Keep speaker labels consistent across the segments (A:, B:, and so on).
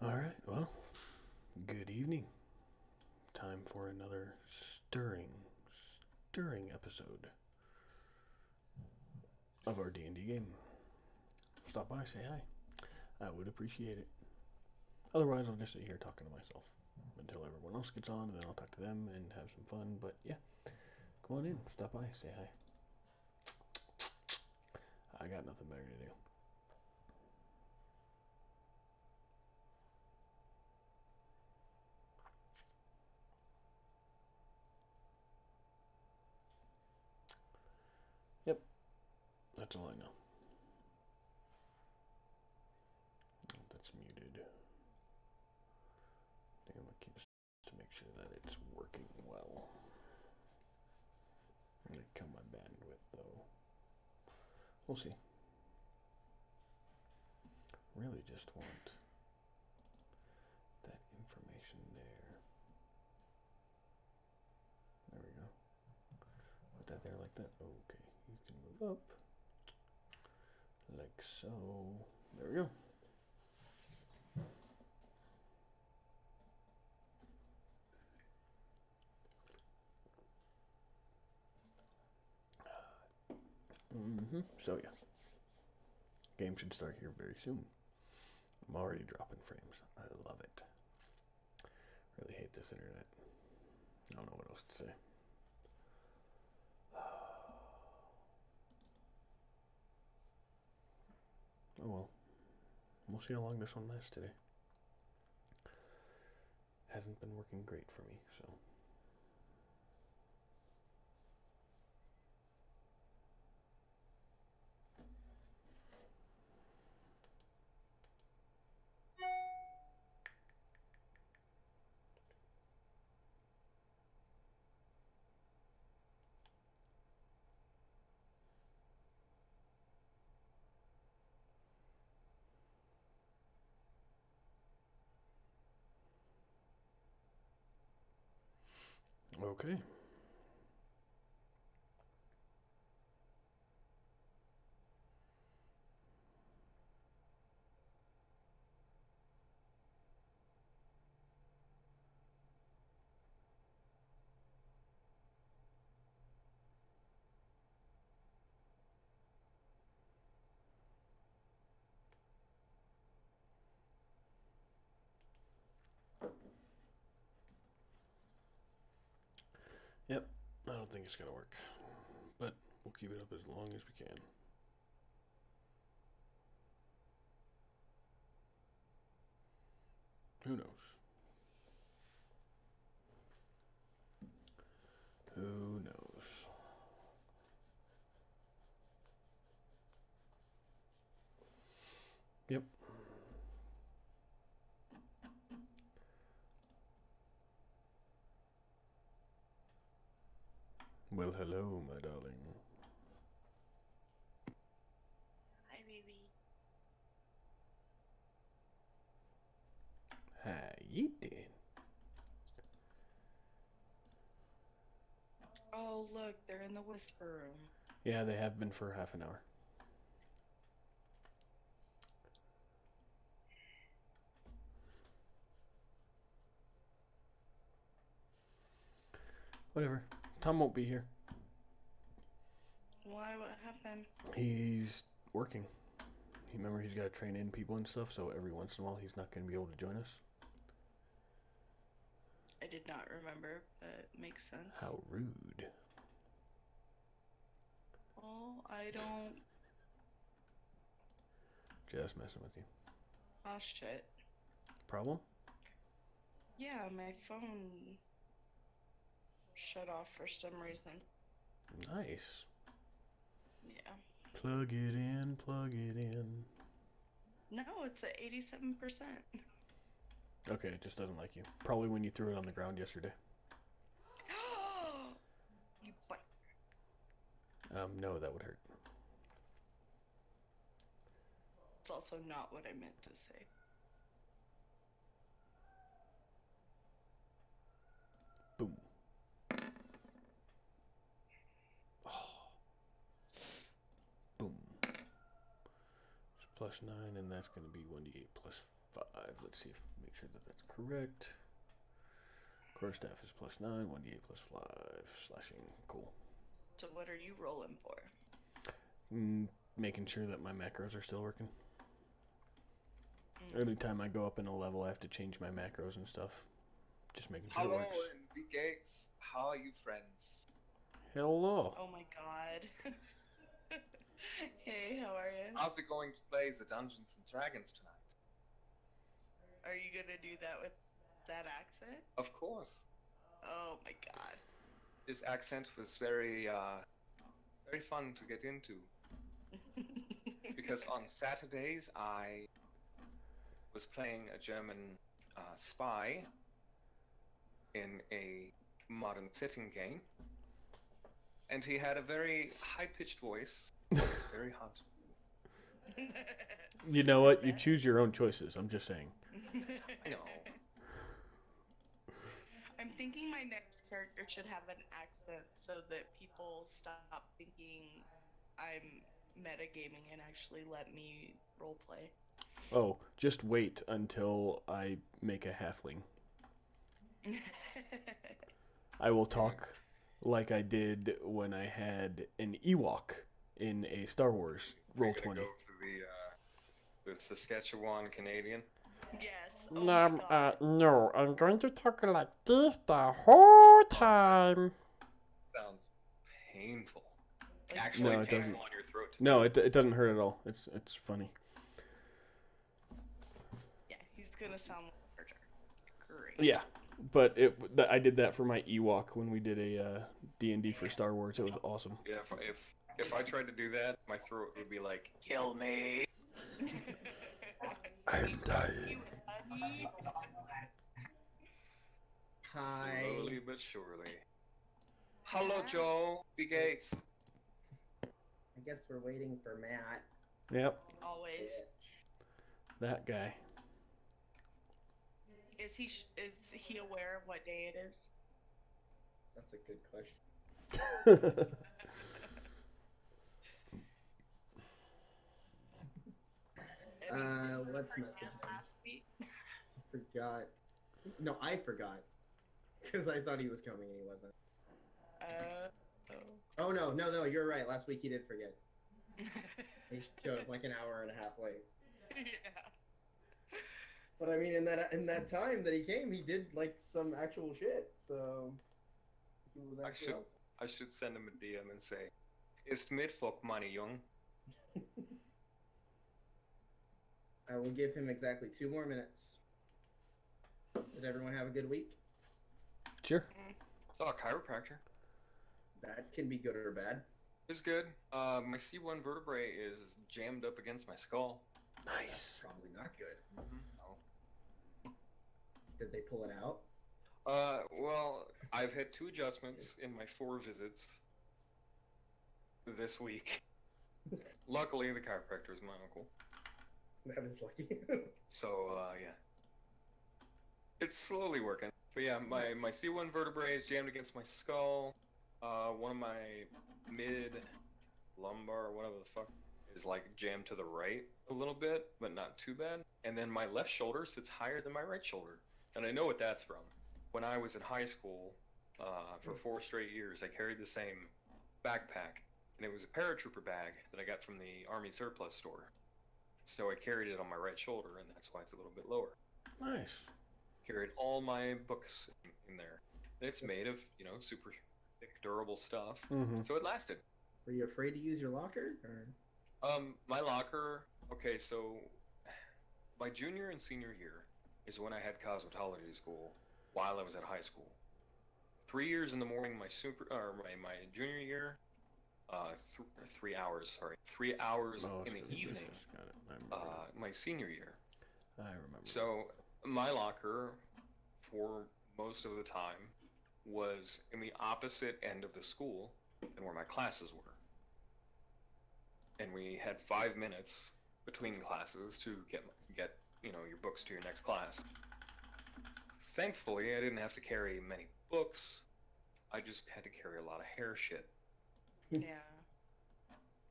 A: Alright, well, good evening. Time for another stirring episode of our D&D game. Stop by, say hi. I would appreciate it. Otherwise, I'll just sit here talking to myself until everyone else gets on, and then I'll talk to them and have some fun. But yeah, come on in, stop by, say hi. I got nothing better to do. Yep, that's all I know. That's muted. Damn, it keeps to make sure that it's working well. I'm gonna kill my bandwidth though. We'll see. Really just want that information there. There we go. Put that there like that. Okay, you can move up. Like so. There we go. So yeah. Game should start here very soon. I'm already dropping frames. I love it. Really hate this internet. I don't know what else to say. Oh well. We'll see how long this one lasts today. Hasn't been working great for me, so. Okay. Yep, I don't think it's gonna work, but we'll keep it up as long as we can. Who knows? Who knows? Yep. Well, hello, my darling.
B: Hi, baby.
A: How you doing?
B: Oh, look, they're in the whisper room.
A: Yeah, they have been for half an hour. Whatever. Tom won't be here.
B: Why? What happened?
A: He's working. Remember, he's got to train in people and stuff, so every once in a while he's not going to be able to join us.
B: I did not remember, but makes sense.
A: How rude.
B: Oh, I don't.
A: Just messing with you.
B: Oh, shit.
A: Problem?
B: Yeah, my phone shut off for some reason.
A: Nice.
B: Yeah.
A: Plug it in, plug it in.
B: No, it's at 87%.
A: Okay, it just doesn't like you. Probably when you threw it on the ground yesterday.
B: You butt.
A: No, that would hurt.
B: It's also not what I meant to say.
A: Boom. Oh. Boom. Plus plus 9, and that's going to be 1d8 plus 5. Let's see if make sure that that's correct. Core staff is plus 9, 1d8 plus 5. Slashing. Cool.
B: So what are you rolling for?
A: Making sure that my macros are still working. Every time I go up in a level, I have to change my macros and stuff. Just making sure it
C: Hello,
A: works.
C: NVIDIA Gates. How are you, friends?
A: Hello.
B: Oh my god. Hey, how are you?
C: I'll be going to play the Dungeons and Dragons tonight.
B: Are you gonna do that with that accent?
C: Of course.
B: Oh my god.
C: This accent was very fun to get into. Because on Saturdays, I was playing a German spy in a modern setting game. And he had a very high-pitched voice. It was very hot.
A: You know what? You choose your own choices. I'm just saying.
C: I know.
B: I'm thinking my next character should have an accent so that people stop thinking I'm metagaming and actually let me roleplay.
A: Oh, just wait until I make a halfling. I will talk like I did when I had an Ewok in a Star Wars Roll20.
C: Go for the Saskatchewan Canadian.
B: Yes. Oh my god.
A: No, I'm going to talk like this the whole time.
C: Sounds painful.
B: Like,
C: Actually,
A: No, it
C: painful
A: doesn't.
C: on your throat.
A: No, it doesn't hurt at all. It's funny.
B: Yeah, he's gonna sound like a murder. Great.
A: Yeah, but I did that for my Ewok when we did a D&D for Star Wars. It was awesome.
C: Yeah, if I tried to do that, my throat would be like, kill me.
A: I'm dying.
D: Hi.
C: Slowly but surely. Hello, Joe. B. Gates.
D: I guess we're waiting for Matt.
A: Yep,
B: Always.
A: that guy.
B: Is he aware of what day it is?
D: That's a good question. Let's message him.
B: Last week.
D: Forgot. No, I forgot. Because I thought he was coming and he wasn't. Oh, no, you're right. Last week he did forget. He showed up like an hour and a half late.
B: Yeah.
D: But I mean, in that time that he came, he did like some actual shit. So he was actually helpful.
C: I should send him a DM and say, "Ist Mittwoch, meine Jung."
D: I will give him exactly 2 more minutes. Did everyone have a good week?
A: Sure.
C: Saw a chiropractor.
D: That can be good or bad.
C: It was good. My C1 vertebrae is jammed up against my skull.
A: Nice.
D: Probably not good.
C: No.
D: Did they pull it out?
C: Well, I've had 2 adjustments in my 4 visits this week. Luckily, the chiropractor is my uncle.
D: That is lucky.
C: So, yeah. It's slowly working. But yeah, my C1 vertebrae is jammed against my skull. One of my mid-lumbar, or whatever the fuck, is like jammed to the right a little bit, but not too bad. And then my left shoulder sits higher than my right shoulder. And I know what that's from. When I was in high school, for 4 straight years, I carried the same backpack. And it was a paratrooper bag that I got from the Army surplus store. So I carried it on my right shoulder, and that's why it's a little bit lower.
A: Nice.
C: Carried all my books in there. And it's made of, super thick, durable stuff.
A: Mm-hmm.
C: So it lasted.
D: Were you afraid to use your locker? Or?
C: My locker, okay, so my junior and senior year is when I had cosmetology school while I was at high school. 3 years in the morning, my junior year, 3 hours, sorry. 3 hours in the evening,
A: Got it. I remember.
C: my senior year.
A: I remember.
C: So my locker, for most of the time, was in the opposite end of the school than where my classes were. And we had 5 minutes between classes to get your books to your next class. Thankfully, I didn't have to carry many books. I just had to carry a lot of hair shit.
B: Yeah.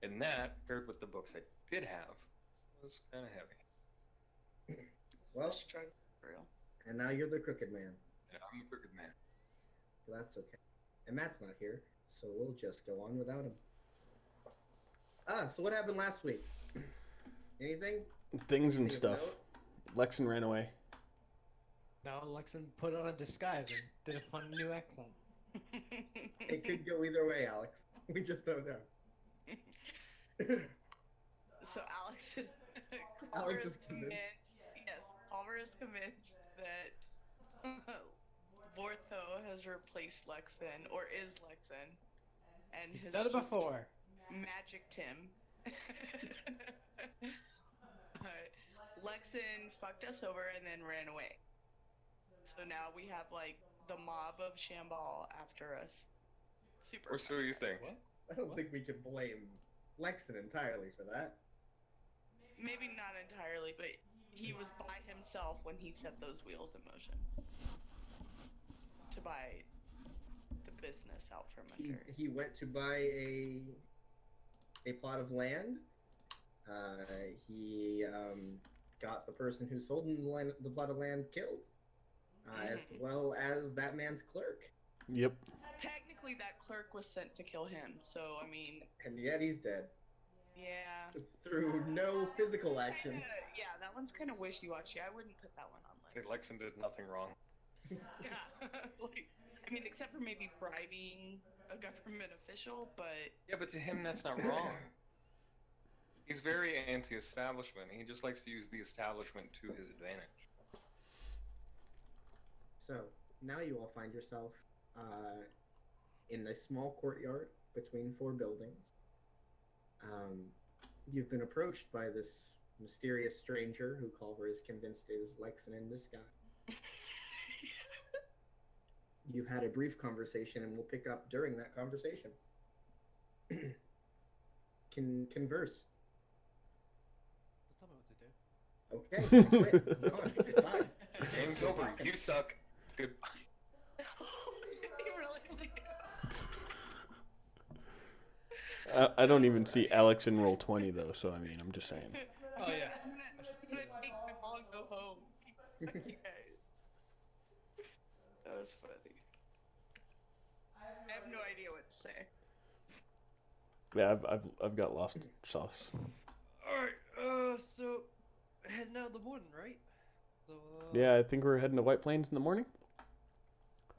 C: And that, paired with the books I did have, was kind of heavy.
D: Well,
B: Just try to be real.
D: and now you're the crooked man.
C: Yeah, I'm the crooked man.
D: So that's okay. And Matt's not here, so we'll just go on without him. So what happened last week? Anything?
A: Things and
D: Anything of
A: stuff. Lexan ran away.
E: Now Lexan put on a disguise and did a fun new accent.
D: It could go either way, Alex. We just don't know.
B: So Alex is
D: convinced.
B: Yes, Culver is convinced that Vortho has replaced Lexan, or is Lexan, and
E: He's
B: has
E: done it
B: just
E: before.
B: magicked him. Lexan fucked us over and then ran away. So now we have like the mob of Shamball after us. Super.
C: Or so you think.
E: What?
D: I don't think we can blame Lexan entirely for that.
B: Maybe not entirely, but he was by himself when he set those wheels in motion to buy the business out from under.
D: He went to buy a plot of land. He got the person who sold him the plot of land killed, as well as that man's clerk.
A: Yep.
B: Technically, that clerk was sent to kill him, so I mean,
D: And yet he's dead
B: yeah.
D: through no physical action.
B: Yeah, that one's kind of wishy-washy. I wouldn't put that one on
C: Say
B: Lex.
C: Lexan did nothing wrong.
B: Yeah, like, I mean, except for maybe bribing a government official, but
C: Yeah, but to him that's not wrong. He's very anti-establishment. He just likes to use the establishment to his advantage.
D: So now you all find yourself in a small courtyard between four buildings. You've been approached by this mysterious stranger who Culver is convinced is Lexan in disguise. You've had a brief conversation, and we'll pick up during that conversation. Can converse.
E: Don't tell me what to do.
D: Okay, I quit. No, goodbye.
C: Game's over. You suck. Goodbye.
B: he really
A: I don't even see Alex in roll 20 though, so I mean, I'm just saying.
E: Oh, yeah.
B: I'm gonna take my ball and go home. Fuck you guys. That was funny. I have no idea what to say.
A: Yeah, I've got lost sauce.
E: Alright, so heading out in the morning, right? So,
A: Yeah, I think we're heading to White Plains in the morning.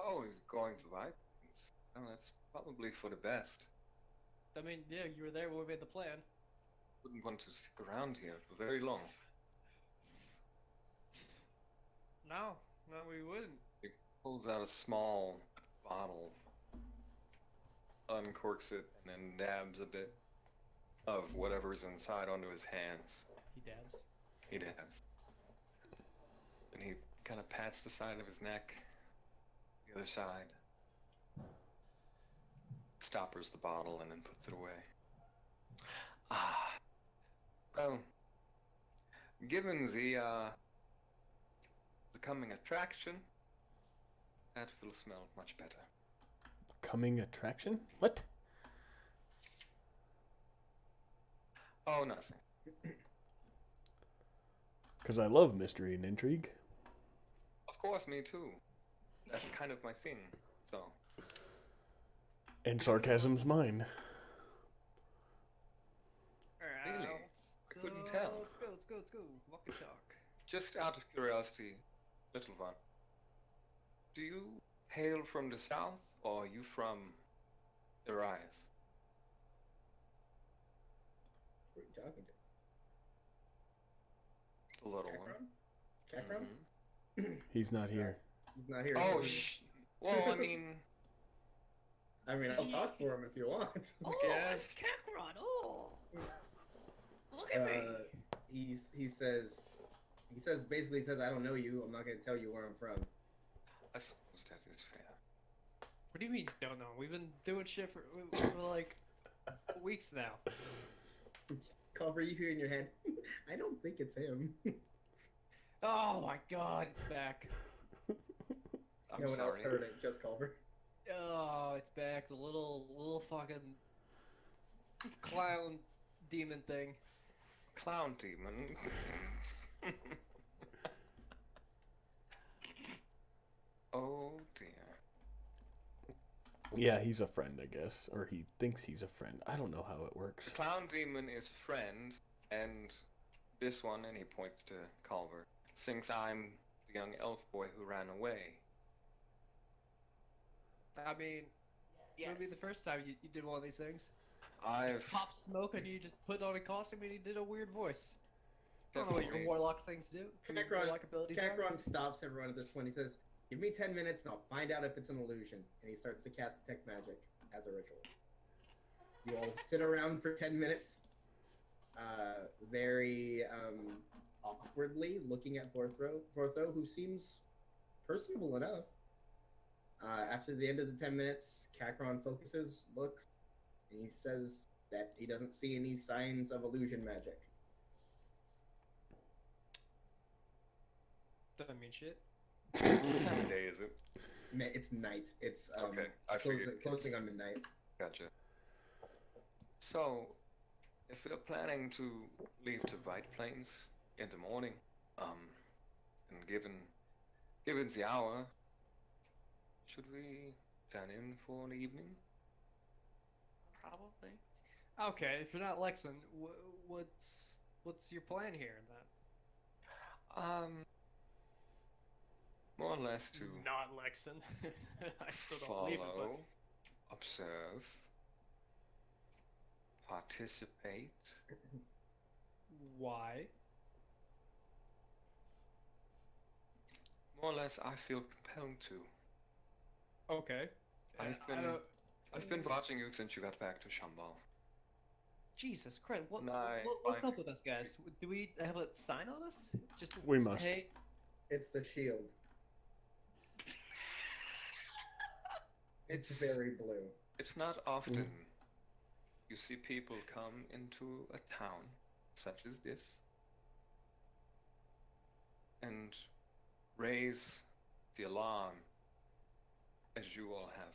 C: Oh, he's going to Vikings. Oh, that's probably for the best.
E: I mean, yeah, you were there when we made the plan.
C: Wouldn't want to stick around here for very long.
E: No, we wouldn't.
C: He pulls out a small bottle, uncorks it, and then dabs a bit of whatever's inside onto his hands.
E: He dabs.
C: He dabs. And he kind of pats the side of his neck, the other side, stoppers the bottle, and then puts it away. Ah. Well, given the coming attraction, that will smell much better.
A: Coming attraction? What?
C: Oh, nothing.
A: Because I love mystery and intrigue.
C: Of course, me too. That's kind of my thing, so.
A: And sarcasm's mine.
E: Alright,
C: Really? I couldn't tell.
E: Let's go. Walk and talk.
C: Just out of curiosity, little one, do you hail from the south, or are you from Arias?
D: Who are you talking to?
C: The little one.
D: Kakron?
C: Mhm.
A: He's not here.
D: He's not here.
C: Oh,
D: so-
C: well, I mean,
D: I mean, I'll talk for him if you want.
B: Oh,
C: Yes.
B: it's Kakarot. Oh, look at me.
D: He says basically I don't know you. I'm not gonna tell you where I'm from.
C: I suppose that is fair.
E: What do you mean you don't know? We've been doing shit for like weeks now.
D: Culver, you hear in your head, I don't think it's him.
E: Oh my god, it's back.
C: I'm
D: No one else
C: sorry.
D: heard it, just Culver.
E: Oh, it's back. The little fucking clown demon thing.
C: clown demon. Oh dear.
A: Yeah, he's a friend, I guess, or he thinks he's a friend. I don't know how it works.
C: The clown demon is a friend, and this one, and he points to Culver, thinks I'm the young elf boy who ran away.
E: I mean,
B: Yes.
E: maybe the first time you did one of these things.
C: I've
E: Pop smoke and you just put on a costume and you did a weird voice. I don't know what your
C: Definitely.
E: warlock things do. Your warlock abilities are.
D: Kakron stops everyone at this point. He says, "Give me 10 minutes and I'll find out if it's an illusion." And he starts to cast detect magic as a ritual. You all sit around for 10 minutes, very awkwardly looking at Fortho, who seems personable enough. After the end of the 10 minutes, Kakron focuses, looks, and he says that he doesn't see any signs of illusion magic.
E: Doesn't mean shit.
C: What time of day is it?
D: It's night. It's
C: Okay, I figured.
D: closing on midnight.
C: Gotcha. So, if we're planning to leave to White Plains in the morning, and given the hour, should we fan in for an evening?
B: Probably.
E: Okay, if you're not Lexan, what's your plan here then?
C: More or less to
E: Not Lexan. I still don't believe it,
C: follow, observe, participate.
E: but why?
C: More or less, I feel compelled to.
E: Okay.
C: I've been watching you since you got back to Shambhala.
E: Jesus Christ, what's
C: Fine.
E: up with us, guys? Do we have a sign on us? Just
A: We must.
E: Hey,
D: It's the shield. It's very blue.
C: It's not often you see people come into a town such as this and raise the alarm as you all have.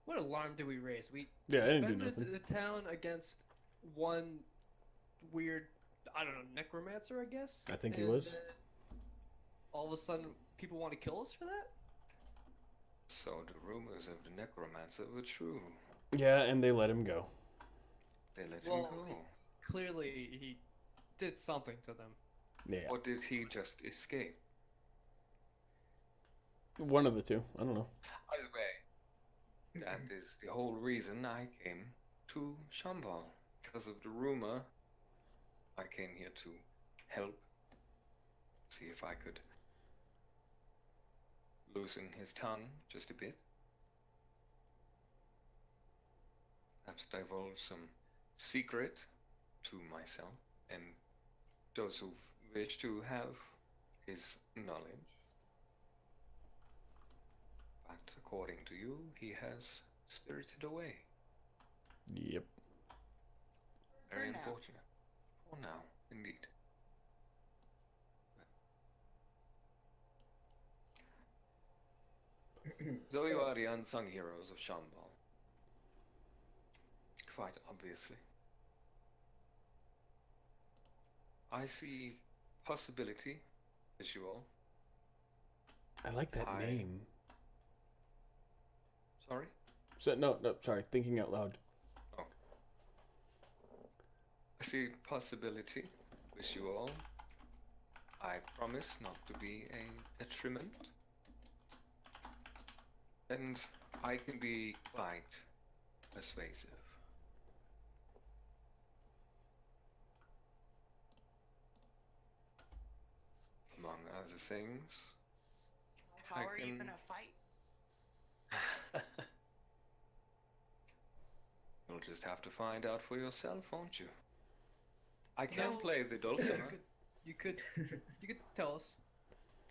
E: what alarm do we raise? We
A: Yeah, I didn't do
E: defended
A: nothing.
E: the town against one weird, I don't know, necromancer, I guess.
A: I think he
E: And
A: was.
E: then all of a sudden, people want to kill us for that?
C: So the rumors of the necromancer were true.
A: Yeah, and they let him go.
C: They let
E: Well,
C: him go.
E: Clearly, he did something to them.
A: Yeah,
C: Or did he just escape?
A: one of the two. I don't know.
C: Either way, that is the whole reason I came to Shambhala. Because of the rumor, I came here to help. See if I could loosen his tongue just a bit. Perhaps divulge some secret to myself and those who wish to have his knowledge. But according to you, he has spirited away.
A: Yep.
C: Very
B: For now.
C: unfortunate. For now, indeed. So you are the unsung heroes of Shambhala. Quite obviously. I see possibility, as you all.
A: I like that
C: I-
A: name.
C: Sorry?
A: So no, sorry. Thinking out loud.
C: I see possibility with you all. I promise not to be a detriment. And I can be quite persuasive. Among other things,
B: How
C: I
B: are you
C: can-
B: gonna fight?
C: you'll just have to find out for yourself, won't you? I can
B: No.
C: play the dulcimer.
E: You could tell us.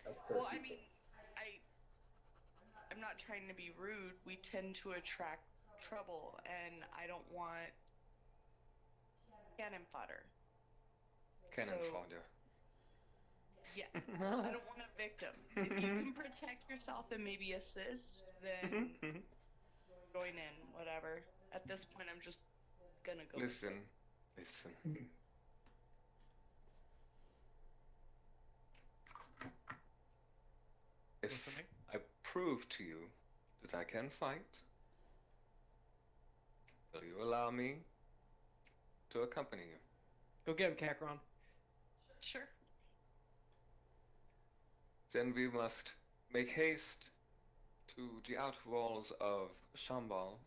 D: Of course.
B: Well, I
D: you
B: mean, I'm not trying to be rude. We tend to attract trouble, and I don't want cannon fodder.
C: Cannon
B: So-
C: fodder.
B: Yeah, I don't want a victim. If you can protect yourself and maybe assist, then join in, whatever. At this point, I'm just gonna go.
C: Listen. If
E: Listening.
C: I prove to you that I can fight, will you allow me to accompany you?
E: Go get him, Kakron.
B: Sure.
C: Then we must make haste to the outwalls of Snowball.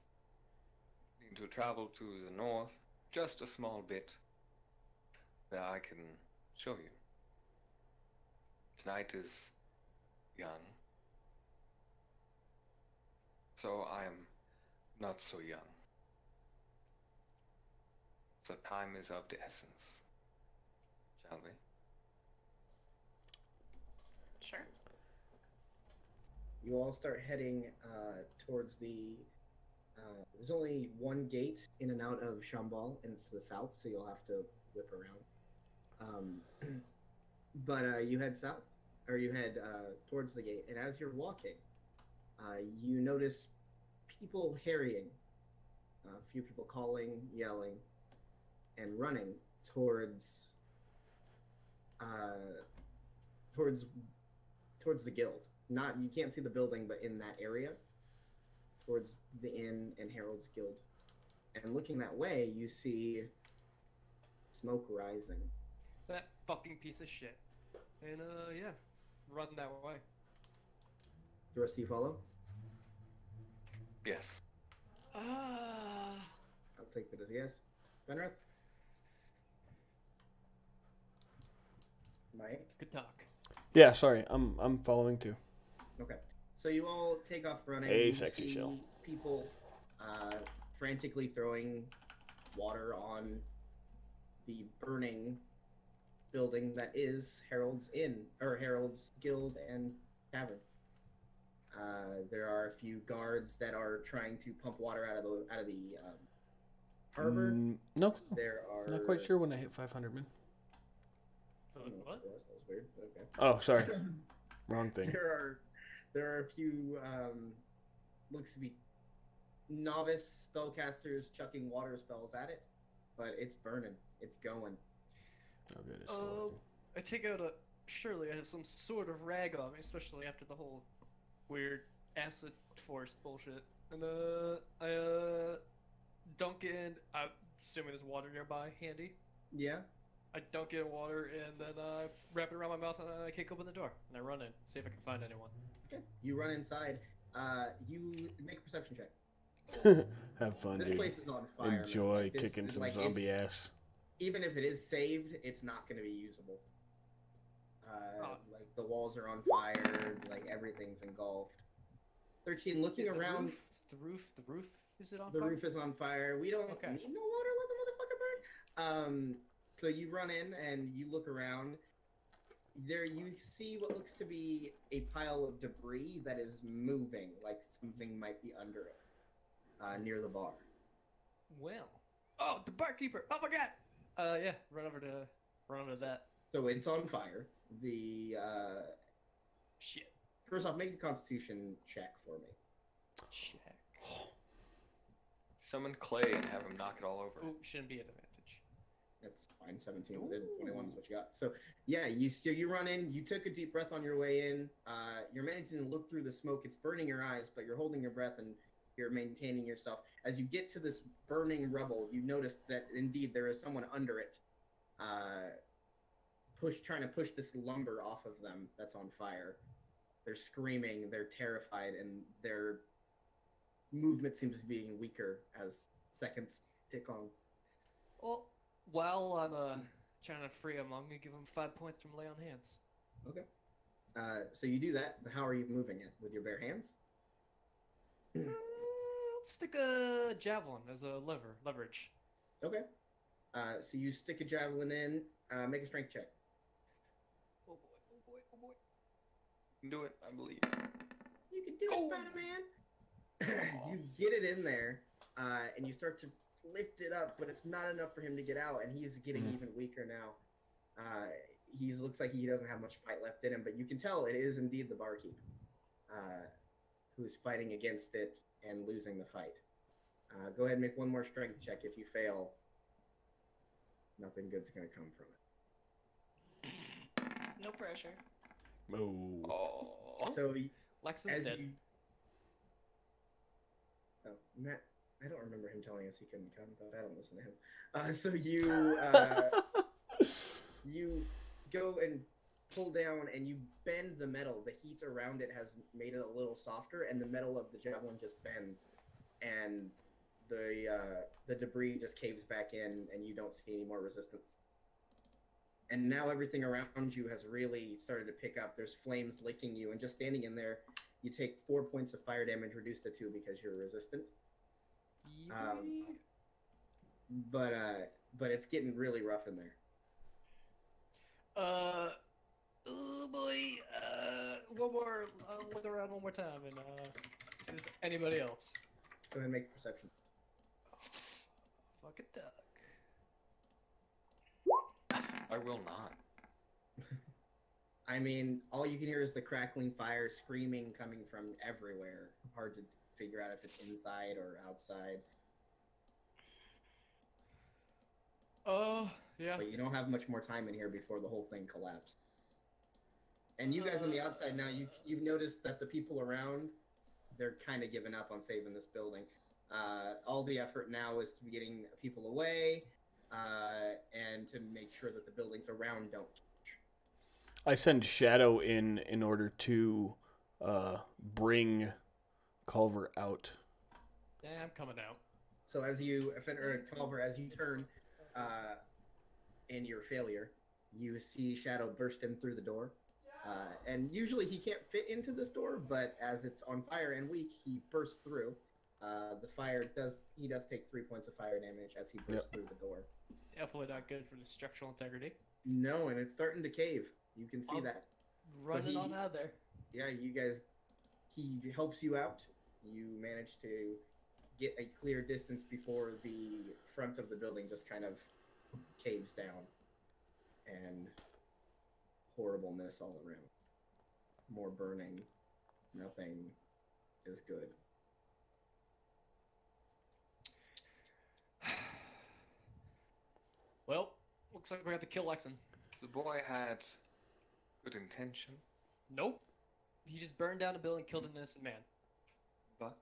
C: Need to travel to the north, just a small bit, where I can show you. Tonight is young, so I am not so young. So time is of the essence, shall we?
B: Sure.
D: You all start heading towards the. There's only one gate in and out of Shambhala, and it's the south, so you'll have to whip around. But you head south, or you head towards the gate, and as you're walking, you notice people harrying. A few people calling, yelling, and running towards the guild. Not, you can't see the building, but in that area, towards the inn and Herald's Guild. And looking that way, you see smoke rising.
E: That fucking piece of shit. And yeah, run that way.
D: The rest of you follow?
C: Yes.
B: Ah.
D: I'll take that as a yes. Benrith? Mike?
E: Good talk.
A: Yeah, sorry, I'm following too.
D: Okay. So you all take off running.
A: Hey,
D: You
A: sexy
D: see
A: shell.
D: people frantically throwing water on the burning building that is Herald's Inn, or Herald's Guild and Tavern. There are a few guards that are trying to pump water out of the harbor.
A: No,
D: There are
A: not quite sure when I hit 500, man.
E: What?
D: That was weird. But okay.
A: Oh, sorry, wrong thing.
D: There are a few looks to be novice spellcasters chucking water spells at it, but it's burning. It's going.
A: Oh, good. It's still
E: I take out a. Surely I have some sort of rag on me, especially after the whole weird acid force bullshit. And I dunk it in. I'm assuming there's water nearby, handy.
D: Yeah.
E: I dunk it in water and then wrap it around my mouth and I kick open the door and I run in, see if I can find anyone.
D: Okay. You run inside. You make a perception check.
A: working. Have fun,
D: This
A: dude.
D: place is on fire. man.
A: Enjoy
D: Like, this
A: kicking
D: is
A: some
D: like,
A: zombie
D: it's-
A: ass.
D: Even if it is saved, it's not going to be usable. Like the walls are on fire. Like everything's engulfed. 13. Looking
E: Is
D: around.
E: The roof, is it on
D: The
E: fire?
D: roof is on fire. We don't
E: Okay.
D: need no water. Let the motherfucker burn. So you run in and you look around. There you see what looks to be a pile of debris that is moving, like something might be under it, near the bar.
E: Well. Oh, the barkeeper! Oh my god! Yeah, run over to that.
D: So it's on fire. The
E: Shit.
D: first off, make a Constitution check for me.
E: Check.
C: Summon Clay and have him knock it all over.
E: Ooh, shouldn't be an advantage.
D: That's fine. 17, 21 is what you got. So yeah, you run in. You took a deep breath on your way in. You're managing to look through the smoke. It's burning your eyes, but you're holding your breath and you're maintaining yourself. As you get to this burning rubble, you notice that indeed there is someone under it, trying to push this lumber off of them that's on fire. They're screaming. They're terrified, and their movement seems to be being weaker as seconds tick on.
E: Well, while I'm trying to free him, I'm gonna give him 5 points from lay on hands.
D: Okay. So you do that, but how are you moving it? With your bare hands?
E: Let's stick a javelin as a leverage.
D: Okay. So you stick a javelin in, make a strength check.
E: Oh boy, oh boy, oh boy.
C: You can do it, I believe.
D: You can do it, Spider-Man! You get it in there, and you start to lift it up, but it's not enough for him to get out, and he's getting even weaker now. He looks like he doesn't have much fight left in him, but you can tell it is indeed the barkeep who's fighting against it and losing the fight. Go ahead and make one more strength check. If you fail, nothing good's going to come from it.
B: No pressure.
A: Oh.
C: Oh.
E: Oh,
D: So
E: Lexon's
D: as
E: dead.
D: you, oh, Matt, I don't remember him telling us he couldn't come, but I don't listen to him. So you go and pull down and you bend the metal. The heat around it has made it a little softer, and the metal of the javelin just bends, and the debris just caves back in, and you don't see any more resistance. And now everything around you has really started to pick up. There's flames licking you, and just standing in there, you take 4 points of fire damage, reduced to 2 because you're resistant. But it's getting really rough in there.
E: Oh boy. One more. Look around one more time and see if anybody else.
D: Go ahead and make a perception.
E: Fuck a duck.
C: I will not.
D: I mean, all you can hear is the crackling fire, screaming coming from everywhere. Hard to figure out if it's inside or outside.
E: Oh, yeah.
D: But you don't have much more time in here before the whole thing collapsed. And you guys on the outside now, you've noticed that the people around, they're kind of giving up on saving this building. All the effort now is to be getting people away and to make sure that the buildings around don't catch.
A: I send Shadow in order to bring Culver out.
E: Yeah, I'm coming out.
D: So as you, Culver, as you turn in your failure, you see Shadow burst in through the door. And usually he can't fit into this door, but as it's on fire and weak, he bursts through. The fire does take 3 points of fire damage as he bursts through the door.
E: Definitely not good for the structural integrity.
D: No, and it's starting to cave. You can see that.
E: Running on out of there.
D: Yeah, you guys, he helps you out. You manage to get a clear distance before the front of the building just kind of caves down. And horribleness all around. More burning. Nothing is good.
E: Well, looks like we have to kill Lexon.
C: The boy had good intention,
E: Nope. He just burned down a building, killed an innocent man.
C: but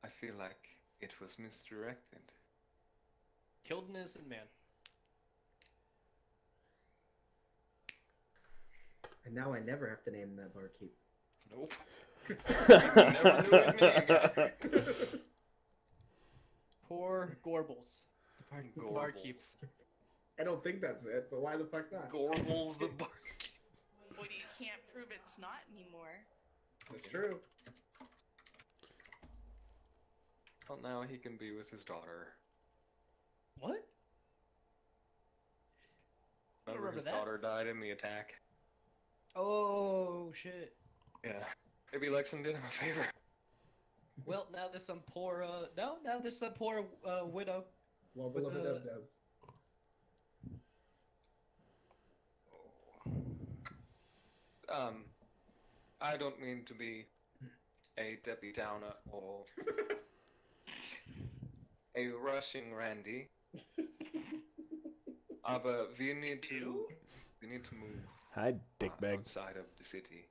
C: I feel like it was misdirected.
E: Killed an innocent man.
D: And now I never have to name that barkeep.
C: Nope. Never knew his name.
E: Poor Gorbles. The
C: Gorbles.
E: barkeep.
D: I don't think that's it, but why the fuck not?
C: Gorbles the barkeep.
B: Well, you can't prove it's not anymore.
D: That's true.
C: Well, now he can be with his daughter.
E: What? I don't
C: Remember his
E: remember that.
C: daughter died in the attack?
E: Oh, shit.
C: Yeah. Maybe Lexon did him a favor.
E: Well, now there's some poor, now there's some poor, widow.
D: Well,
E: With
D: beloved
E: the-
D: of Dub.
C: I don't mean to be a Debbie Downer or a rushing Randy. But we need to move
A: Hi, dickbag.
C: outside of the city.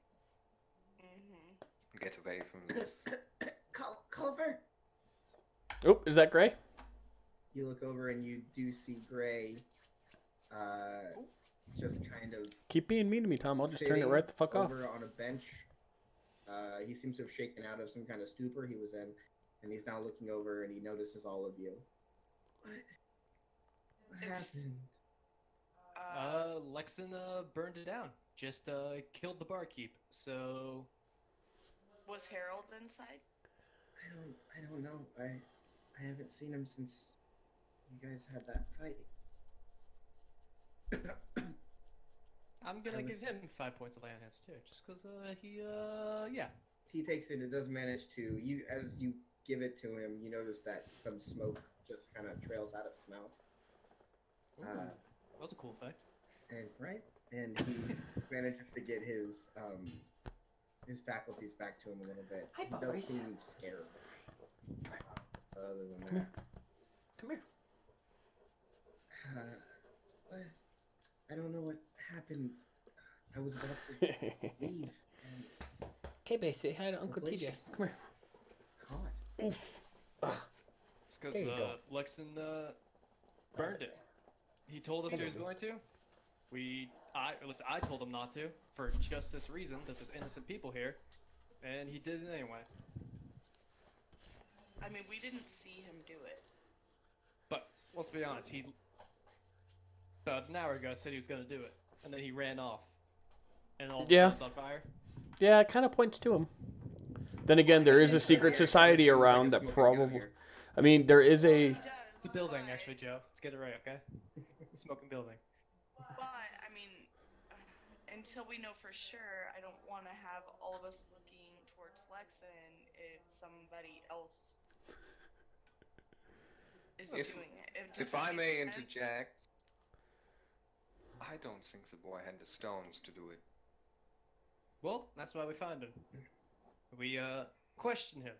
B: Mm-hmm.
C: Get away from this.
D: Culver!
A: Oh, is that Gray?
D: You look over and you do see Gray just kind of
A: Keep being mean to me, Tom. I'll just turn it
D: sitting
A: right the fuck off.
D: over on a bench. He seems to have shaken out of some kind of stupor he was in, and he's now looking over and he notices all of you. What happened?
E: Lexon, burned it down. Just, killed the barkeep, so...
B: Was Harold inside?
D: I don't know. I haven't seen him since you guys had that fight.
E: I'm gonna give him 5 points of land hands, too, just cause, yeah.
D: He takes it. It does manage to. As you give it to him, you notice that some smoke just kind of trails out of his mouth.
E: That was a cool effect.
D: And he manages to get his faculties back to him a little bit. He does seem scared. Other than that,
A: Come here.
D: I don't know what happened. I was about to leave and
A: Okay, say hi to Uncle TJ.
D: Delicious.
A: Come here.
D: caught.
E: It's because
A: There you go.
E: Lexon burned it. He told us he was going to. I told him not to for just this reason that there's innocent people here, and he did it anyway.
B: I mean, we didn't see him do it.
E: But let's be honest, he about an hour ago said he was going to do it, and then he ran off, and all the
A: Yeah.
E: stuff's on fire.
A: Yeah, it kind of points to him. Then again, there is a secret society around that probably. I mean, there is a.
B: It does,
E: It's a building,
B: but-
E: actually, Joe. Let's get it right, okay? Smoking building.
B: But I mean, until we know for sure, I don't want to have all of us looking towards Lexon if somebody else is doing it. It just
C: If I
B: makes
C: may
B: sense.
C: interject, I don't think the boy had the stones to do it.
E: Well, that's why we found him. We questioned him.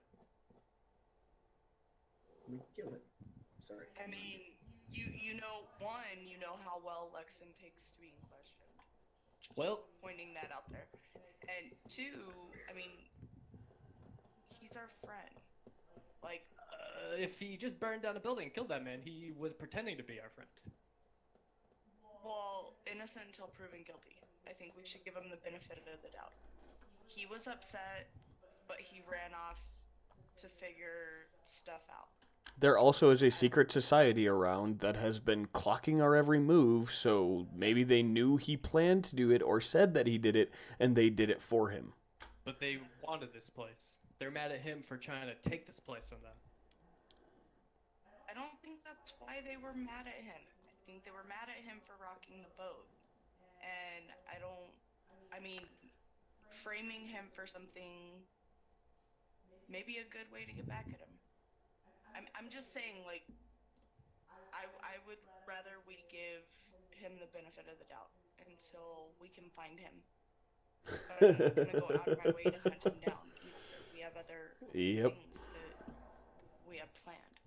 D: We kill it. Sorry.
B: I mean, you know, one, you know how well Lexon takes to being questioned. Just
E: Well-
B: pointing that out there, and two, I mean, he's our friend. Like,
E: If he just burned down a building and killed that man, he was pretending to be our friend.
B: well, innocent until proven guilty. I think we should give him the benefit of the doubt. He was upset, but he ran off to figure stuff out.
A: There also is a secret society around that has been clocking our every move, so maybe they knew he planned to do it or said that he did it, and they did it for him.
E: But they wanted this place. They're mad at him for trying to take this place from them.
B: I don't think that's why they were mad at him. I think they were mad at him for rocking the boat. And I mean, framing him for something may be a good way to get back at him. I'm just saying, like, I would rather we give him the benefit of the doubt until we can find him. But I'm not gonna go out of my way to hunt him down either. We have other
A: Yep.
B: things that we have planned.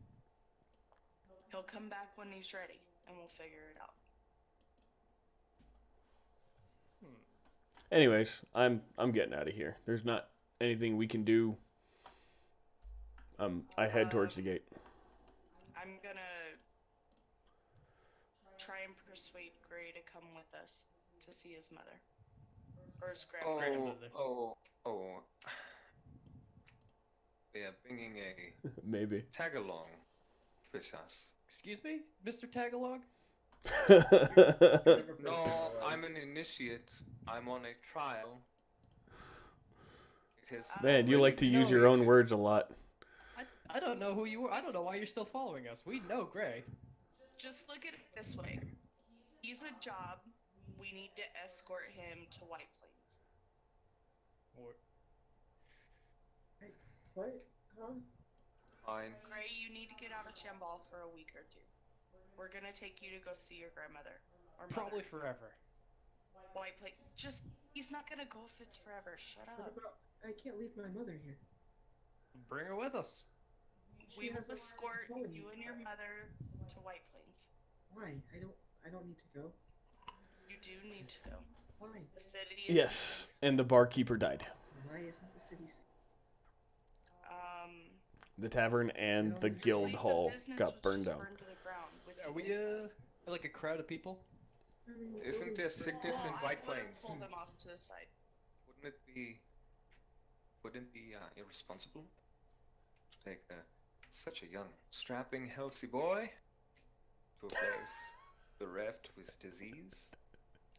B: He'll come back when he's ready, and we'll figure it out.
A: Anyways, I'm getting out of here. There's not anything we can do. I head towards the gate.
B: I'm gonna try and persuade Gray to come with us to see his mother. Or his grandmother.
C: Oh. They are bringing a
A: Maybe.
C: tag-along with us.
E: Excuse me, Mr. Tagalog?
C: No, I'm an initiate. I'm on a trial. It is
A: Man, you like to use your own words a lot.
E: I don't know who you are. I don't know why you're still following us. We know Gray.
B: Just look at it this way. He's a job. We need to escort him to White Plains.
E: Or
D: What? Huh?
C: fine.
B: Gray, you need to get out of Chambal for a week or two. We're gonna take you to go see your grandmother. Or
E: probably
B: mother.
E: forever.
B: White Plains. Just, he's not gonna go if it's forever. Shut
D: What
B: up.
D: about? I can't leave my mother here.
E: Bring her with us.
B: We
D: She
B: will
D: has a
B: escort
D: home.
B: you and your mother to White Plains.
D: Why? I don't need to go.
B: You do need to go.
D: Why?
B: The city is
A: Yes, and the barkeeper died.
D: Why isn't the city safe?
A: The tavern and the guild hall got burned down.
B: Burned to the ground with
E: Are we like a crowd of people?
D: I mean,
C: Isn't there sickness in White Plains?
B: Pull them off to the side.
C: Wouldn't it be irresponsible to take such a young, strapping, healthy boy to a place bereft with disease?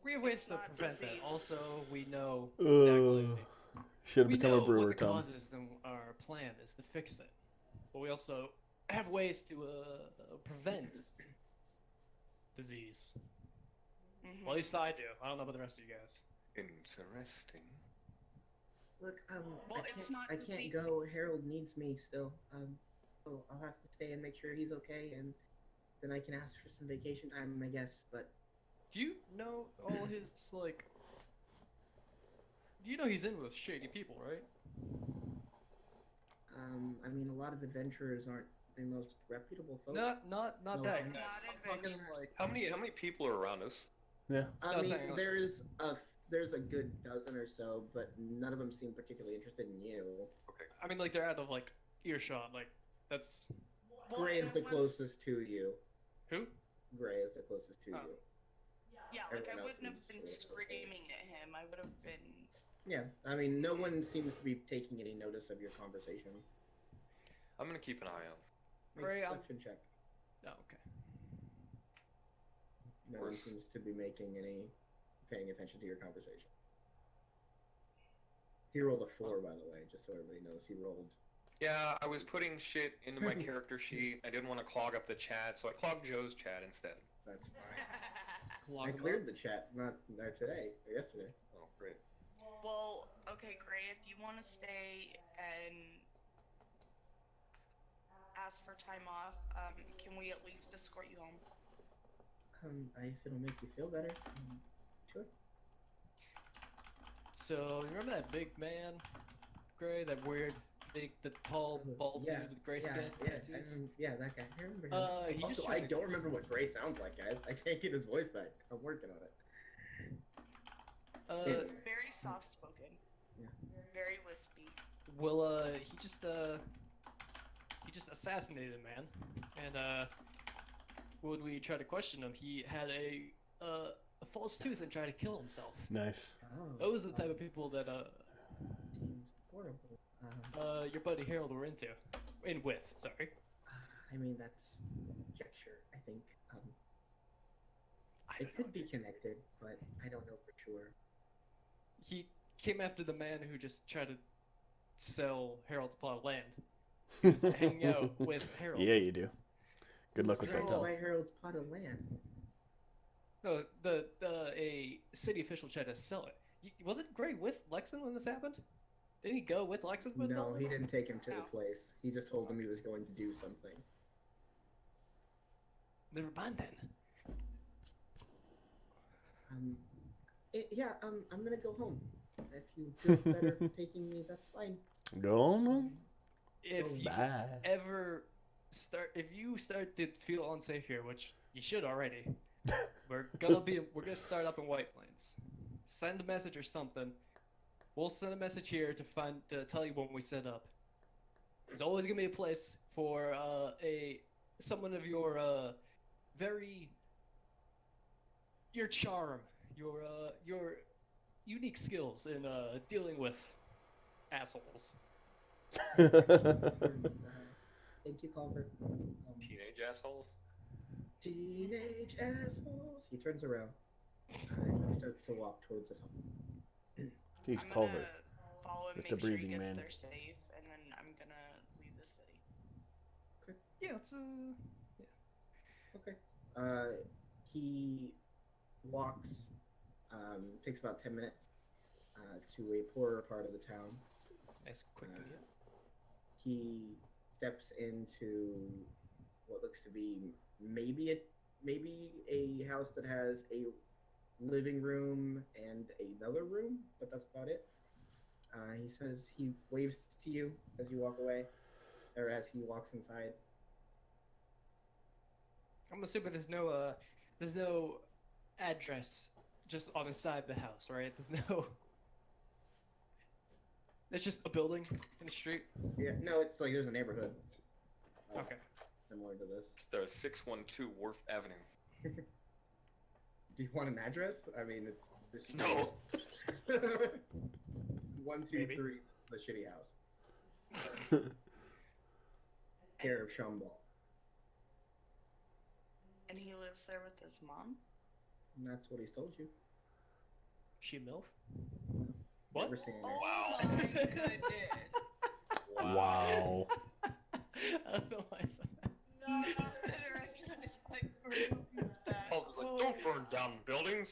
E: We have ways
B: It's
E: to
B: not
E: prevent that.
B: disease.
E: Also, we know exactly.
A: Should have
E: We
A: become
E: know
A: a brewer,
E: what the
A: Tom.
E: cause is, and our plan is to fix it. But we also have ways to prevent disease.
B: Mhm.
E: Well, at least I do. I don't know about the rest of you guys.
C: Interesting.
D: Look,
B: Well, it's not
D: I can't
B: disease.
D: go. Harold needs me still. So I'll have to stay and make sure he's okay, and then I can ask for some vacation time, I guess. But
E: Do you know all his like? Do you know he's in with shady people, right?
D: I mean, a lot of adventurers aren't the most reputable folks.
E: Not
D: No,
E: that.
D: I'm
B: Not
E: I'm talking
B: adventurers.
E: like
C: How many people are around us?
A: Yeah.
D: I
E: No,
D: mean,
E: sorry,
D: there is a there's a good dozen or so, but none of them seem particularly interested in you.
E: I mean, like they're out of like earshot. Like that's
D: Gray is the closest to you.
E: who?
D: Gray is the closest to
E: Oh.
D: you.
B: Yeah, like I
D: Everyone else
B: wouldn't have
D: is
B: been
D: a little bit
B: screaming at him. I would have been.
D: Yeah, I mean, no one seems to be taking any notice of your conversation.
C: I'm gonna keep an eye out.
D: Make
E: Gray,
D: a
E: I'm-
D: perception check.
E: Oh, okay.
D: No one
C: course.
D: seems to be paying attention to your conversation. He rolled a 4, by the way, just so everybody knows. He rolled.
C: Yeah, I was putting shit into my character sheet. I didn't want to clog up the chat, so I clogged Joe's chat instead.
D: That's fine.
E: Clog
D: I
E: 'em up.
D: cleared the chat, not today, or yesterday.
C: Oh, great.
B: Well, okay, Gray, if you want to stay and ask for time off, can we at least escort you home?
D: If it'll make you feel better, sure.
E: So you remember that big man, Gray? That weird, big, the tall, bald
D: Yeah,
E: dude with gray
D: yeah,
E: skin.
D: yeah,
E: tattoos?
D: that guy. I remember him.
E: He just
D: Also, I
E: showed-
D: don't remember what Gray sounds like, guys. I can't get his voice back. I'm working on it.
B: Very soft spoken.
D: Yeah.
B: Very wispy.
E: Well, he just assassinated a man, and when we tried to question him, he had a false tooth and tried to kill himself.
A: Nice.
D: Oh,
E: Those are the type of people that
D: seems horrible.
E: your buddy Harold were with. Sorry.
D: I mean, that's conjecture, I think.
E: I
D: It
E: don't know.
D: could be connected, but I don't know for sure.
E: He came after the man who just tried to sell Harold's plot of land. He was hanging out with Harold.
A: Yeah, you do. Good luck with that,
D: Oh,
A: Del.
D: by Harold's pot of land.
E: No, a city official tried to sell it. Wasn't Gray with Lexan when this happened? Didn't he go with Lexan with all
D: No,
E: this?
D: he didn't take him to the
B: No.
D: place. He just told him he was going to do something.
E: Never mind then.
D: I'm gonna go home. If you feel better taking me, that's fine.
A: No, no.
E: If you
A: Bye.
E: ever if you start to feel unsafe here, which you should already, we're gonna start up in White Plains. Send a message or something. We'll send a message here to tell you when we set up. There's always gonna be a place for someone of your your charm, your unique skills in dealing with assholes.
D: Thank you, Culver.
C: Teenage assholes.
D: Teenage assholes. He turns around. And he starts to walk towards his home.
A: He's
B: I'm
A: Culver.
B: gonna follow and
A: With
B: make
A: the
B: sure he
A: breathing
B: gets
A: man.
B: there safe, and then I'm gonna leave the city.
E: Yeah, it's
D: Okay. He walks, takes about 10 minutes to a poorer part of the town.
E: nice quick
D: Uh,
E: video.
D: He steps into what looks to be maybe a house that has a living room and another room, but that's about it. He waves to you as you walk away, or as he walks inside.
E: I'm assuming there's no address just on the side of the house, right? There's no. It's just a building in the street.
D: Yeah, no, it's like there's a neighborhood.
E: Okay.
D: Similar to this.
C: It's the 612 Wharf Avenue.
D: Do you want an address? I mean, it's the street.
C: No.
D: 1, 2,
E: Maybe.
D: 3, the shitty house. Care of Snowball.
B: And he lives there with his mom?
D: And that's what he's told you.
E: She a MILF? What?
D: Never seen it.
B: Oh my goodness.
A: Wow.
E: I don't know why I said that.
B: No, not the direction I said remove that.
C: Oh, it was like, don't burn down buildings.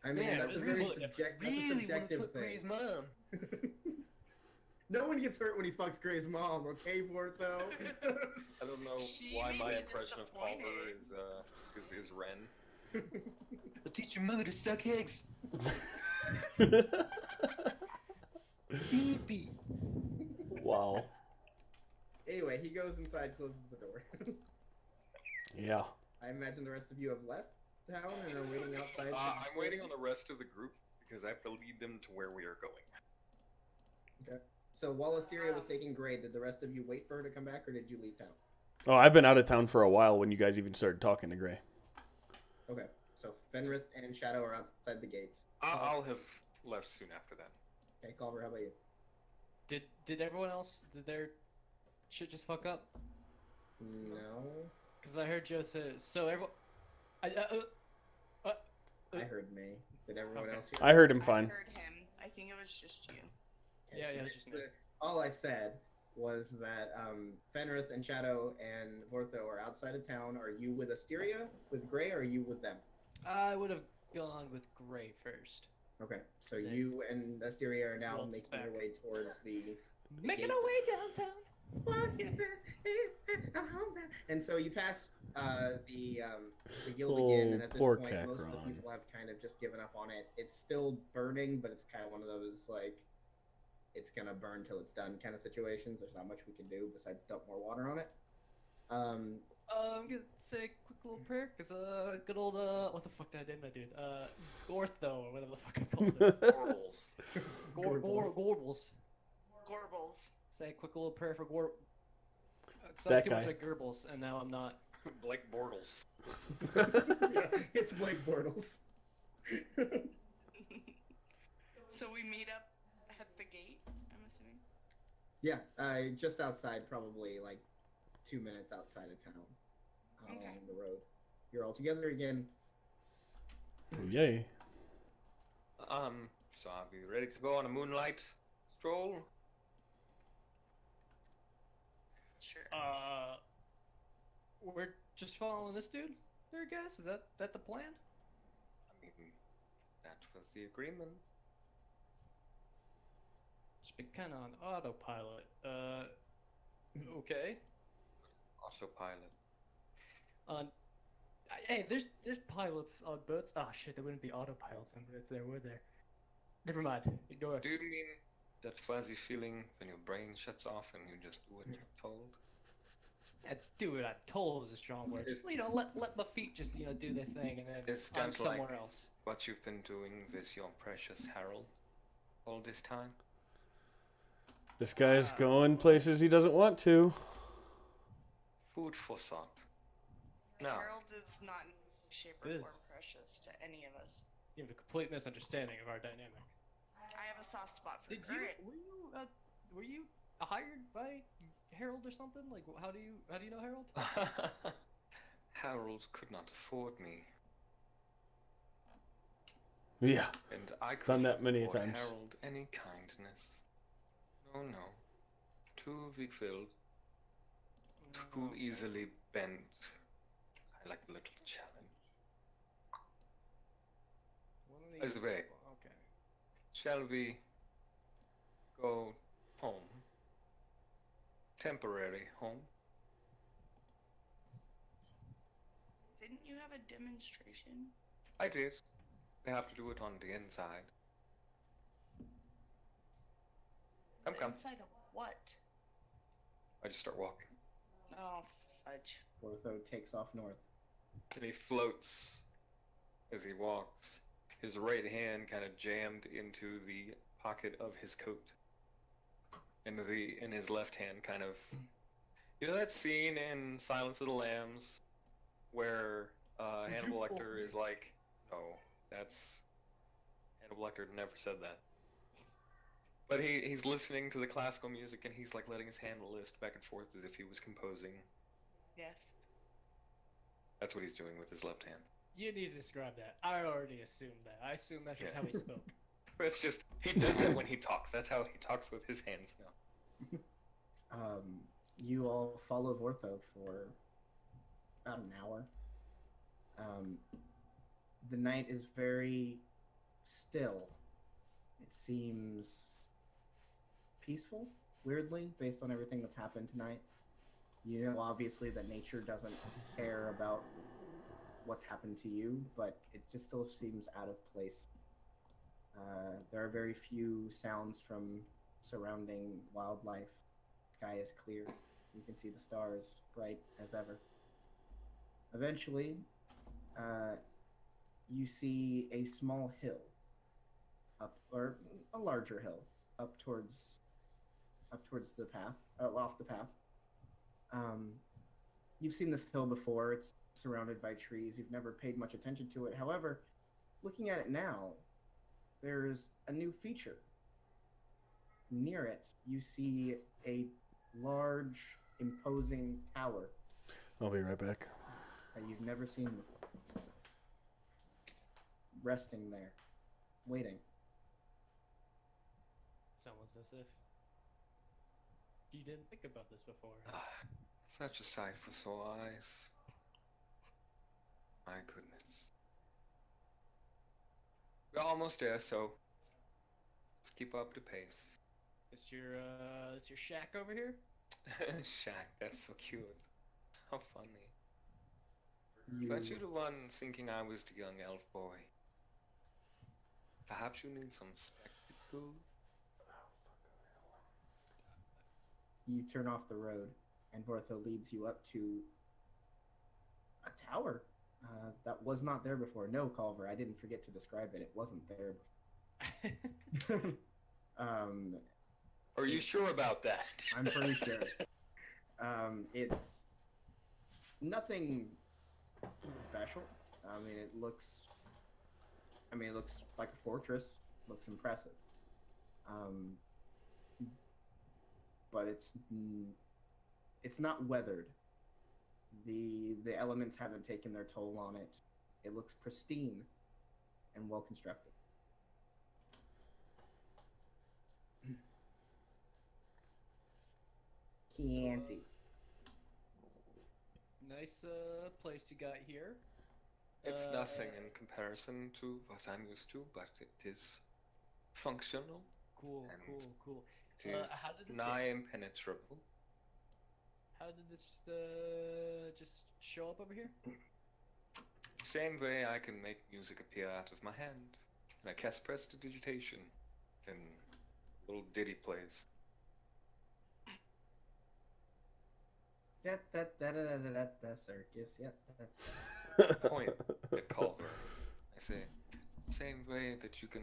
D: I mean,
E: Man,
D: that's a very subjective thing.
C: mom.
D: No one gets hurt when he fucks Gray's mom, okay, Porto?
C: I don't know
B: She
C: why
B: may
C: my
B: be
C: impression of Culver
B: disappointed.
C: is Ren. I'll teach your mother to suck eggs. Beep beep.
A: Wow.
D: Anyway, he goes inside, closes the door.
A: Yeah.
D: I imagine the rest of you have left town and are waiting outside.
C: I'm waiting on the rest of the group because I have to lead them to where we are going.
D: Okay. So while Asteria was taking Gray, did the rest of you wait for her to come back, or did you leave town?
A: Oh, I've been out of town for a while when you guys even started talking to Gray.
D: Okay. So Fenrith and Shadow are outside the gates.
C: I'll have left soon after that.
D: Okay, Culver, how about you?
E: Did everyone else, did their shit just fuck up?
D: No.
E: Because I heard Joe say, so everyone...
D: I heard May. Did everyone
E: Okay.
D: else hear?
A: I heard him
B: I
A: fine.
B: heard him. I think it was just you.
D: Okay,
E: Yeah,
D: so
E: yeah, it was just me.
D: all I said was that Fenrith and Shadow and Vortho are outside of town. Are you with Asteria, with Gray, or are you with them?
E: I would have gone with Gray first.
D: Okay, so
E: Yeah.
D: you and Asteria are now
E: Well,
D: making
E: back.
D: your way towards the
E: Making
D: gate.
E: our way downtown.
D: And so you pass the guild again, and at this
A: poor
D: point, most of the
A: Cacron.
D: people have kind of just given up on it. It's still burning, but it's kind of one of those like it's gonna burn till it's done kind of situations. There's not much we can do besides dump more water on it.
E: I'm gonna say a quick little prayer, because good old, what the fuck did I name that dude? Gortho, or whatever the fuck I called it.
C: Orals.
E: Gorbles.
B: Gorbles.
E: Say a quick little prayer for It sounds
A: That
E: too much
A: guy.
E: like Goebbels, and now I'm not.
C: Blake Bortles.
D: Yeah, it's Blake Bortles.
B: So we meet up at the gate, I'm assuming.
D: Yeah, just outside, probably like 2 minutes outside of town,
B: Okay.
D: along the road. You're all together again.
A: Yay.
C: So are we ready to go on a moonlight stroll?
B: Sure.
E: We're just following this dude there, guys? Is that the plan?
C: I mean, that was the agreement.
E: Just been kind of on autopilot. Okay.
C: Autopilot.
E: Hey, there's pilots on boats. Oh shit, there wouldn't be autopilots on boats there, would there? Never mind. Ignore it.
C: Do you mean that fuzzy feeling when your brain shuts off and you just do what you're told?
E: Do what I'm told is a strong word. Just let my feet just do their thing, and then
C: It's
E: I'm
C: just like
E: somewhere else.
C: what you've been doing with your precious Harold all this time.
A: This guy's going places he doesn't want to.
C: Food for thought. No.
B: Harold is not in shape or
E: It is.
B: form precious to any of us.
E: You have a complete misunderstanding of our dynamic.
B: I have a soft spot for
E: Did you
B: Grit.
E: were you hired by Harold or something? Like, how do you know Harold?
C: Harold could not afford me,
A: Yeah.
C: and I could
A: Done
C: not
A: that many
C: afford
A: times.
C: Harold any kindness. No. Too weak-willed, too easily bent. I like a little challenge.
E: One of
C: By the way,
E: Okay.
C: shall we go home? Temporary home?
B: Didn't you have a demonstration?
C: I did. We have to do it on the inside. Come.
B: Inside of what?
C: I just start walking.
B: Oh, fudge.
D: Vortho takes off north.
C: And he floats as he walks. His right hand kind of jammed into the pocket of his coat. And his left hand kind of... You know that scene in Silence of the Lambs where Hannibal Lecter is like, no, that's... Hannibal Lecter never said that. But he's listening to the classical music and he's like letting his hand list back and forth as if he was composing.
B: Yes.
C: That's what he's doing with his left hand.
E: You need to describe that. I already assumed that. I assumed that's just
C: Yeah.
E: how he spoke.
C: It's just, he does that when he talks. That's how he talks with his hands now.
D: You all follow Vortho for about an hour. The night is very still. It seems peaceful, weirdly, based on everything that's happened tonight. You know, obviously, that nature doesn't care about what's happened to you, but it just still seems out of place. There are very few sounds from surrounding wildlife. Sky is clear. You can see the stars bright as ever. Eventually, you see a small hill up, or a larger hill up towards the path, off the path. You've seen this hill before. It's surrounded by trees. You've never paid much attention to it. However, looking at it now, there's a new feature. Near it, you see a large, imposing tower
A: I'll be right back.
D: that you've never seen before. Resting there, waiting.
E: It's almost as if you didn't think about this before.
C: Such a sight for sore eyes. My goodness. We're almost there, so let's keep up the pace.
E: It's your shack over here?
C: Shaq, that's so cute. How funny.
D: You,
C: Weren't you the one thinking I was the young elf boy? Perhaps you need some spectacles?
D: you turn off the road, and Vortho leads you up to a tower that was not there before. No, Culver, I didn't forget to describe it. It wasn't there before.
C: Are you sure about that?
D: I'm pretty sure. It's nothing special. It looks like a fortress. Looks impressive. But it's not weathered. The elements haven't taken their toll on it. It looks pristine and well constructed. Chianti.
E: Nice place you got here.
C: It's nothing in comparison to what I'm used to, but it is functional.
E: Cool,
C: and
E: cool.
C: It is
E: how did this
C: nigh impenetrable.
E: How did this just show up over here?
C: Same way I can make music appear out of my hand. And I cast prestidigitation, and a little ditty plays.
D: Da circus.
C: Point at Culver. I say, same way that you can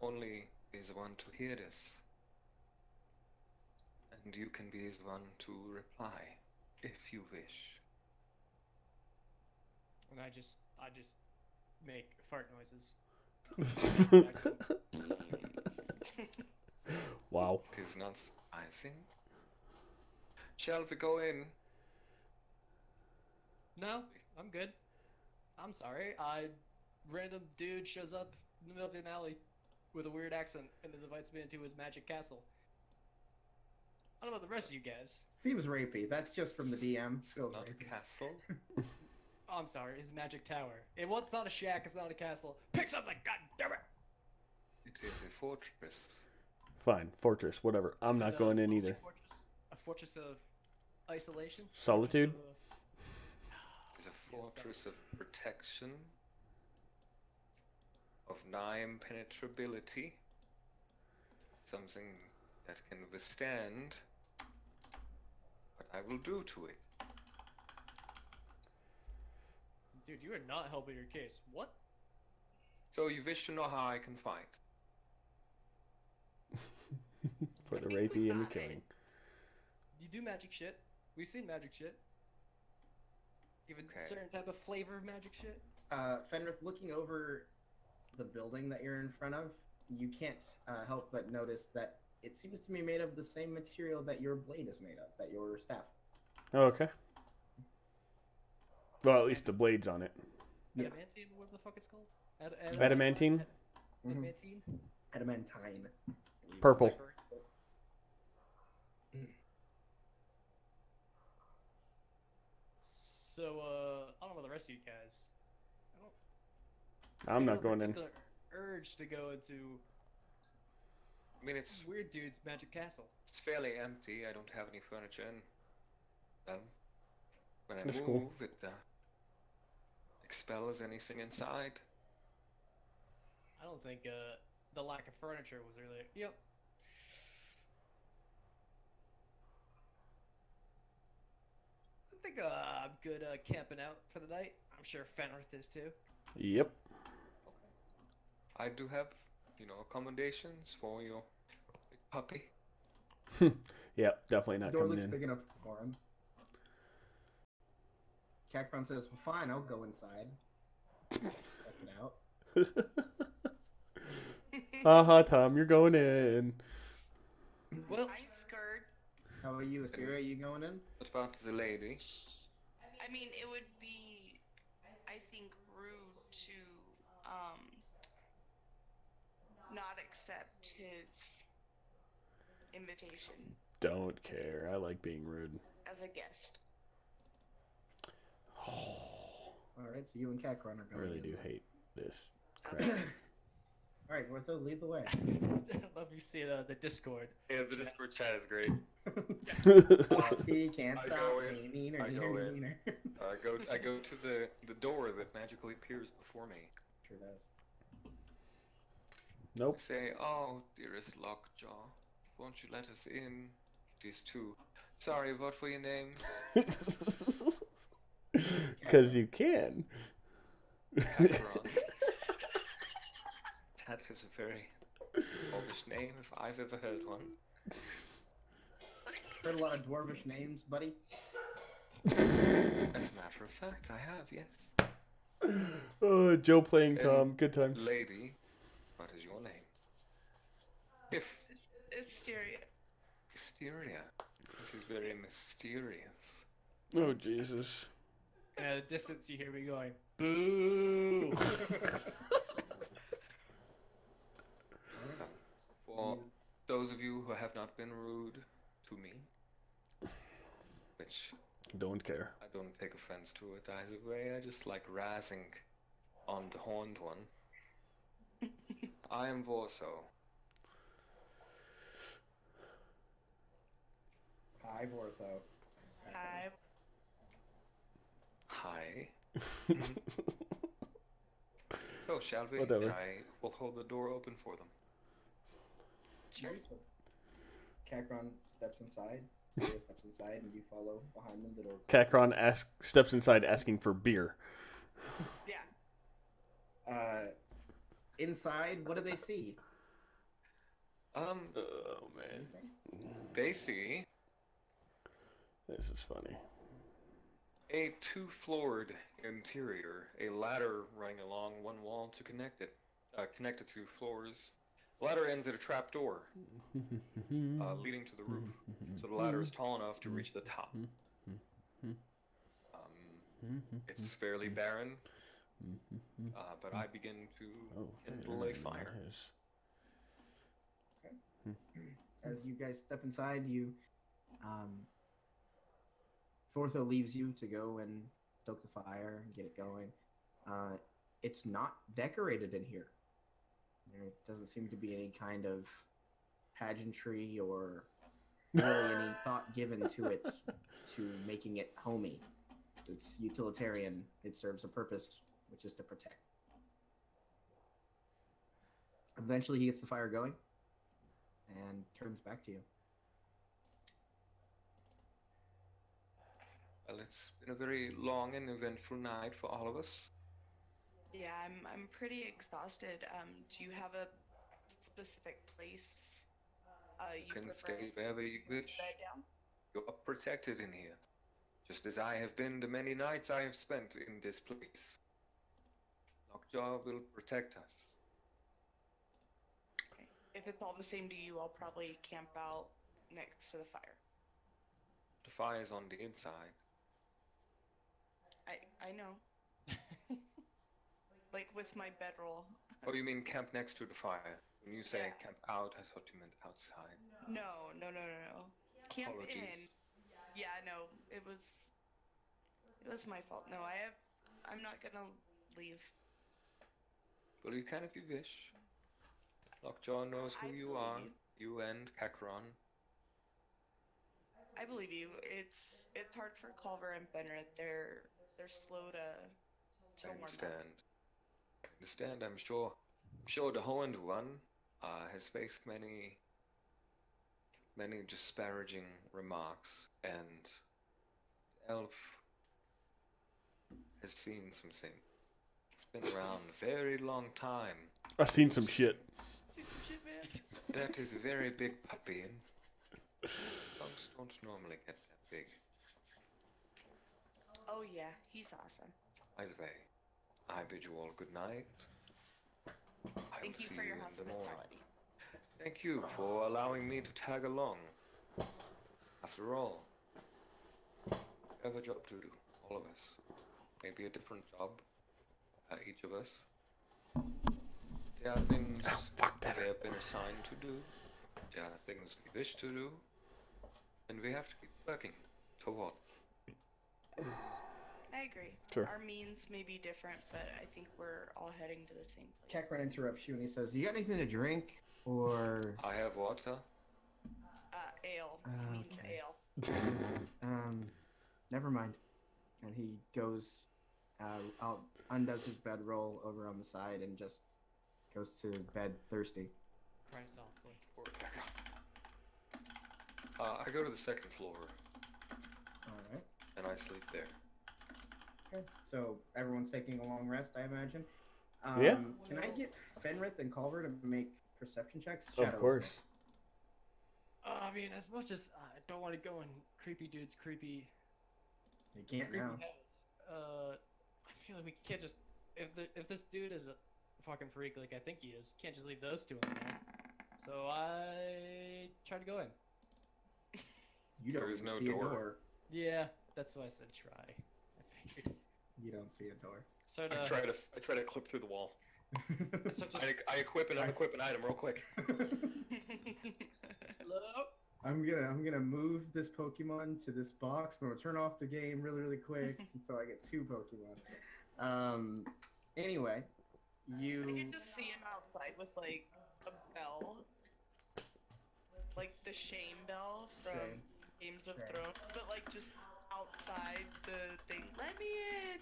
C: only be the one to hear this. And you can be the one to reply, if you wish.
E: And I just make fart noises.
A: Wow.
C: It is not surprising. Shall we go in?
E: No, I'm good. I'm sorry. Random dude shows up in the middle of an alley with a weird accent and then invites me into his magic castle. I don't know about the rest of you guys.
D: Seems rapey. That's just from the DM.
C: It's
D: Feels
C: not
D: rapey.
C: a castle.
E: Oh, I'm sorry. His magic tower. It's not a shack. It's not a castle. Pick something. God damn it.
C: It is a fortress.
A: Fine. Fortress. Whatever. I'm not going in either.
E: A fortress of isolation.
A: Solitude?
C: It's a fortress of protection, of nigh impenetrability, something that can withstand what I will do to it.
E: Dude, you are not helping your case. What?
C: So you wish to know how I can fight?
A: For the rapey and the killing.
E: You do magic shit. We've seen magic shit. Even
C: Okay.
E: certain type of flavor of magic shit.
D: Fenrith, looking over the building that you're in front of, you can't help but notice that it seems to be made of the same material that your blade is made of, that your staff.
A: Oh, okay. Well, at least the blade's on it.
D: Yeah.
E: Adamantine, what the fuck it's called?
A: Adamantine?
E: Adamantine?
D: Adamantine.
A: Purple.
E: So, I don't know about the rest of you guys.
A: I'm
E: feel
A: not going in.
E: particular urge to go into
C: I mean, it's
E: weird dude's magic castle.
C: fairly empty. I don't have any furniture in. When I
A: That's
C: move,
A: cool.
C: it expels anything inside.
E: I don't think the lack of furniture was really. Yep. I think I'm good camping out for the night. I'm sure Fenrith is too.
A: Yep.
C: I do have accommodations for your big puppy.
A: Yeah, definitely
D: The
A: not
D: door
A: coming
D: looks
A: in.
D: big enough for him. Cacron says, well, fine, I'll go inside. Check it out.
A: Haha, Tom, you're going in.
E: Well,
B: I ain't scared.
D: How about you, Asteria? Are you going in?
C: What about the lady?
B: I mean, it would be, I think, rude to not accept his invitation
A: Don't care. I like being rude.
B: as a guest.
D: Alright, so you and Cacron are
A: I
D: going
A: really
D: in.
A: do hate this crap.
D: Alright, Gortho, lead the way.
E: I love you see the Discord.
C: Yeah, the Discord chat is great.
D: Foxy can't
C: I
D: stop
C: go in.
D: me.
C: I go in.
D: Neener.
C: I go to the door that magically appears before me.
D: Sure does.
A: Nope.
C: I say, oh, dearest Lockjaw, won't you let us in? These two. Sorry, what were your names?
A: Because you can.
C: Acheron. That is a very dwarvish name if I've ever heard one.
D: Heard a lot of dwarvish names, buddy.
C: As a matter of fact, I have, yes.
A: Oh, Joe playing
C: And
A: Tom. Good times.
C: Lady, what is your name? If
B: Hysteria.
C: Hysteria. This is very mysterious.
A: Oh, Jesus.
E: And at a distance, you hear me going, boo!
C: For those of you who have not been rude to me, which
A: Don't care.
C: I don't take offense to it either way, I just like razzing on the horned one. I am Vorso.
D: Hi, Gortho.
B: I
C: Hi. So, shall we?
A: Whatever.
C: I will hold the door open for them.
B: sure.
D: So, Cacron steps inside, Asteria steps inside, and you follow behind them. The door closes.
A: Cacron steps inside asking for beer.
B: Yeah.
D: Inside, what do they see?
A: Oh, man.
C: They see
A: This is funny.
C: a two-floored interior, a ladder running along one wall to connect it, connected to floors. The ladder ends at a trap door leading to the roof, so the ladder is tall enough to reach the top. It's fairly barren, but I begin to kindle a fire.
D: As you guys step inside, Fortho leaves you to go and stoke the fire and get it going. It's not decorated in here. There doesn't seem to be any kind of pageantry or really any thought given to it to making it homey. It's utilitarian. It serves a purpose, which is to protect. Eventually, he gets the fire going and turns back to you.
C: Well, it's been a very long and eventful night for all of us.
B: Yeah, I'm pretty exhausted. Do you have a specific place you
C: Can
B: prefer
C: stay
B: us
C: wherever you
B: to
C: wish.
B: bed down?
C: You are protected in here, just as I have been the many nights I have spent in this place. Lockjaw will protect us.
B: Okay. If it's all the same to you, I'll probably camp out next to the fire.
C: The fire's on the inside.
B: I know. Like with my bedroll.
C: Oh, you mean camp next to the fire? When you say
B: Yeah.
C: camp out, I thought you meant outside.
B: No. Camp
C: Apologies.
B: in. Yeah, no, it was my fault. No, I'm not gonna leave.
C: Well, you can if you wish. Lockjaw knows who
B: I
C: you are.
B: believe
C: You and Cacron.
B: I believe you. It's hard for Culver and Benner. They're slow to
C: I
B: warm up.
C: understand. I'm sure the horned one has faced many disparaging remarks, and Elf has seen some things. It's been around a very long time.
A: I've seen some shit.
C: That is a very big puppy. Dogs don't normally get that big.
B: Oh yeah, he's awesome.
C: Isvey, I bid you all good night. I
B: Thank
C: will
B: you
C: see
B: for your
C: in the morning.
B: hospitality.
C: Thank you for allowing me to tag along. After all, we have a job to do, all of us. Maybe a different job, each of us. There are things we have been assigned to do. There are things we wish to do. And we have to keep working toward.
B: I agree.
A: Sure.
B: Our means may be different, but I think we're all heading to the same place.
D: Kakron interrupts you and he says, "You got anything to drink, or
C: I have water.
B: Ale. He means
D: Okay.
B: ale.
D: never mind." And he goes out, undoes his bedroll over on the side, and just goes to bed thirsty.
E: Cry softly.
C: I go to the second floor
D: All right.
C: and I sleep there.
D: Okay. So everyone's taking a long rest, I imagine.
A: Yeah.
D: Can I get Fenrith and Culver to make perception checks?
A: Of
D: Shadow
A: course.
D: as
E: I mean, as much as I don't want to go in creepy dude's creepy
D: well. You can't now.
E: house, I feel like we can't just if this dude is a fucking freak like I think he is, can't just leave those two in there. So I try to go in.
D: You don't
C: There is
D: even
C: no
D: see
C: door.
D: a door.
E: Yeah, that's why I said try. I figured.
D: You don't see a door.
E: Sort
C: I
E: of.
C: try to clip through the wall.
E: Sort of
C: I equip and unequip an item real quick.
E: Hello?
D: I'm gonna move this Pokemon to this box. I'm gonna turn off the game really quick, so I get 2 Pokemon. Anyway,
B: I
D: you
B: can just see him outside with like a bell, like the shame bell from
D: Shame.
B: Games of
D: Shame.
B: Thrones, but like just outside the thing. Let me in.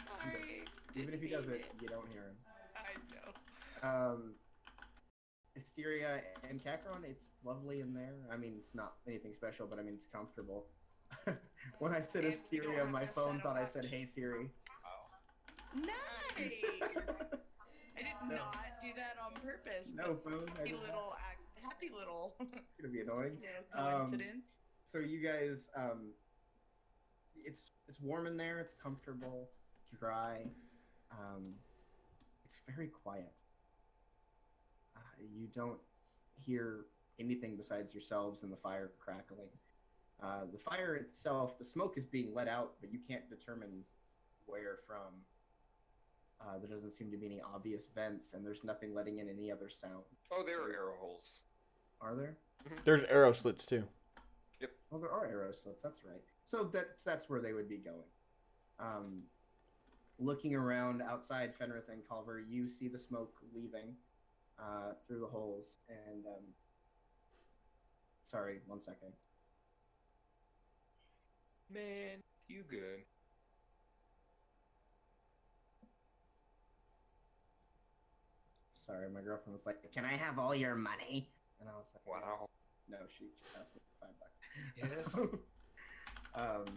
B: Sorry.
D: even if he
B: didn't
D: does
B: mean
D: it, you don't hear him.
B: I know.
D: Hysteria and Kakron, it's lovely in there. I mean, it's not anything special, but I mean, it's comfortable. When I said
B: And we don't
D: Hysteria,
B: have
D: my
B: to
D: phone
B: set
D: thought I
B: up
D: said, "Hey Siri."
B: Nice. I did
D: No.
B: not do that on purpose.
D: No phone. I
B: Happy
D: did not.
B: little, happy little,
D: It's gonna be annoying.
B: coincidence.
D: So you guys, it's warm in there. It's comfortable, dry. It's very quiet. You don't hear anything besides yourselves and the fire crackling. The fire itself, the smoke is being let out, but you can't determine where from. There doesn't seem to be any obvious vents, and there's nothing letting in any other sound.
C: Oh, there are arrow holes.
D: Are there?
A: There's arrow slits too.
D: Oh, there are arrow slits. That's right. So that's where they would be going. Looking around outside Fenrith and Culver, you see the smoke leaving through the holes. And sorry, 1 second.
C: Man, you good.
D: Sorry, my girlfriend was like, "Can I have all your money?" And I was like,
C: Wow.
D: No, she asked me for $5.
C: Yes.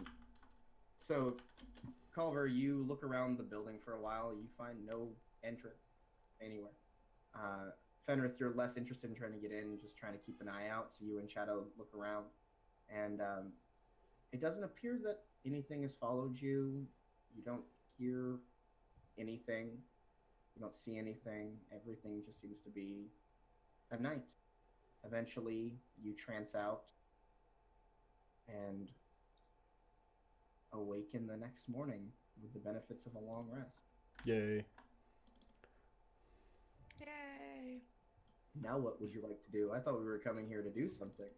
D: So, Culver, you look around the building for a while. You find no entrance anywhere. Fenrith, you're less interested in trying to get in, just trying to keep an eye out. So you and Shadow look around, and it doesn't appear that anything has followed you. You don't hear anything. You don't see anything. Everything just seems to be at night. Eventually, you trance out and awaken the next morning with the benefits of a long rest.
A: Yay.
B: Yay.
D: Now what would you like to do? I thought we were coming here to do something.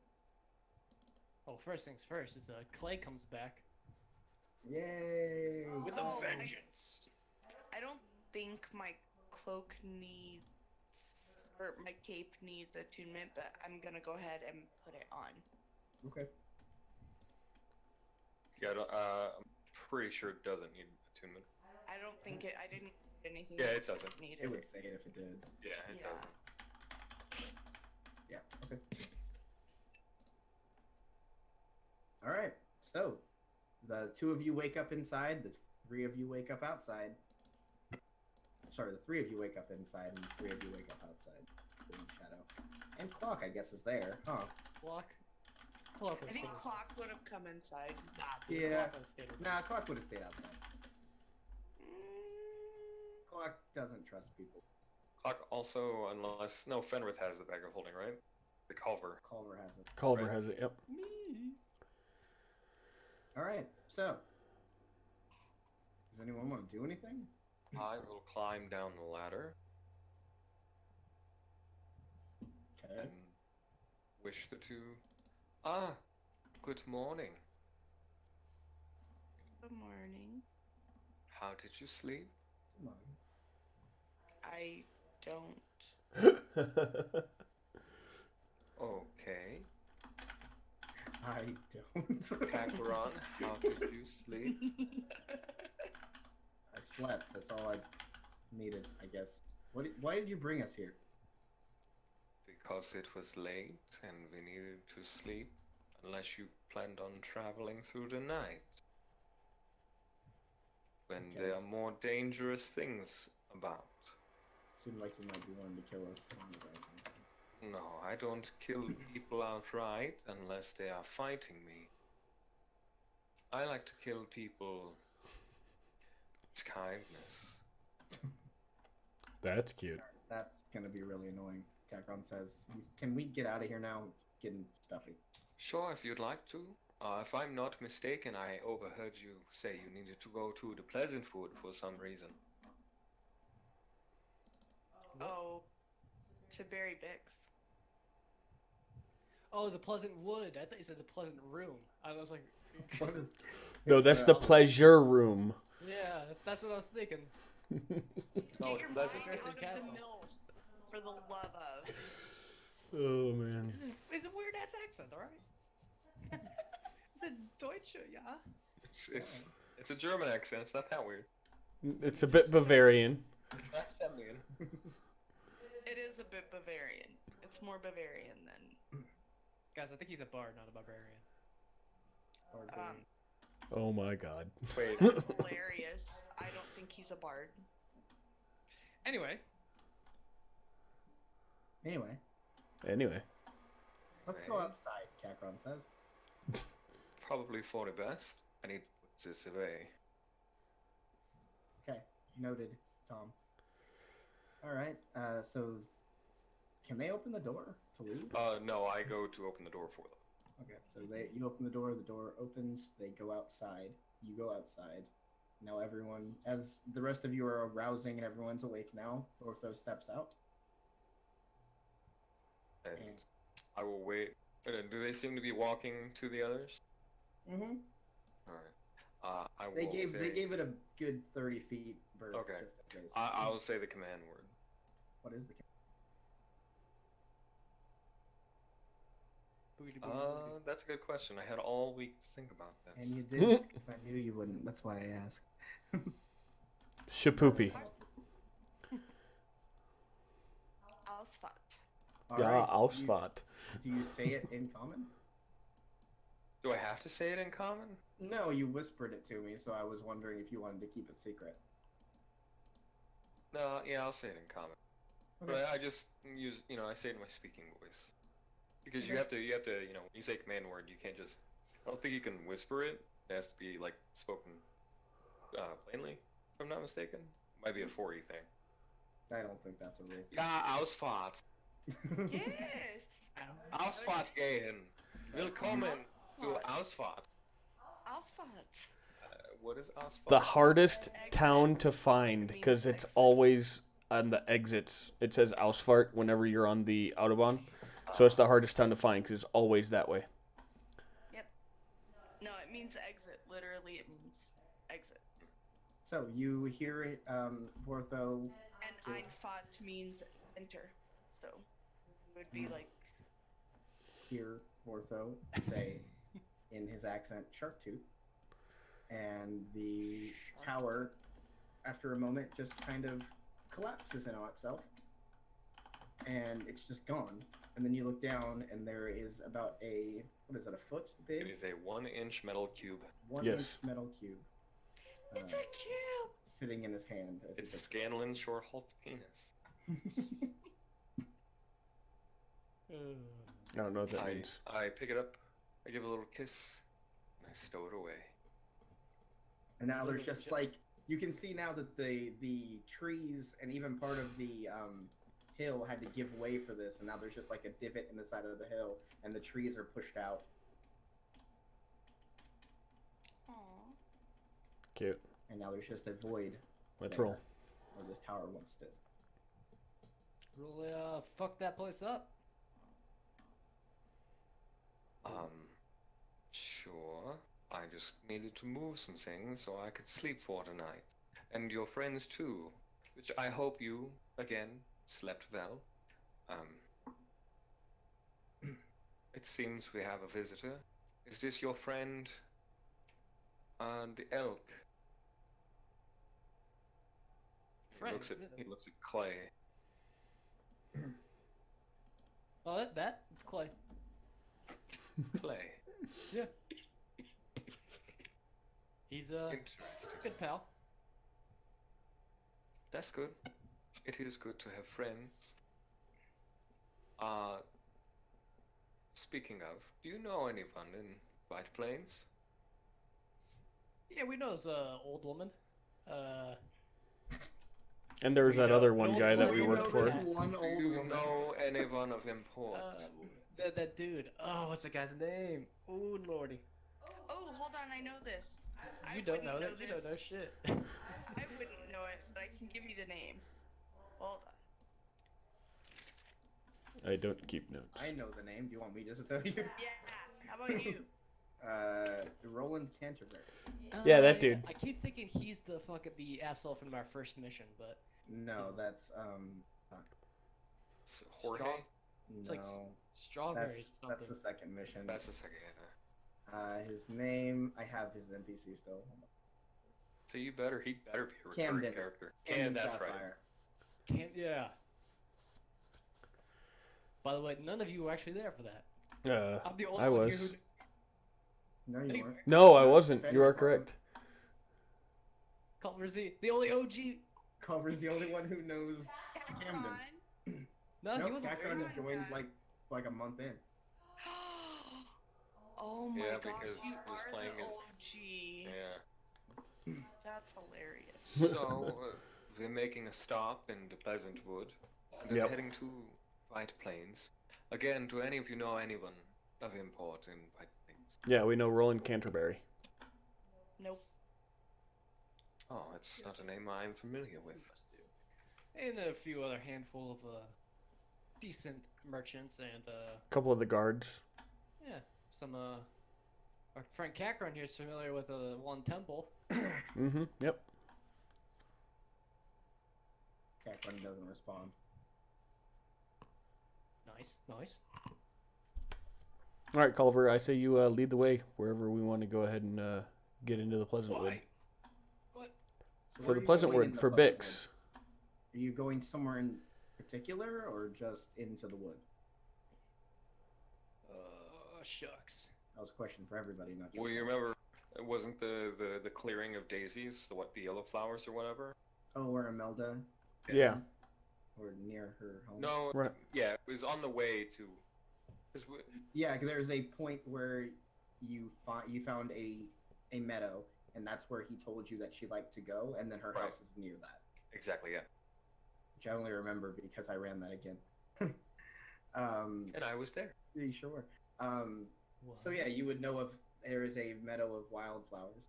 E: Well, first things first is Clay comes back
D: Yay!
E: with
B: Oh,
E: a vengeance.
B: I don't think my cloak needs, or my cape needs attunement, but I'm gonna go ahead and put it on.
D: Okay.
C: Yeah, I'm pretty sure it doesn't need attunement.
B: I don't think it. I didn't put anything.
C: Yeah,
B: else
C: it doesn't.
B: that needed
D: It would say it if it did.
C: Yeah, it
B: Yeah.
C: doesn't.
D: Yeah, okay. Alright, so the 2 of you wake up inside, the 3 of you wake up outside. Sorry, the 3 of you wake up inside, and the 3 of you wake up outside. In Shadow. And Clock, I guess, is there, huh?
E: Clock
B: I
E: was
B: think
E: still-
B: Clock would have come inside.
E: Nah, dude,
D: Yeah.
E: Clock would've stayed with
D: Nah,
E: us.
D: Clock would have stayed outside.
B: Mm,
D: Clock doesn't trust people.
C: Clock also, unless no, Fenrith has the bag of holding, right? The Culver.
D: Culver has it.
A: Culver
C: Right.
A: has it. Yep.
E: Me.
D: All right, so does anyone want to do anything?
C: I will climb down the ladder
D: Okay.
C: and wish the two. Ah, good morning.
B: good morning.
C: How did you sleep?
D: Come on.
B: I don't.
C: Okay.
D: I don't.
C: Kakarot, how did you sleep?
D: I slept. That's all I needed, I guess. Why did you bring us here?
C: Because it was late and we needed to sleep, unless you planned on traveling through the night. When there are more dangerous things about.
D: Seemed like you might be wanting to kill us.
C: No, I don't kill people outright unless they are fighting me. I like to kill people with kindness.
A: That's cute.
D: That's gonna be really annoying. Kakron says, "Can we get out of here now? It's getting stuffy."
C: Sure, if you'd like to. If I'm not mistaken, I overheard you say you needed to go to the Pleasantwood for some reason.
B: Oh, to bury Bix.
E: Oh, the Pleasant Wood. I thought you said the Pleasant Room. I was like,
D: What is?
A: No, that's the pleasure room.
E: yeah, that's what I was thinking.
C: No,
B: Get your
C: Pleasant.
B: mind out
E: Dressing
B: of
E: Castle.
B: the mills, for the love of.
A: Oh man.
E: It's a weird ass accent, alright? It's a Deutsche, yeah?
C: It's a German accent. It's not that weird.
A: It's a bit Bavarian.
C: It's not Semnian.
B: It is a bit Bavarian. It's more Bavarian than.
E: Guys, I think he's a bard, not a barbarian.
A: Oh my god.
C: Wait.
B: Hilarious. I don't think he's a bard.
E: Anyway,
D: Anyway,
A: Anyway.
D: let's go outside. Kakron says.
C: Probably for the best. I need to put this away.
D: Okay, noted, Tom. All right. So, can they open the door to leave?
C: No, I go to open the door for them.
D: Okay, so you open the door opens, they go outside, you go outside. Now everyone, as the rest of you are arousing and everyone's awake now, Ortho steps out.
C: And
D: And-
C: I will wait. Do they seem to be walking to the others?
D: Mm-hmm.
C: Alright. I will
D: They gave it a good 30 feet berth.
C: Okay.
D: just in case.
C: I will say the command word.
D: What is the
E: booty, booty, booty.
C: That's a good question. I had all week to think about this.
D: And you didn't, because I knew you wouldn't. That's why I asked.
A: Shapoopy.
B: Ausfot.
D: All
A: Ja,
D: right,
A: Ausfahrt.
D: Do you say it in common?
C: Do I have to say it in common?
D: No, you whispered it to me, so I was wondering if you wanted to keep it secret.
C: No, yeah, I'll say it in common.
D: Okay.
C: But I just use, I say it in my speaking voice. Because you
D: Okay.
C: have to, when you say command word, you can't just, I don't think you can whisper it. It has to be, spoken plainly, if I'm not mistaken. Might be a 4E thing.
D: I don't think that's a rule.
C: Ja, Ausfahrt.
B: Yes.
C: Ausfahrt gehen. Willkommen to Ausfahrt.
B: Ausfot.
C: What is Ausfahrt?
A: The hardest town to find because it's always on the exits. It says Ausfahrt whenever you're on the Autobahn. So it's the hardest town to find because it's always that way.
B: No, it means exit. Literally, it means exit.
D: So you hear it, Vortho.
B: And Einfahrt means enter. So it would be like.
D: Hear Vortho say in his accent shark tooth, and the tower after a moment just kind of collapses in on itself and it's just gone, and then you look down and there is about a a foot big,
C: It is a 1-inch metal cube.
D: 1
A: Yes.
D: inch metal cube
B: It's a cube.
D: sitting in his hand as
C: It's
D: he
C: Scanlan Shortholt's penis.
D: just-
A: I don't know what that means.
C: I pick it up, I give it a little kiss, and I stow it away.
D: And now there's just like, you can see now that the trees and even part of the hill had to give way for this, and now there's just like a divot in the side of the hill, and the trees are pushed out.
B: Aww.
A: Cute.
D: And now there's just a void.
A: Let's
D: there,
A: roll.
D: Where this tower once stood.
E: Really, fuck that place up.
C: Sure. I just needed to move some things so I could sleep for tonight. And your friends too, which I hope you, again, slept well. It seems we have a visitor. Is this your friend, the elk?
E: Friend?
C: He looks at Clay.
E: Oh, it's Clay.
C: Clay.
E: Yeah. He's a
C: Interesting.
E: good pal.
C: That's good. It is good to have friends. Speaking of, do you know anyone in White Plains?
E: Yeah, we know this old woman.
A: And there was that other one
E: old
A: guy that
E: woman.
A: we worked for.
D: One
C: Do
D: old
C: you
D: woman.
C: know anyone of import?
E: That dude. Oh, what's the guy's name? Ooh, lordy.
B: Oh, hold on, I know this.
E: You don't know
B: wouldn't
E: that? You don't know shit.
B: I wouldn't know it, but I can give you the name. Hold on.
A: I don't keep notes.
D: I know the name. Do you want me just to tell you?
B: Yeah, how about you?
D: Roland Canterbury.
A: Yeah, that dude.
E: I keep thinking he's the asshole from our first mission, but
D: No, that's
C: It's Jorge?
E: it's
D: no.
E: like strawberries.
D: That's the second mission.
C: That's the second.
D: His name. I have his NPC still.
C: So he better be a recurring
D: Camden.
C: character.
D: Camden
C: That's right.
D: Sapphire.
E: Yeah. By the way, none of you were actually there for that. I'm the only
A: I
E: one
A: was.
E: here who.
D: No, you weren't.
A: No, I wasn't.
D: Fenrir
A: You are
D: wasn't.
A: correct.
E: Culver's the only OG.
D: Culver's the only one who knows Camden.
E: No,
D: No,
E: he wasn't.
D: Catron
B: there.
D: joined like a month in.
B: Oh my
C: Yeah,
B: gosh,
C: because
B: you
C: he was
B: are
C: playing
B: the
C: his-
B: OG.
C: Yeah.
B: That's hilarious.
C: So, we're making a stop in the Pleasant Wood, and then
A: Yep.
C: heading to White Plains. Again, do any of you know anyone of import in White Plains?
A: Yeah, we know Roland Canterbury.
B: Nope.
C: Oh, it's not a name I'm familiar with.
E: And a few other handful of decent merchants and
A: A couple of the guards.
E: yeah, some our friend Cacron here is familiar with one temple.
A: Mm-hmm. Yep.
D: Catron doesn't respond.
E: Nice.
A: All right, Culver. I say you lead the way wherever we want to go ahead and get into the Pleasant Wood.
E: What?
D: So
A: For
D: where
A: the
D: are you
A: Pleasant
D: going
A: Wood,
D: in the
A: for
D: Pleasant
A: Bix.
D: Wood? Are you going somewhere in particular, or just into the wood?
E: Shucks.
D: That was a question for everybody, not just.
C: Well, you remember, it wasn't the clearing of daisies, the yellow flowers or whatever?
D: Oh, where Imelda?
A: Yeah.
D: Or near her home.
C: No,
A: Right.
C: yeah, it was on the way to... 'cause
D: Yeah, 'cause there's a point where you found a meadow, and that's where he told you that she liked to go, and then her
C: Right.
D: house is near that.
C: Exactly, yeah.
D: Which I only remember because I ran that again.
C: And I was there.
D: Yeah, you sure were. So yeah, you would know of there is a meadow of wildflowers.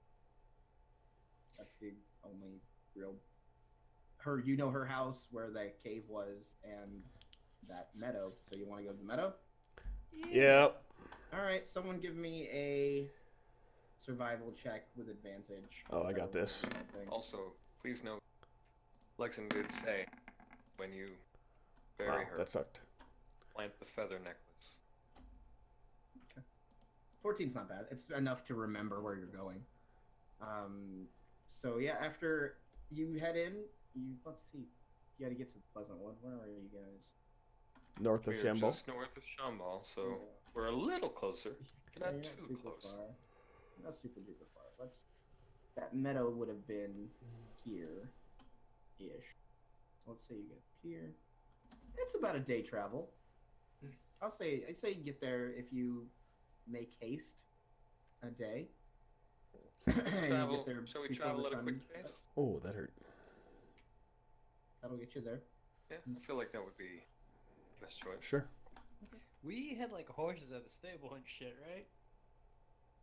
D: That's the only real. You know her house where the cave was and that meadow. So you want to go to the meadow?
A: Yep.
D: All right, someone give me a survival check with advantage.
A: Oh, I got this.
C: Also, please note, Lexan did say, when you bury
A: Wow,
C: her,
A: that sucked.
C: plant the feather necklace.
D: 14's not bad. It's enough to remember where you're going. So yeah, after you head in, let's see. You got to get to Pleasant Wood. Where are you guys?
A: North of
C: We're
A: Shamble.
C: just north of Shamball, so
D: Yeah.
C: we're a little closer, but not
D: Yeah,
C: too
D: super
C: close.
D: far. Not super duper far. That meadow would have been here, ish. So let's say you get here. It's about a day travel. I'd say you get there if you make haste a day. And you
C: Travel.
D: get there
C: Shall we
D: before
C: travel
D: the
C: at a
D: sun
C: quick
D: sets.
C: pace?
A: Oh, that hurt.
D: That'll get you there.
C: Yeah, I feel like that would be the best choice.
A: Sure.
E: We had like horses at the stable and shit, right?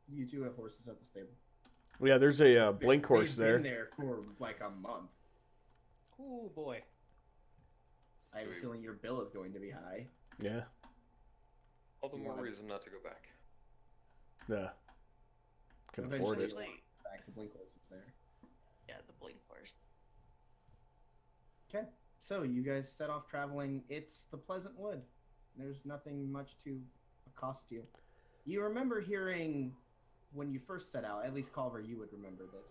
D: You do have horses at the stable.
A: Well, yeah, there's a blink
D: They've
A: horse
D: been
A: there.
D: there for like a month.
E: Oh boy.
D: I have a feeling your bill is going to be high.
A: Yeah.
C: All the more
D: Yeah.
C: reason not to go back.
A: Yeah. Can afford it.
B: Eventually-
D: Back to blink horses there.
B: Yeah, the blink horse.
D: Okay, so you guys set off traveling. It's the Pleasant Wood. There's nothing much to accost you. You remember hearing when you first set out, at least Culver, you would remember this,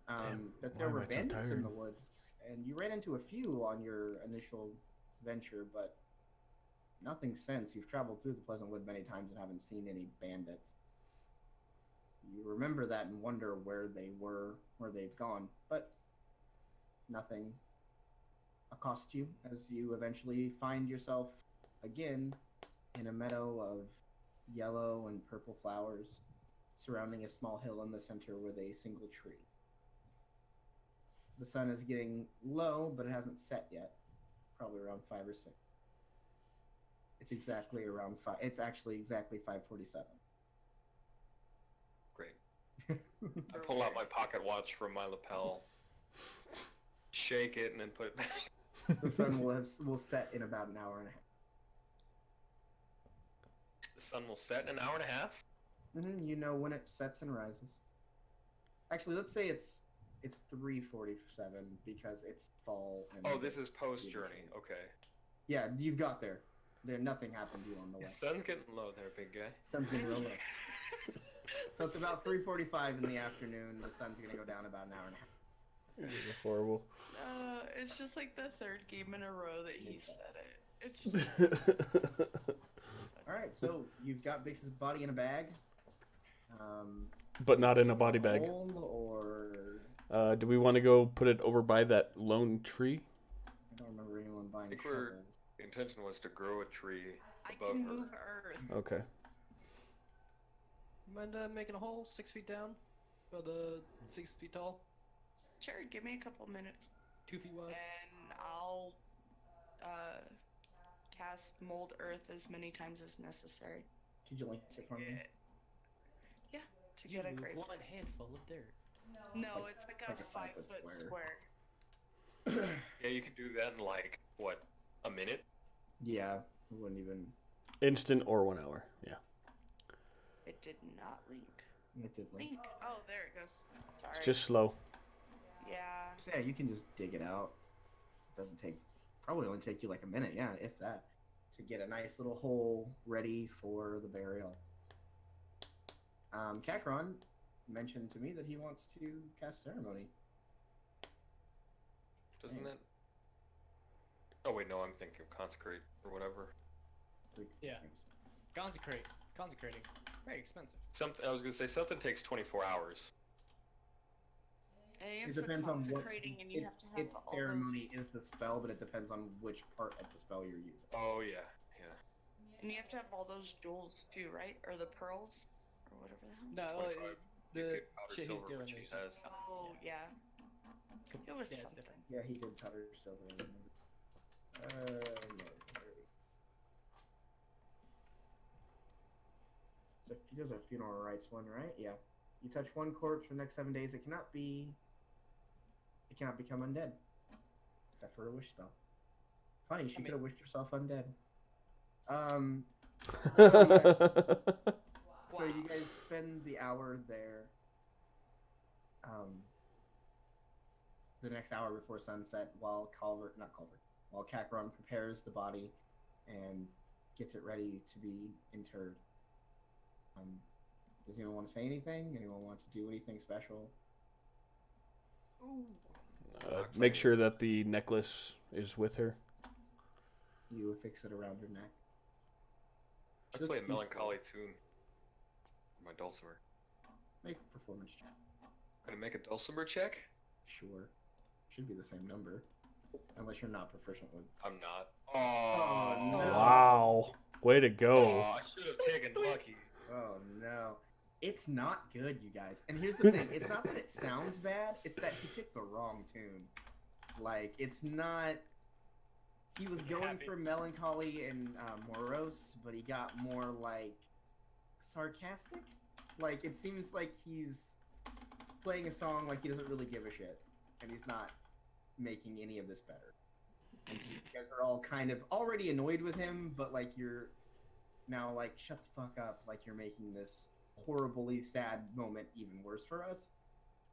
A: Damn,
D: that
A: why
D: there
A: am
D: were
A: I so
D: bandits in
A: tired?
D: the woods, and you ran into a few on your initial venture, but nothing since. You've traveled through the Pleasant Wood many times and haven't seen any bandits. You remember that and wonder where they were, where they've gone, but nothing accosts you as you eventually find yourself again in a meadow of yellow and purple flowers surrounding a small hill in the center with a single tree. The sun is getting low, but it hasn't set yet. Probably around 5 or 6. It's exactly around 5. It's actually exactly 5:47.
C: Great. I pull out my pocket watch from my lapel, shake it, and then put it back.
D: The sun will set in about an hour and a half.
C: The sun will set in an hour and a half?
D: You know when it sets and rises. Actually, let's say it's 3:47 because it's fall. And
C: Oh, this is post-journey. Okay.
D: Yeah, you've got there. Nothing happened to you on the way.
C: Sun's getting low there, big guy.
D: Sun's getting real low. So it's about 3:45 in the afternoon. The sun's gonna go down about an hour and a half.
A: Horrible.
B: It's just like the third game in a row that he said it. It's just
D: All right, so you've got Bix's body in a bag.
A: But not in a body bag.
D: Old or
A: Do we want to go put it over by that lone tree?
D: I don't remember anyone buying
C: I think we're-
D: shovels.
C: The intention was to grow a tree
B: I
C: above
B: can
C: her.
B: move Earth.
A: Okay.
E: Mind making a hole 6 feet down, about 6 feet tall,
B: Sure, give me a couple minutes,
E: 2 feet wide.
B: and I'll cast Mold Earth as many times as necessary.
D: Could you link it for me?
B: Yeah, to
E: You
B: get a
E: move
B: great.
E: one handful of dirt.
B: No, it's like a
D: like a
B: 5
D: 5-foot
B: foot
D: square.
B: square.
C: Yeah, you could do that in like, what, a minute?
D: Yeah, it wouldn't even.
A: Instant or 1 hour. Yeah.
B: It did not link.
D: It did link.
B: Link. Oh, there it goes. Sorry.
A: It's just slow.
B: Yeah.
D: So yeah, you can just dig it out. Doesn't take. Probably only take you like a minute. Yeah, if that, to get a nice little hole ready for the burial. Kakron mentioned to me that he wants to cast ceremony.
C: Doesn't it? Oh, wait, no, I'm thinking consecrate or whatever.
E: Yeah. Consecrating. Very expensive.
C: I was going to say something takes 24 hours.
B: And
D: It
B: for
D: depends on what
B: consecrating, and you have to have
D: its
B: all
D: ceremony
B: those,
D: is the spell, but it depends on which part of the spell you're using.
C: Oh, yeah.
B: and you have to have all those jewels too, right? Or the pearls, or whatever the hell.
E: No,
C: 25. You
E: the
C: get powdered
E: shit he's
C: silver,
E: doing
C: which he
E: is
C: has.
B: Oh yeah. It was
E: Yeah,
B: something.
D: Yeah, he did powder silver. I remember. Yeah. So he does a funeral rites one, right? Yeah. You touch one corpse for the next 7 days, it cannot become undead. Except for a wish spell. Funny, she could have wished herself undead. So you guys spend the hour there. The next hour before sunset, while while Kakron prepares the body and gets it ready to be interred. Does anyone want to say anything? Anyone want to do anything special?
A: Make sure that the necklace is with her.
D: You affix it around her neck.
C: I
D: She
C: play a
D: looks peaceful.
C: melancholy tune. My dulcimer.
D: Make a performance check.
C: Gonna make a dulcimer check?
D: Sure. Should be the same number. Unless you're not proficient with.
C: I'm not.
D: Oh, no.
A: Wow. Way to go.
C: I should have taken Lucky.
D: Oh no. It's not good, you guys. And here's the thing, it's not that it sounds bad, it's that he picked the wrong tune. Like, it's not... He was going for melancholy and morose, but he got more, like, sarcastic. Like, it seems like he's playing a song like he doesn't really give a shit. And he's not making any of this better. And so you guys are all kind of already annoyed with him, but, like, you're now, like, shut the fuck up. Like, you're making this horribly sad moment even worse for us,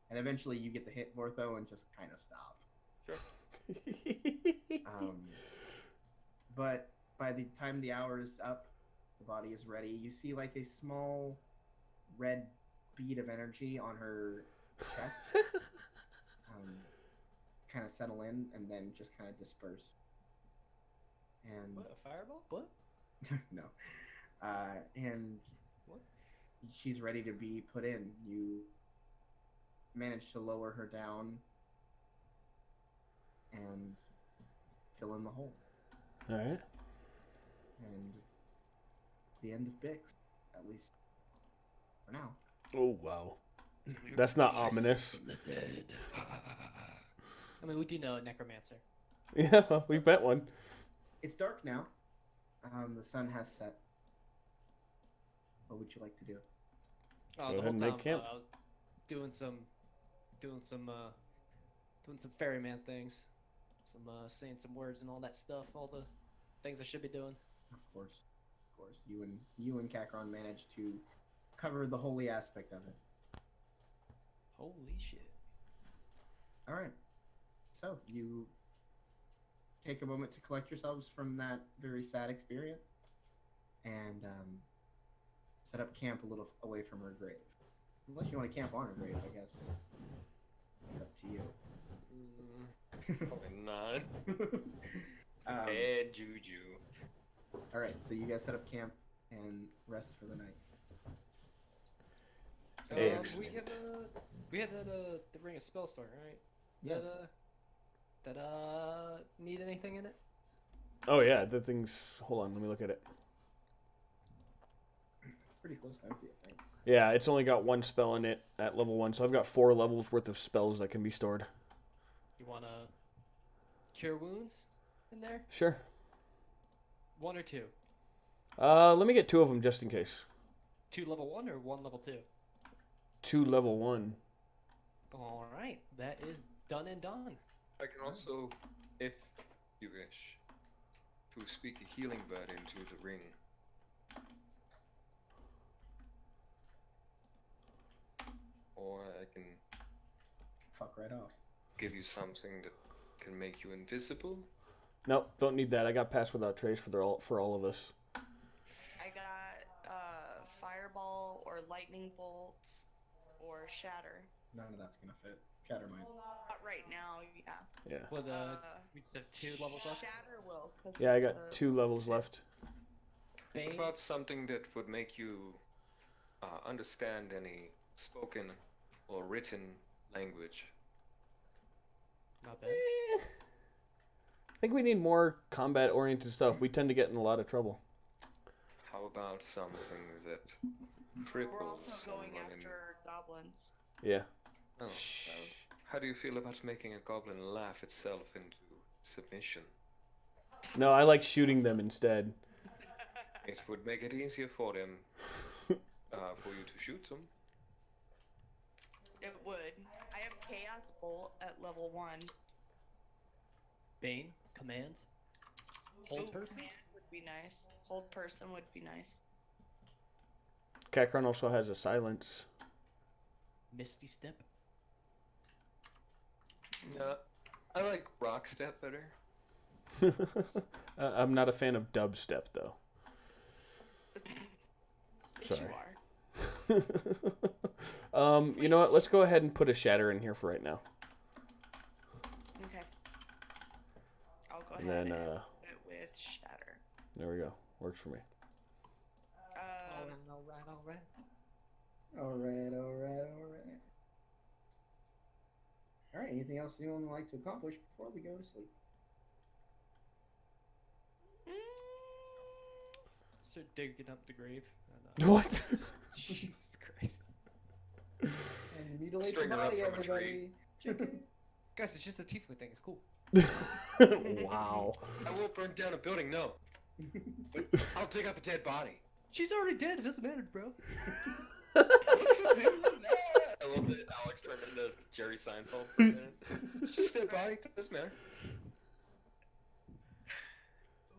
D: and eventually you get the hit, Vortho, and just kind of stop.
C: Sure.
D: But by the time the hour is up, the body is ready. You see like a small red bead of energy on her chest, kind of settle in, and then just kind of disperse. And
E: What, a fireball? What?
D: no, and
E: What?
D: she's ready to be put in. You manage to lower her down and fill in the hole.
A: All right.
D: And the end of Bix, at least for now.
A: Oh, wow. That's not ominous.
E: I mean, we do know a necromancer.
A: Yeah, well, we've met one.
D: It's dark now. The sun has set. What would you like to do?
E: Oh,
A: Go
E: the
A: ahead
E: whole
A: and
E: time
A: make camp.
E: I was doing some ferryman things, saying some words and all that stuff, all the things I should be doing.
D: Of course. You and Kakron managed to cover the holy aspect of it.
E: Holy shit!
D: All right. So you take a moment to collect yourselves from that very sad experience, and set up camp a little away from her grave. Unless you want to camp on her grave, I guess. It's up to you.
C: Probably not.
D: Um,
C: Juju.
D: all right, so you guys set up camp and rest for the night.
A: Excellent.
E: We had that the Ring of Spellstar, right?
D: Yeah.
E: That need anything in it?
A: Oh, yeah, the thing's... Hold on, let me look at it.
D: Pretty close to empty, I think.
A: Yeah, it's only got one spell in it at level 1, so I've got 4 levels worth of spells that can be stored.
E: You wanna cure wounds in there?
A: Sure.
E: 1 or 2?
A: Let me get 2 of them just in case.
E: 2 level 1 or 1 level 2?
A: 2 level 1.
E: All right, that is done and done.
C: I can also, if you wish, to speak a healing word into the ring. Or I can
D: Fuck right off.
C: give you something that can make you invisible.
A: Nope, don't need that. I got Pass Without Trace for all of us.
B: I got fireball or lightning bolt or shatter.
D: None of that's gonna fit. Shatter mine.
B: Not right now, yeah.
A: Yeah.
E: With we have 2 levels left.
B: Shatter will. 'cause
A: Yeah, I
B: it's
A: got 2 levels left.
C: What
E: Bane.
C: about something that would make you understand any spoken or written language?
E: Not bad.
A: I think we need more combat-oriented stuff. We tend to get in a lot of trouble.
C: How about something that
B: We're
C: cripples
B: also going
C: someone in...
B: after goblins.
A: Yeah.
C: Oh, well, how do you feel about making a goblin laugh itself into submission?
A: No, I like shooting them instead.
C: It would make it easier for them, for you to shoot them.
B: It would. I have chaos bolt at level 1.
E: Bane, command, hold
B: Ooh,
E: person.
B: command would be nice. Hold person would be nice.
A: Kakron also has a silence.
E: Misty Step.
C: Yeah, I like rock step better.
A: I'm not a fan of dubstep, though.
B: Yes,
A: Sorry.
B: you are.
A: You know what? Let's go ahead and put a shatter in here for right now.
B: Okay. I'll go
A: And
B: ahead
A: then,
B: and put it with shatter.
A: there we go. Works for me.
E: Alright.
D: Alright. Alright, anything else anyone would like to accomplish before we go to sleep?
E: start digging up the grave. And,
A: What?
E: Jesus Christ.
D: And mutilate the
C: String her up
D: body,
C: from a
D: everybody.
E: Guys, it's just a tiefling thing. It's cool.
A: Wow.
C: I won't burn down a building, no. But I'll dig up a dead body.
E: She's already dead. It doesn't matter, bro.
C: I love that Alex turned into Jerry Seinfeld for a minute. It's just a dead body. Doesn't matter.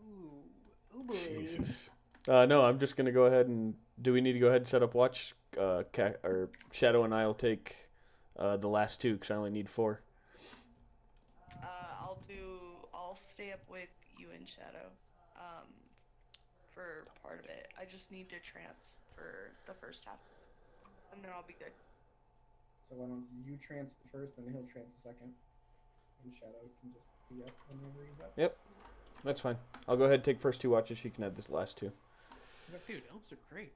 E: Ooh, boy.
A: Jesus. No, I'm just gonna go ahead and. Do we need to go ahead and set up watch? Or Shadow and I'll take the last two because I only need 4.
B: I'll stay up with you and Shadow, for part of it. I just need to trance for the first half, and then I'll be good.
D: So why don't you trance the first, and he'll trance the second, and Shadow can just be up whenever he's up.
A: Yep, that's fine. I'll go ahead and take first 2 watches. She can have this last 2.
E: Dude, elves are great.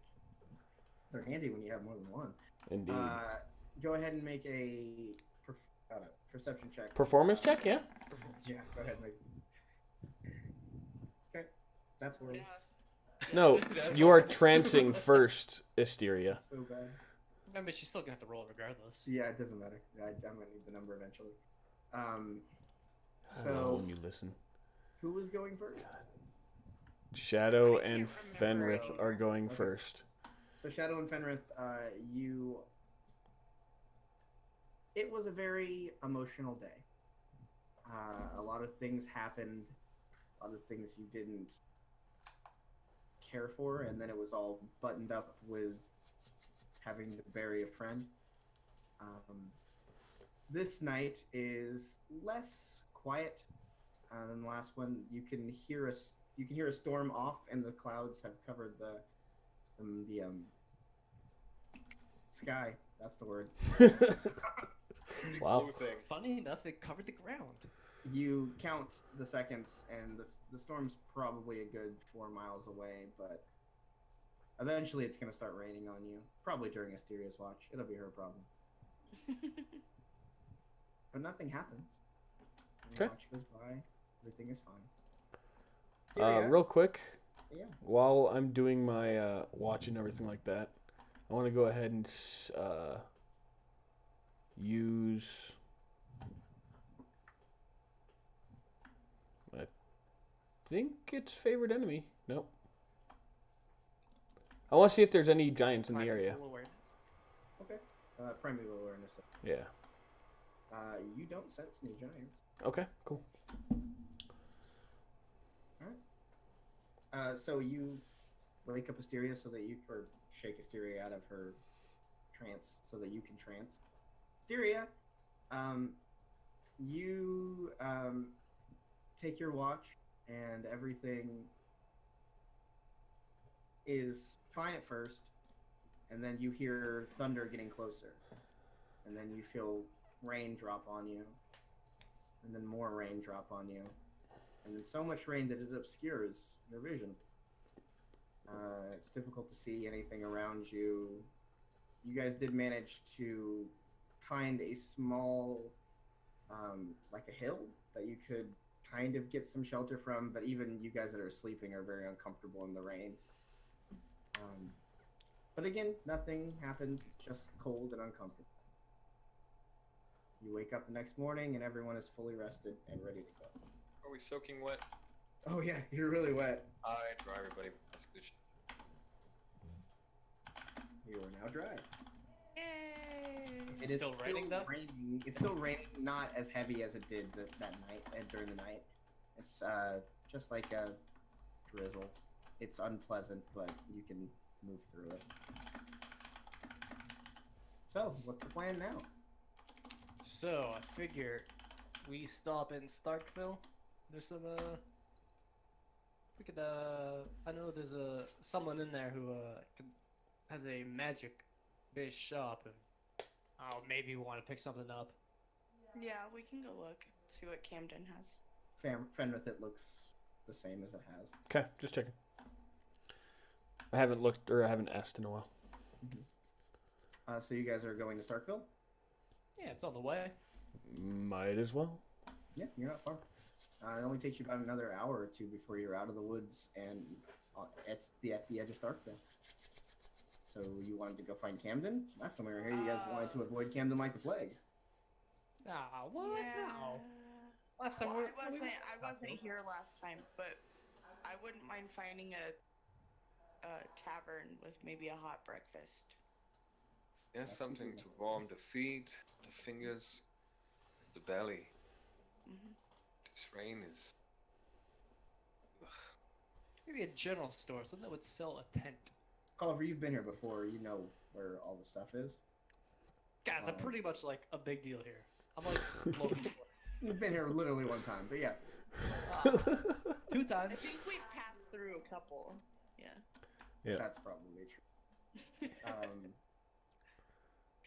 D: They're handy when you have more than one.
A: Indeed.
D: Go ahead and make a perception check.
A: Performance check, yeah.
D: Yeah, go ahead and make. Okay, that's where.
B: Yeah.
A: No,
C: That's
A: you are trancing first, Hysteria.
D: So bad.
E: I mean, she's still gonna have to roll regardless.
D: Yeah, it doesn't matter. I'm gonna need the number eventually.
A: Oh,
D: So
A: when you listen.
D: who was going first?
A: Shadow
B: I can't
A: and
B: remember
A: Fenrith
B: anymore.
A: are going
D: Okay.
A: first.
D: So Shadow and Fenrith, it was a very emotional day. A lot of things happened, a lot of things you didn't care for, and then it was all buttoned up with having to bury a friend. This night is less quiet than the last one. You can hear a storm off, and the clouds have covered the sky. That's the word.
C: Big
A: Wow.
C: blue thing.
E: Funny enough, it covered the ground.
D: You count the seconds, and the storm's probably a good 4 miles away, but eventually it's going to start raining on you. Probably during Asteria's watch. It'll be her problem. But nothing happens. And the
A: Okay.
D: watch goes by. Everything is fine. Asteria,
A: Real quick,
D: yeah.
A: while I'm doing my watch and everything like that, I want to go ahead and use. I think it's favorite enemy. Nope. I want to see if there's any giants in the area.
E: Primeval awareness.
D: Okay. Primeval awareness.
A: Yeah.
D: You don't sense any giants.
A: Okay, cool.
D: So you wake up Asteria so that you, or shake Asteria out of her trance so that you can trance. Asteria, you take your watch and everything is fine at first, and then you hear thunder getting closer, and then you feel rain drop on you, and then more rain drop on you. And then so much rain that it obscures your vision. It's difficult to see anything around you. You guys did manage to find a small, like a hill that you could kind of get some shelter from, but even you guys that are sleeping are very uncomfortable in the rain. But again, nothing happens. It's just cold and uncomfortable. You wake up the next morning and everyone is fully rested and ready to go.
C: Are we soaking wet?
D: Oh yeah, you're really wet.
C: I dry everybody. That's good.
D: You are now dry.
B: Yay!
D: It
E: Is
D: is
E: it still raining, though?
D: Raining. It's still raining, not as heavy as it did that night and during the night. It's just like a drizzle. It's unpleasant, but you can move through it. So, what's the plan now?
E: So, I figure we stop in Starkville. There's some, we could, I know there's someone in there who, has a magic-based shop, and maybe we want to pick something up.
B: Yeah, we can go look, see what Camden has.
D: Fenrith, it looks the same as it has.
A: Okay, just checking. I haven't looked or I haven't asked in a while.
D: So you guys are going to Starkville?
E: Yeah, it's on the way.
A: Might as well.
D: Yeah, you're not far. It only takes you about another hour or two before you're out of the woods and it's at the edge of Starkville. So you wanted to go find Camden? Last time we were here, you guys wanted to avoid Camden like the plague.
E: Ah, what?
B: Yeah.
E: No. Last time
B: Well,
E: we
B: I wasn't here last time, but I wouldn't mind finding a tavern with maybe a hot breakfast.
C: Yeah, something to warm the feet, the fingers, the belly. This rain is... Ugh.
E: maybe a general store, something that would sell a tent.
D: Oliver, you've been here before. You know where all the stuff is.
E: Guys, I'm pretty much like a big deal here. I'm like local.
D: You've been here literally one time, but yeah.
E: 2 times.
B: I think we passed through a couple. Yeah.
A: Yeah.
D: That's probably true.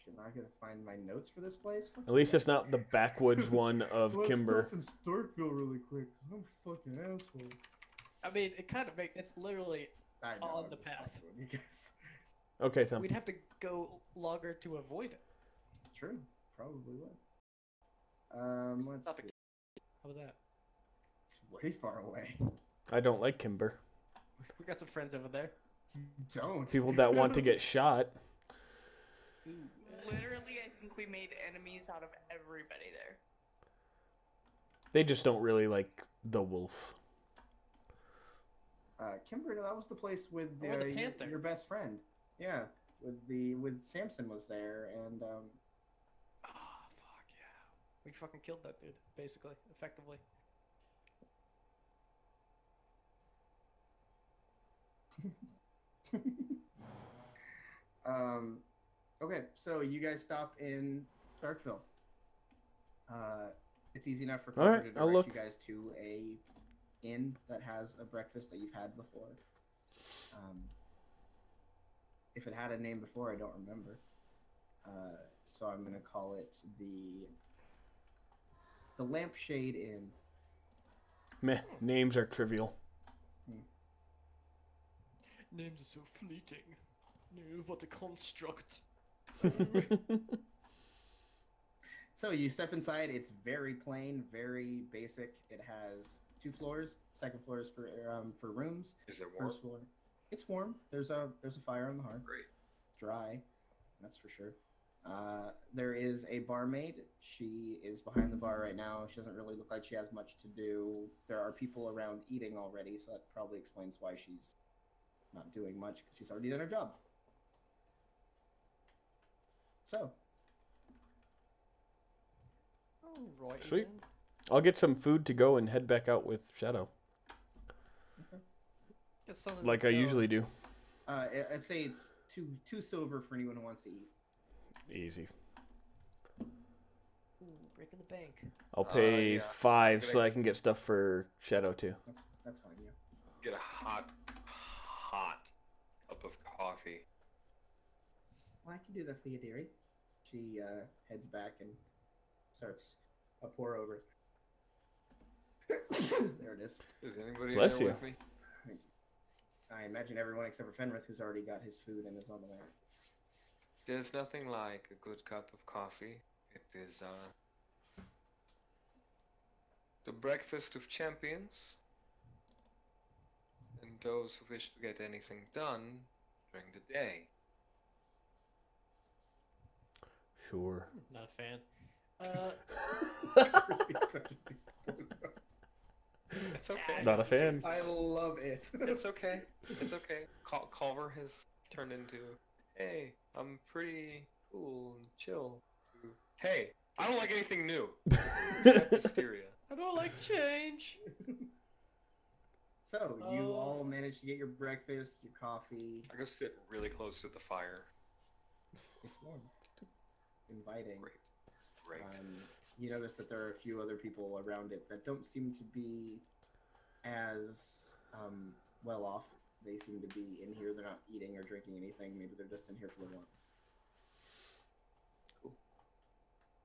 D: Am I gonna find my notes for this place?
A: At least it's not the backwoods one of Kimber.
D: Let's stop in Starkville really quick, cause I'm a fucking asshole.
E: I mean, it kind of makes it's literally
D: I know,
E: on
D: I'm
E: the
D: just
E: path.
D: fucking with you guys.
A: Okay, Tom.
E: We'd have to go longer to avoid it.
D: True, probably would. Let's
E: Stop it.
D: see.
E: How about that?
D: It's way far away.
A: I don't like Kimber.
E: We got some friends over there.
D: Don't.
A: People that want to get shot.
E: Ooh.
B: Literally, I think we made enemies out of everybody there.
A: They just don't really like the wolf.
D: Kimber, that was the place with
E: Oh, the panther.
D: your best friend. Yeah, with Samson was there, and
E: Oh, fuck yeah. We fucking killed that dude, basically, effectively.
D: Okay, so you guys stop in Starkville. It's easy enough for Carter
A: Alright,
D: to
A: I'll
D: direct
A: look.
D: you guys to a inn that has a breakfast that you've had before. If it had a name before, I don't remember. So I'm gonna call it the Lampshade Inn.
A: Meh, names are trivial.
E: Names are so fleeting. No, what a construct.
D: So you step inside. It's very plain, very basic. It has 2 floors. Second floor is for rooms.
C: Is it warm?
D: First floor, it's warm. There's a fire on the hearth.
C: Great.
D: Dry, that's for sure. There is a barmaid. She is behind the bar right now. She doesn't really look like she has much to do. There are people around eating already, so that probably explains why she's not doing much, because she's already done her job. So,
E: Alright.
A: Sweet.
E: then.
A: I'll get some food to go and head back out with Shadow,
E: Get something
A: like
E: to
A: I
E: go.
A: usually do.
D: I'd say it's two silver for anyone who wants to eat.
A: Easy.
E: Ooh, breaking the bank.
A: I'll pay
C: yeah.
A: 5 so I can get stuff for Shadow too.
D: That's fine, yeah.
C: Get a hot cup of coffee.
D: Well, I can do that for you, dearie. She heads back and starts a pour over. There it is.
C: Is anybody
A: Bless
C: there
A: you.
C: with me?
D: I imagine everyone except for Fenrith, who's already got his food and is on the way.
C: There's nothing like a good cup of coffee. It is the breakfast of champions. And those who wish to get anything done during the day.
A: Sure.
E: Not a fan.
C: It's okay.
A: Not a fan.
D: I love it.
C: It's okay. It's okay. Culver has turned into, hey, I'm pretty cool and chill. To, hey, I don't like anything new. Except hysteria.
E: I don't like change.
D: So, you all managed to get your breakfast, your coffee.
C: I go sit really close to the fire.
D: It's warm. Inviting.
C: Great.
D: You notice that there are a few other people around it that don't seem to be as well off. They seem to be in here. They're not eating or drinking anything. Maybe they're just in here for the warmth. Cool.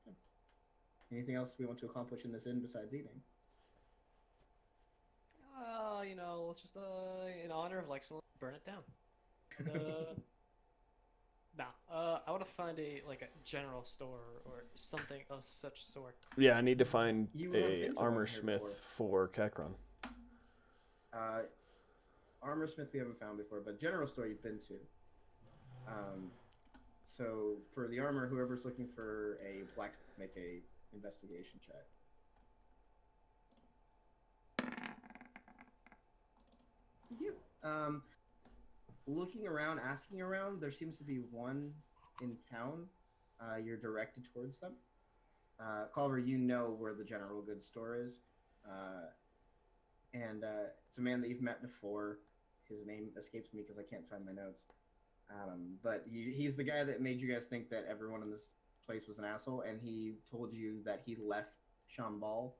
D: Yeah. Anything else we want to accomplish in this inn besides eating?
E: You know, let's just in honor of like someone burn it down. And, I want to find a general store or something of such sort.
A: Yeah, I need to find
D: You have
A: a
D: been to one
A: armor
D: here
A: smith
D: before.
A: for Kakron.
D: armor smith we haven't found before, but general store you've been to. So for the armor, whoever's looking for a blacksmith, make a investigation check. You. Looking around, asking around, there seems to be one in town. You're directed towards them. Culver, you know where the general goods store is. And it's a man that you've met before. His name escapes me because I can't find my notes. But he's the guy that made you guys think that everyone in this place was an asshole, and he told you that he left Snowball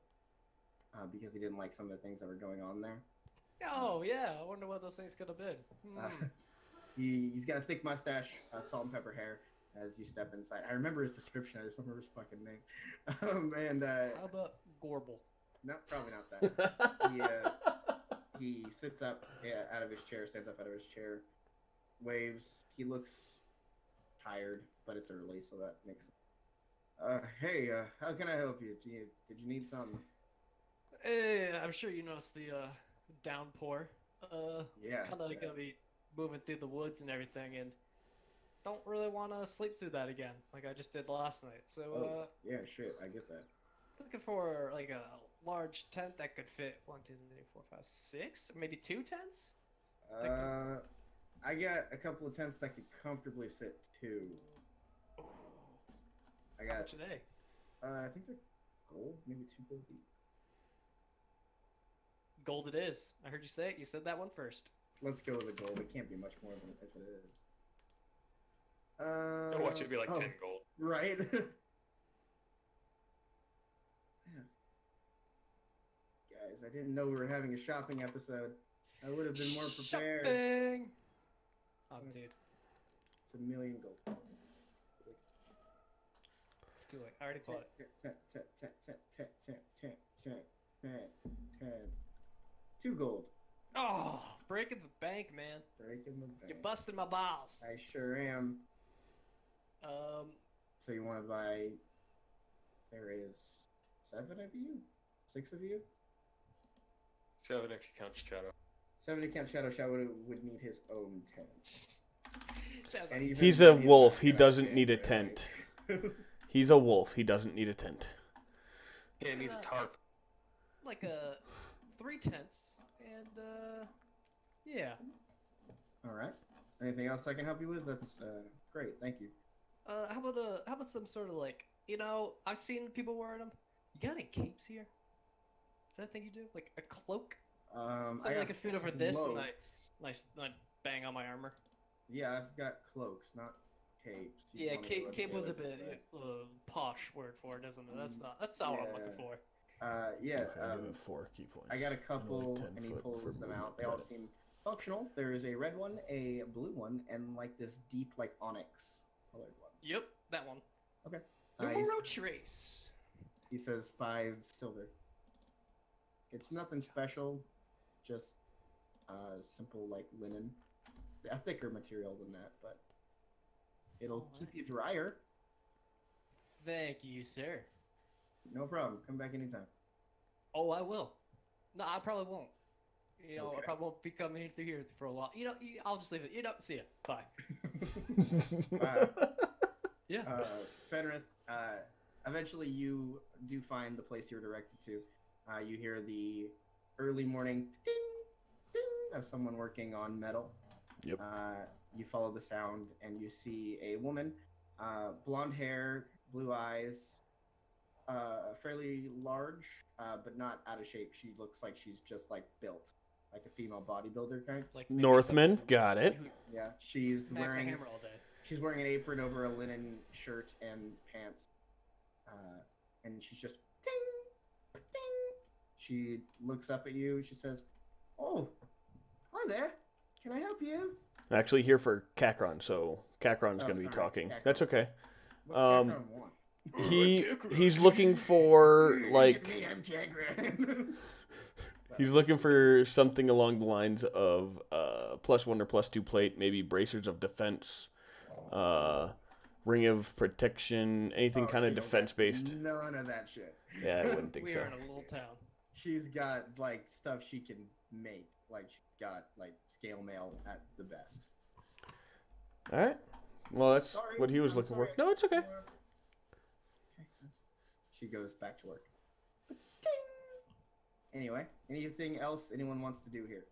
D: because he didn't like some of the things that were going on there.
E: Oh, yeah, I wonder what those things could have been.
D: He's got a thick mustache, salt and pepper hair as you step inside. I remember his description, I just don't remember his fucking name.
E: How about Gorble?
D: No, probably not that. He sits up out of his chair, stands up out of his chair, waves. He looks tired, but it's early, so that makes sense. Hey, how can I help you? Did you need something?
E: I'm sure you noticed the downpour.
D: Yeah.
E: Kind of gonna be moving through the woods and everything, and don't really want to sleep through that again, like I just did last night. So,
D: yeah, shit, I get that.
E: looking for like a large tent that could fit 1, 2, 3, 4, 5, 6, maybe 2 tents.
D: I got a couple of tents that could comfortably sit 2. I got.
E: How much are they?
D: I think they're gold, maybe 2 gold each.
E: Gold it is. I heard you say it. You said that one first.
D: Let's go with the gold. It can't be much more than if it is.
C: I'll watch it be like 10 gold.
D: Right. Yeah. Guys, I didn't know we were having a shopping episode. I would have been more prepared.
E: Shopping! Oh, dude.
D: It's $1 million gold.
E: It's too late. I already bought it.
D: 2 gold.
E: Oh, breaking the bank, man.
D: Breaking the bank.
E: You're busting my balls.
D: I sure am. So you want to buy? There is 7 of you, 6 of you.
C: 7 if you count Shadow.
D: 7 to count Shadow. Shadow would need his own tent. And even
A: He's a
D: if
A: wolf.
D: not
A: He
D: gonna
A: doesn't
D: stand
A: need a
D: for it,
A: tent.
D: right?
A: He's a wolf. He doesn't need a tent.
C: Yeah, it needs a tarp.
E: Like 3 tents, and yeah.
D: All right. Anything else I can help you with? That's great. Thank you.
E: How about some sort of like, I've seen people wearing them. You got any capes here? Is that a thing you do? Like a cloak? Something I can fit over this and I bang on my armor.
D: Yeah, I've got cloaks, not capes. You
E: Yeah,
D: want me to look
E: cape was a
D: good,
E: bit
D: right?
E: posh word for it, isn't it? That's not what I'm looking for.
D: Yeah.
A: Okay, I have 4 key points.
D: I got a
A: And
D: couple,
A: 10
D: and he
A: foot
D: pulls
A: for
D: them out.
A: movement.
D: They all
A: Got it.
D: seem functional. There is a red one, a blue one, and like this deep, like onyx colored one.
E: Yep, that one.
D: Okay.
E: Numero trace.
D: He says 5 silver. It's nothing special, just simple like linen. A thicker material than that, but it'll keep you drier.
E: Thank you, sir.
D: No problem. Come back anytime.
E: Oh, I will. No, I probably won't. I
D: Okay.
E: probably won't be coming through here for a while. I'll just leave it. See ya. Bye. Yeah.
D: Fenrith, eventually you do find the place you're directed to. You hear the early morning ding, ding of someone working on metal.
A: Yep.
D: You follow the sound and you see a woman, blonde hair, blue eyes, fairly large, but not out of shape. She looks like she's just like built, like a female bodybuilder kind.
E: Like
A: Northman, got it.
D: Yeah, she's
E: Smacks my
D: wearing
E: hammer all day.
D: She's wearing an apron over a linen shirt and pants. And she's just ding, ding. She looks up at you. She says, "Oh, hi there. Can I help you?"
A: I'm actually here for Kakron, so Kakron's
D: Oh,
A: going to be
D: sorry,
A: talking.
D: Kakron.
A: That's okay.
D: What's
A: Um,
D: Kakron want?
A: He's looking for like
D: Me, I'm Kakron.
A: he's looking for something along the lines of +1 or +2 plate, maybe bracers of defense, ring of protection, anything kind of
D: she don't got
A: defense based.
D: None of that shit.
A: Yeah, I wouldn't think
E: We
A: so.
E: are in a little town.
D: She's got like stuff she can make, like she's got like scale mail at the best.
A: All right. Well, that's
D: Sorry,
A: what he was
D: I'm
A: looking
D: sorry.
A: for. No, it's okay.
D: She goes back to work. Anyway, anything else anyone wants to do here?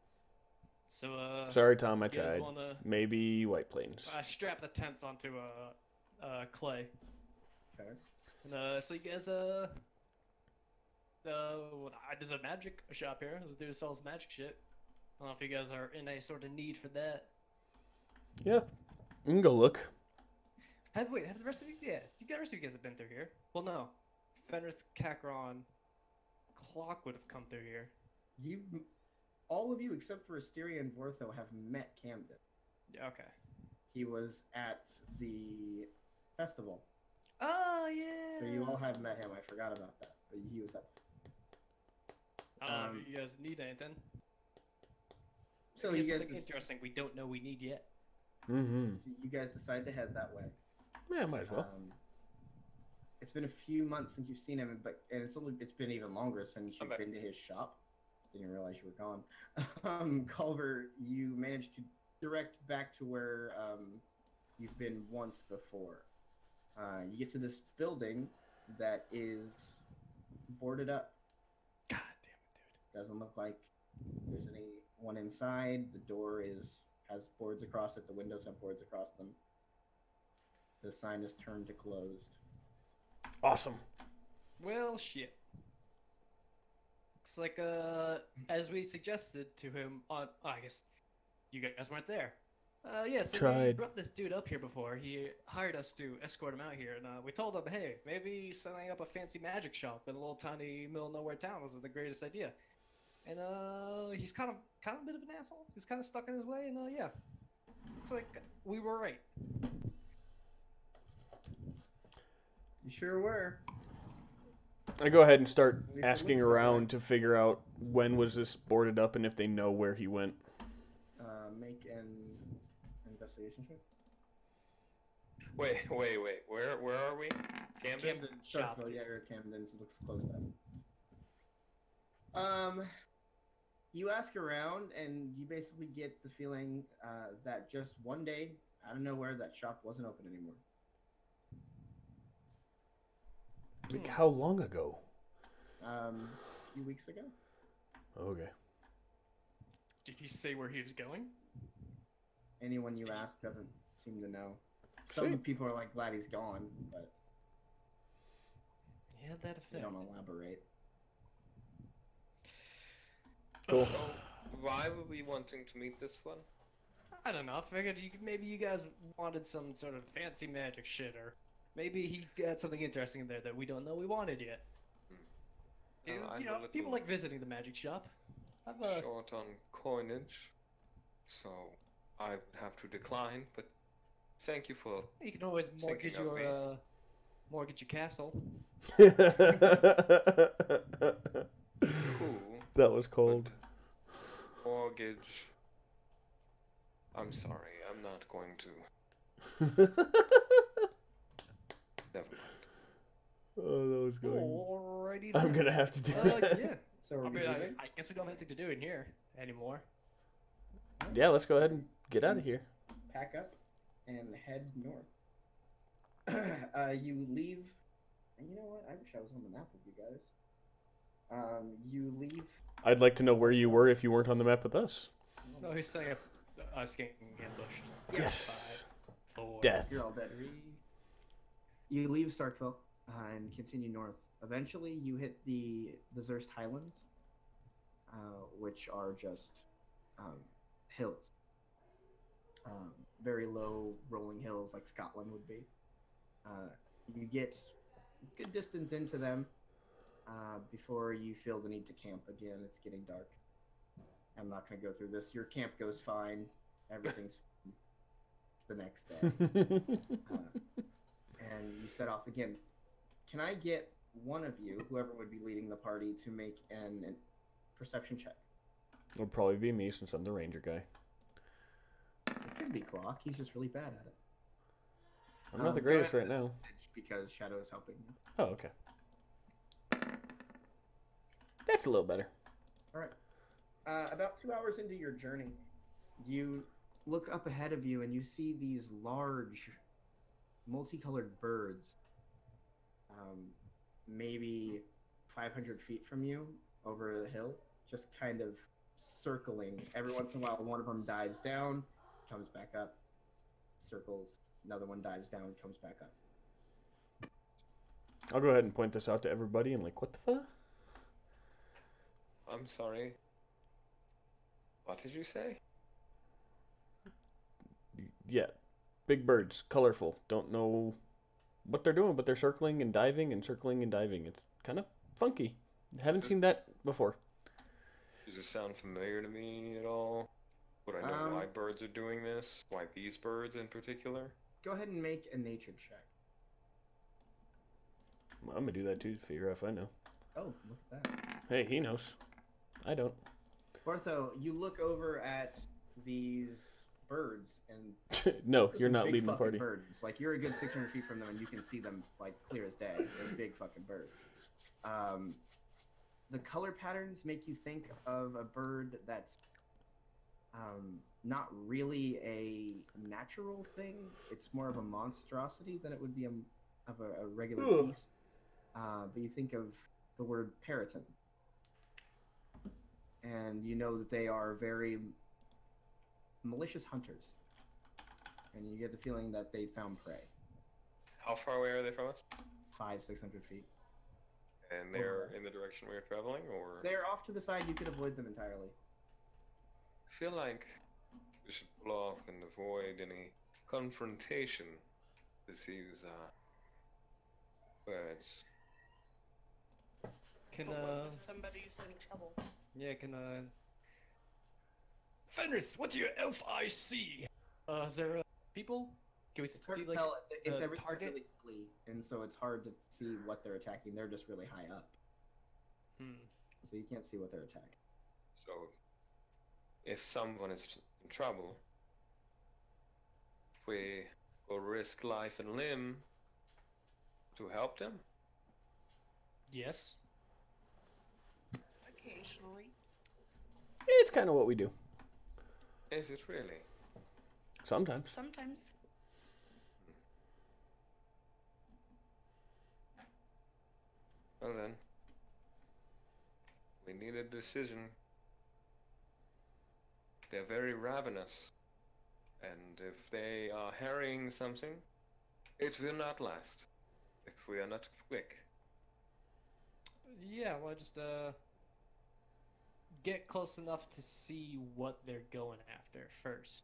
E: So,
A: Sorry, Tom, I
E: you guys
A: tried.
E: wanna
A: Maybe White Plains.
E: strap the tents onto clay.
D: Okay.
E: And, so you guys there's a magic shop here. There's a dude who sells magic shit. I don't know if you guys are in any sort of need for that.
A: Yeah, you can go look.
E: Have the rest of you? Yeah, the rest of you guys have been through here. Well, no, Fenrith, Kakron, Clock would have come through here.
D: All of you except for Asteria and Vortho have met Camden.
E: Yeah, okay.
D: He was at the festival.
E: Oh yeah.
D: So you all have met him. I forgot about that. But he was at.
E: I don't know if you guys need anything.
D: So
E: Here's
D: you guys,
E: something interesting we don't know we need yet.
A: Mm-hmm.
D: so you guys decide to head that way.
A: Yeah, might as well.
D: It's been a few months since you've seen him, and it's been even longer since you've been to his shop. Didn't realize you were gone. Culver, you managed to direct back to where you've been once before. You get to this building that is boarded up.
E: God damn it,
D: Doesn't look like there's anyone inside. The door has boards across it. The windows have boards across them. The sign is turned to closed.
A: Awesome.
E: dude. Well, shit. Looks like as we suggested to him on, I guess you guys weren't there. Yeah, so we
A: Tried.
E: brought this dude up here before. He hired us to escort him out here, and we told him, hey, maybe setting up a fancy magic shop in a little tiny middle of nowhere town wasn't the greatest idea. And he's kind of a bit of an asshole. He's kind of stuck in his way, and yeah, looks like we were right.
D: You sure were.
A: I go ahead and start
D: We should
A: asking
D: look for
A: around to figure out when was this boarded up and if they know where he went.
D: Make an investigation check.
C: Wait. Where are we? Camden?
E: Shop.
D: Sharpville, yeah, or Camden's looks close to. You ask around, and you basically get the feeling that just one day, out of nowhere, that shop wasn't open anymore.
A: Like, how long ago?
D: A few weeks ago.
A: Okay.
E: Did he say where he was going?
D: Anyone you ask doesn't seem to know. Some
A: Sweet.
D: people are like glad he's gone, but
E: Yeah, that
D: they
E: effect.
D: don't elaborate.
A: Cool.
C: So, why were we wanting to meet this one?
E: I don't know. I figured maybe you guys wanted some sort of fancy magic shit, or maybe he got something interesting in there that we don't know we wanted yet.
C: I'm
E: You
C: a
E: know,
C: little
E: people like visiting the magic shop. I've
C: short on coinage, so I would have to decline, but thank you for...
E: You can always mortgage
C: Thinking of me.
E: your castle.
C: Cool.
A: That was cold.
C: Mortgage... I'm sorry, I'm not going to... Never mind.
A: Oh, that was good.
E: Alrighty.
A: I'm
E: then.
A: gonna have to do that.
E: Yeah.
D: So
E: I
D: are we
E: mean,
D: leaving?
E: I guess we don't have anything to do in here anymore.
A: Yeah, let's go ahead and get out of here.
D: Pack up and head north. You leave. And you know what? I wish I was on the map with you guys. You leave.
A: I'd like to know where you were if you weren't on the map with us.
E: No, he's saying us getting ambushed.
A: Yes.
E: 5, 4,
A: Death.
D: You're all dead. You leave Starkville and continue north. Eventually, you hit the Zerst Highlands, which are just hills. Very low, rolling hills like Scotland would be. You get a good distance into them before you feel the need to camp again. It's getting dark. I'm not going to go through this. Your camp goes fine. Everything's it's the next day. And you set off again. Can I get one of you, whoever would be leading the party, to make an perception check?
A: It'll probably be me since I'm the ranger guy.
D: It could be Clock. He's just really bad at it.
A: I'm not the
D: go
A: greatest
D: ahead.
A: right now.
D: It's because Shadow is helping you.
A: Oh, okay. That's a little better.
D: All right. About 2 hours into your journey, you look up ahead of you and you see these large, multicolored birds, maybe 500 feet from you over the hill, just kind of circling. Every once in a while, one of them dives down, comes back up, circles. Another one dives down, comes back up.
A: I'll go ahead and point this out to everybody and like, what the fuck?
C: I'm sorry. What did you say?
A: Yeah, big birds, colorful. Don't know what they're doing, but they're circling and diving and circling and diving. It's kind of funky. Haven't seen that before.
C: Does it sound familiar to me at all? Would I know why birds are doing this? Why these birds in particular?
D: Go ahead and make a nature check.
A: Well, I'm gonna do that too to figure out if I know.
D: Oh, look at that.
A: Hey, he knows. I don't.
D: Bartho, you look over at these birds and
A: No,
D: those
A: you're
D: are
A: not
D: big
A: leading the
D: fucking
A: party.
D: Birds. Like you're a good 600 feet from them, and you can see them like clear as day. They're big fucking birds. The color patterns make you think of a bird that's not really a natural thing. It's more of a monstrosity than it would be of a regular beast. But you think of the word peregrine, and you know that they are very malicious hunters, and you get the feeling that they found prey.
C: How far away are they from us?
D: 500-600 feet.
C: And they're in the direction we are traveling, or?
D: They're off to the side. You could avoid them entirely.
C: I feel like we should pull off and avoid any confrontation with these birds.
E: Can
B: But what if somebody's in trouble?
E: yeah, can Fenris, what do your elf eyes see? Is there people? Can we
D: It's hard
E: see
D: to
E: like
D: tell. It's
E: the
D: everything
E: target?
D: really quickly, and so it's hard to see what they're attacking. They're just really high up, so you can't see what they're attacking.
C: So, if someone is in trouble, we will risk life and limb to help them.
E: Yes.
B: Occasionally.
A: It's kind of what we do.
C: Is it really?
A: Sometimes.
B: Sometimes.
C: Well then, we need a decision. They're very ravenous, and if they are harrying something, it will not last if we are not quick.
E: Yeah, well, just get close enough to see what they're going after first.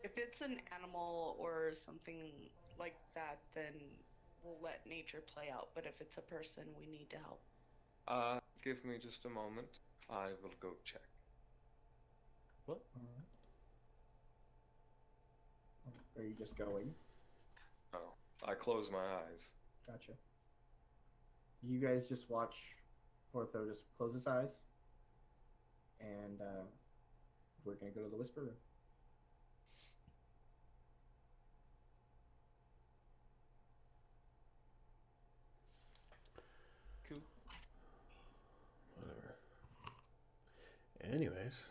B: If it's an animal or something like that, then we'll let nature play out. But if it's a person, we need to help.
C: Give me just a moment. I will go check.
E: What?
D: Are you just going?
C: Oh, I close my eyes.
D: Gotcha. You guys just watch Ortho just close his eyes, and we're gonna go to the whisper room.
E: Cool.
A: Whatever. Anyways.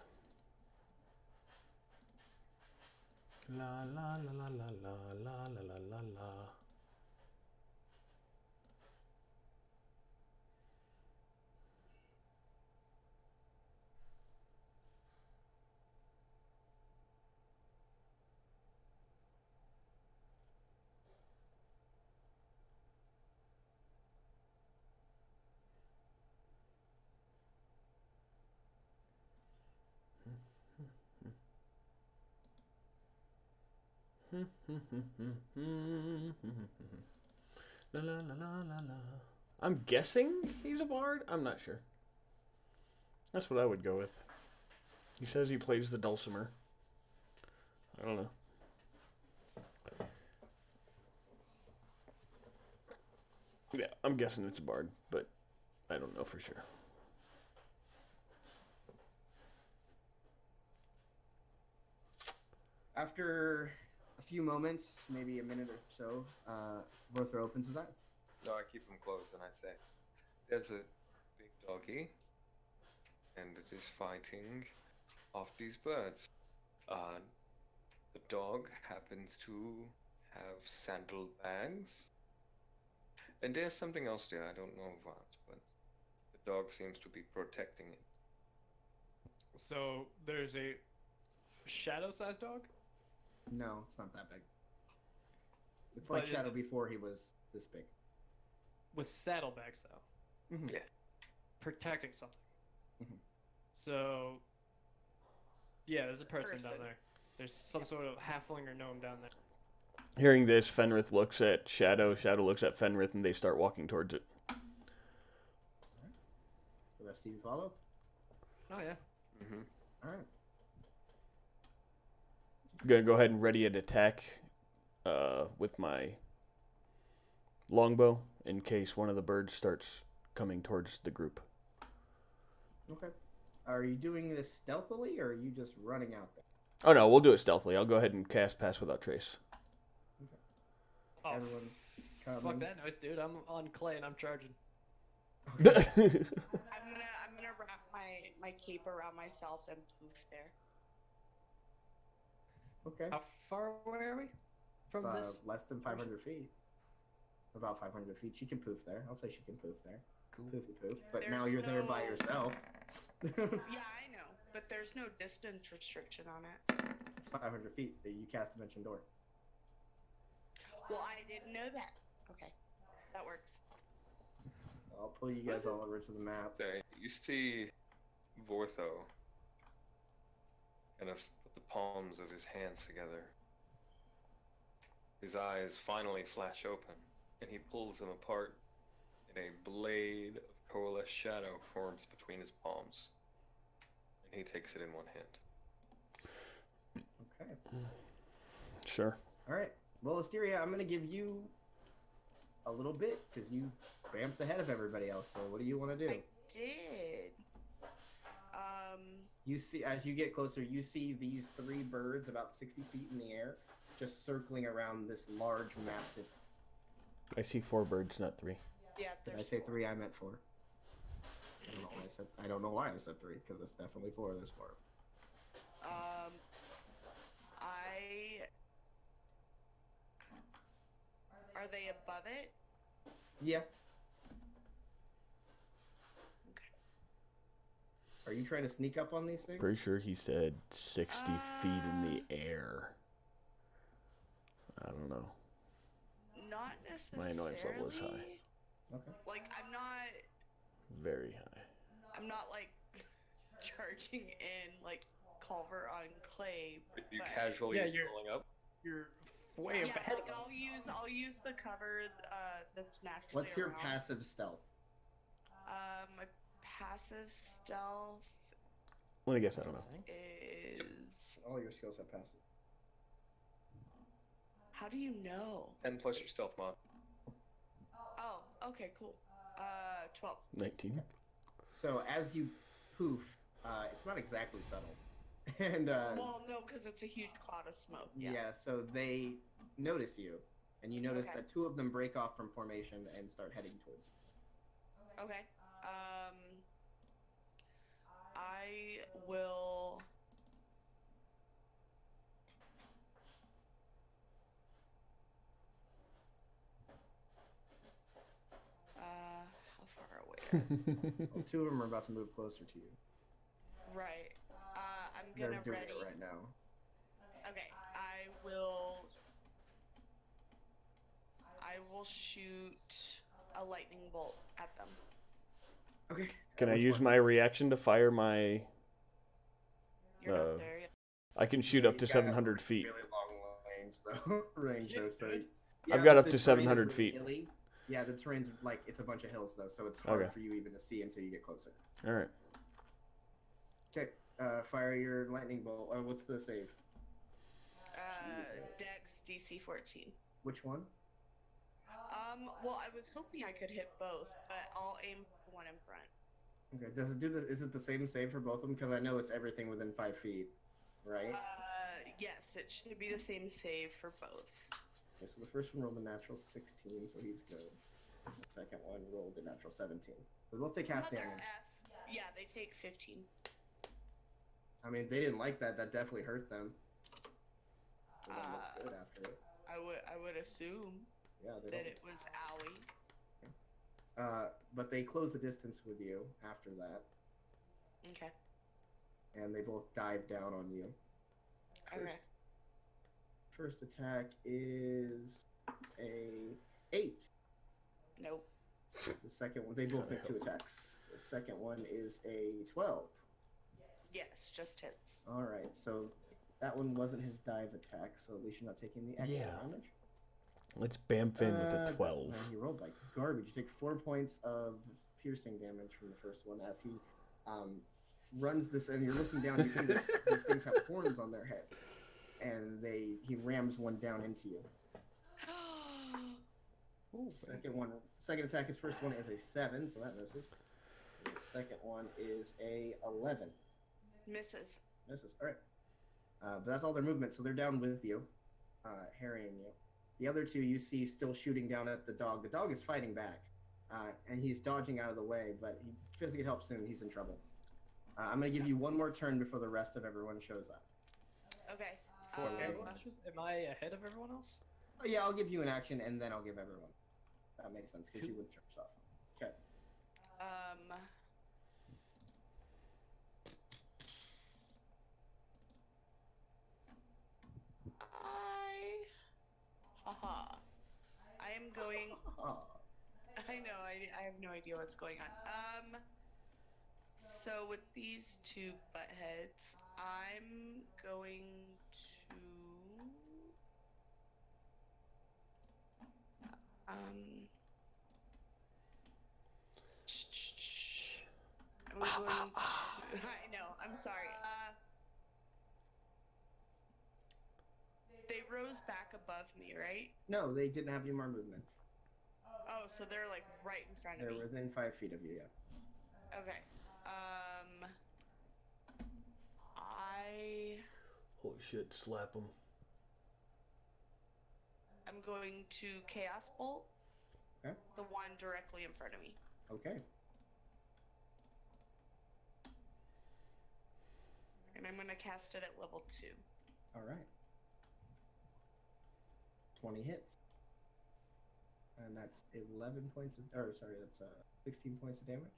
A: La la la la la la la la la la. La la la la la la. I'm guessing he's a bard. I'm not sure. That's what I would go with. He says he plays the dulcimer. I don't know. Yeah, I'm guessing it's a bard, but I don't know for sure.
D: After a few moments, maybe a minute or so, Vorthor opens his eyes.
C: No, I keep them closed and I say, there's a big doggy, and it is fighting off these birds. The dog happens to have saddlebags, and there's something else there. I don't know what, but the dog seems to be protecting it.
E: So there's a shadow-sized dog.
D: No, it's not that big. It's
E: But
D: like
E: it-
D: Shadow before he was this big.
E: With saddlebags, though,
D: Mm-hmm.
C: Yeah.
E: protecting something.
D: Mhm.
E: So, yeah, there's a person down
B: Person.
E: there. There's some sort of halfling or gnome down there.
A: Hearing this, Fenrith looks at Shadow. Shadow looks at Fenrith, and they start walking towards it.
D: The rest of you follow?
E: Oh yeah.
C: Mm-hmm.
D: Alright.
A: Gonna go ahead and ready an attack with my longbow in case one of the birds starts coming towards the group.
D: Okay. Are you doing this stealthily, or are you just running out there?
A: Oh no, we'll do it stealthily. I'll go ahead and cast Pass Without Trace.
E: Oh,
D: Everyone's coming.
E: fuck that noise, dude. I'm on clay and I'm charging.
D: Okay.
B: I'm gonna wrap my cape around myself and poof there.
D: Okay.
E: How far away are we from this?
D: Less than 500 feet. About 500 feet. She can poof there. I'll say she can poof there.
E: Cool.
D: Poofy poof. But
B: There's
D: now you're there by
B: no-
D: yourself.
B: Yeah, I know, but there's no distance restriction on it.
D: It's 500 feet. You cast Dimension Door.
B: Well, I didn't know that. Okay, that works.
D: I'll pull you guys all over to the map.
C: There, you see Vortho kind of put the palms of his hands together. His eyes finally flash open, and he pulls them apart, and a blade of coalesced shadow forms between his palms. And he takes it in one hand.
D: Okay.
A: Sure.
D: Alright. Well, Asteria, I'm going to give you a little bit, because you ramped ahead of everybody else, so what do you want to do?
B: I did.
D: You see, as you get closer, you see these three birds about 60 feet in the air, just circling around this large mastiff.
A: I see 4 birds, not 3.
B: Yeah,
D: Did I
B: there's
D: say
B: four.
D: 3? I meant 4. I don't know why I said 3, because it's definitely 4. There's 4.
B: Are they above it?
D: Yeah.
B: Okay.
D: Are you trying to sneak up on these things?
A: Pretty sure he said 60 feet in the air. I don't know.
B: Not
A: My
B: necessarily.
A: annoyance level is high.
D: Okay.
B: Like
A: Very high.
B: I'm not like charging in like Culver on clay.
C: Are you
B: but-
C: casually
E: Yeah,
C: just
E: you're-
C: rolling up?
E: You're way
B: Yeah,
E: ahead
B: like
E: of us.
B: I'll use the cover that's naturally
D: What's your
B: around.
D: passive stealth?
B: My passive stealth
A: Let me guess, I don't know.
B: is.
D: All your skills have passive.
B: How do you know?
C: 10 plus your stealth mod.
B: Oh, okay, cool. 12.
A: 19.
D: So as you poof, it's not exactly subtle. And
B: Well, no, because it's a huge cloud of smoke. Yeah.
D: so they notice you, and you notice
B: Okay.
D: that 2 of them break off from formation and start heading towards you.
B: Okay. I will. How far away?
D: Well, 2 of them are about to move closer to you.
B: Right. I'm
D: They're
B: gonna
D: doing
B: ready.
D: it right now.
B: Okay. I will shoot a lightning bolt at them.
D: Okay.
A: Can I
D: Which
A: use
D: one?
A: my reaction to fire my...
B: You're
A: Uh,
B: not there yet.
A: I can shoot up
D: You
A: to
D: got
A: 700 feet.
D: Really long range, though. range, though. So
A: I've got
D: but
A: up
D: the
A: to
D: terrain is
A: 700
D: really
A: feet.
D: hilly. Yeah, the terrain's like it's a bunch of hills though, so it's hard
A: Okay.
D: for you even to see until you get closer.
A: Alright.
D: Okay, fire your lightning bolt. What's the save? Jesus.
B: Dex DC 14.
D: Which one?
B: Well, I was hoping I could hit both, but I'll aim for one in front.
D: Okay, does it do this? Is it the same save for both of them? Because I know it's everything within 5 feet, right?
B: Yes, it should be the same save for both.
D: Okay, so the first one rolled a natural 16, so he's good. The second one rolled a natural 17. We both take half
B: Mother
D: damage.
B: F. Yeah, they take 15.
D: I mean, they didn't like that. That definitely hurt them. They don't look good after it.
B: I would assume
D: Yeah, they
B: that
D: don't.
B: it was owie.
D: But they close the distance with you after that,
B: Okay.
D: and they both dive down on you.
B: Okay.
D: First attack is a 8.
B: Nope.
D: The second one, they both make 2 attacks. The second one is a 12.
B: Yes, just hits.
D: All right, so that one wasn't his dive attack, so at least you're not taking the extra damage.
A: Let's bamf in with a 12.
D: Man, he rolled like garbage. You take 4 points of piercing damage from the first one as he runs this, and you're looking down. You see these things have horns on their head, and he rams one down into you. Second attack. His first one is a 7, so that misses. The second one is a 11.
B: Misses.
D: All right. But that's all their movement, so they're down with you, harrying you. The other 2 you see still shooting down at the dog. The dog is fighting back, and he's dodging out of the way, but he feels get help soon. He's in trouble. I'm going to give you one more turn before the rest of everyone shows up.
B: Okay.
E: Am I ahead of everyone else?
D: Oh, yeah, I'll give you an action, and then I'll give everyone. That makes sense, because you would charge off. Okay.
B: I am going.
D: Oh.
B: I know. I have no idea what's going on. So with these 2 butt heads, I'm going to. I'm going to. I know. I'm sorry. They rose back above me, right?
D: No, they didn't have any more movement.
B: Oh, so they're like right in front of me.
D: They're within 5 feet of you, yeah.
B: Okay.
A: Holy shit, slap him.
B: I'm going to Chaos Bolt.
D: Okay.
B: The one directly in front of me.
D: Okay.
B: And I'm going to cast it at level 2.
D: All right. 20 hits. And that's 11 points of, or sorry, that's 16 points of damage.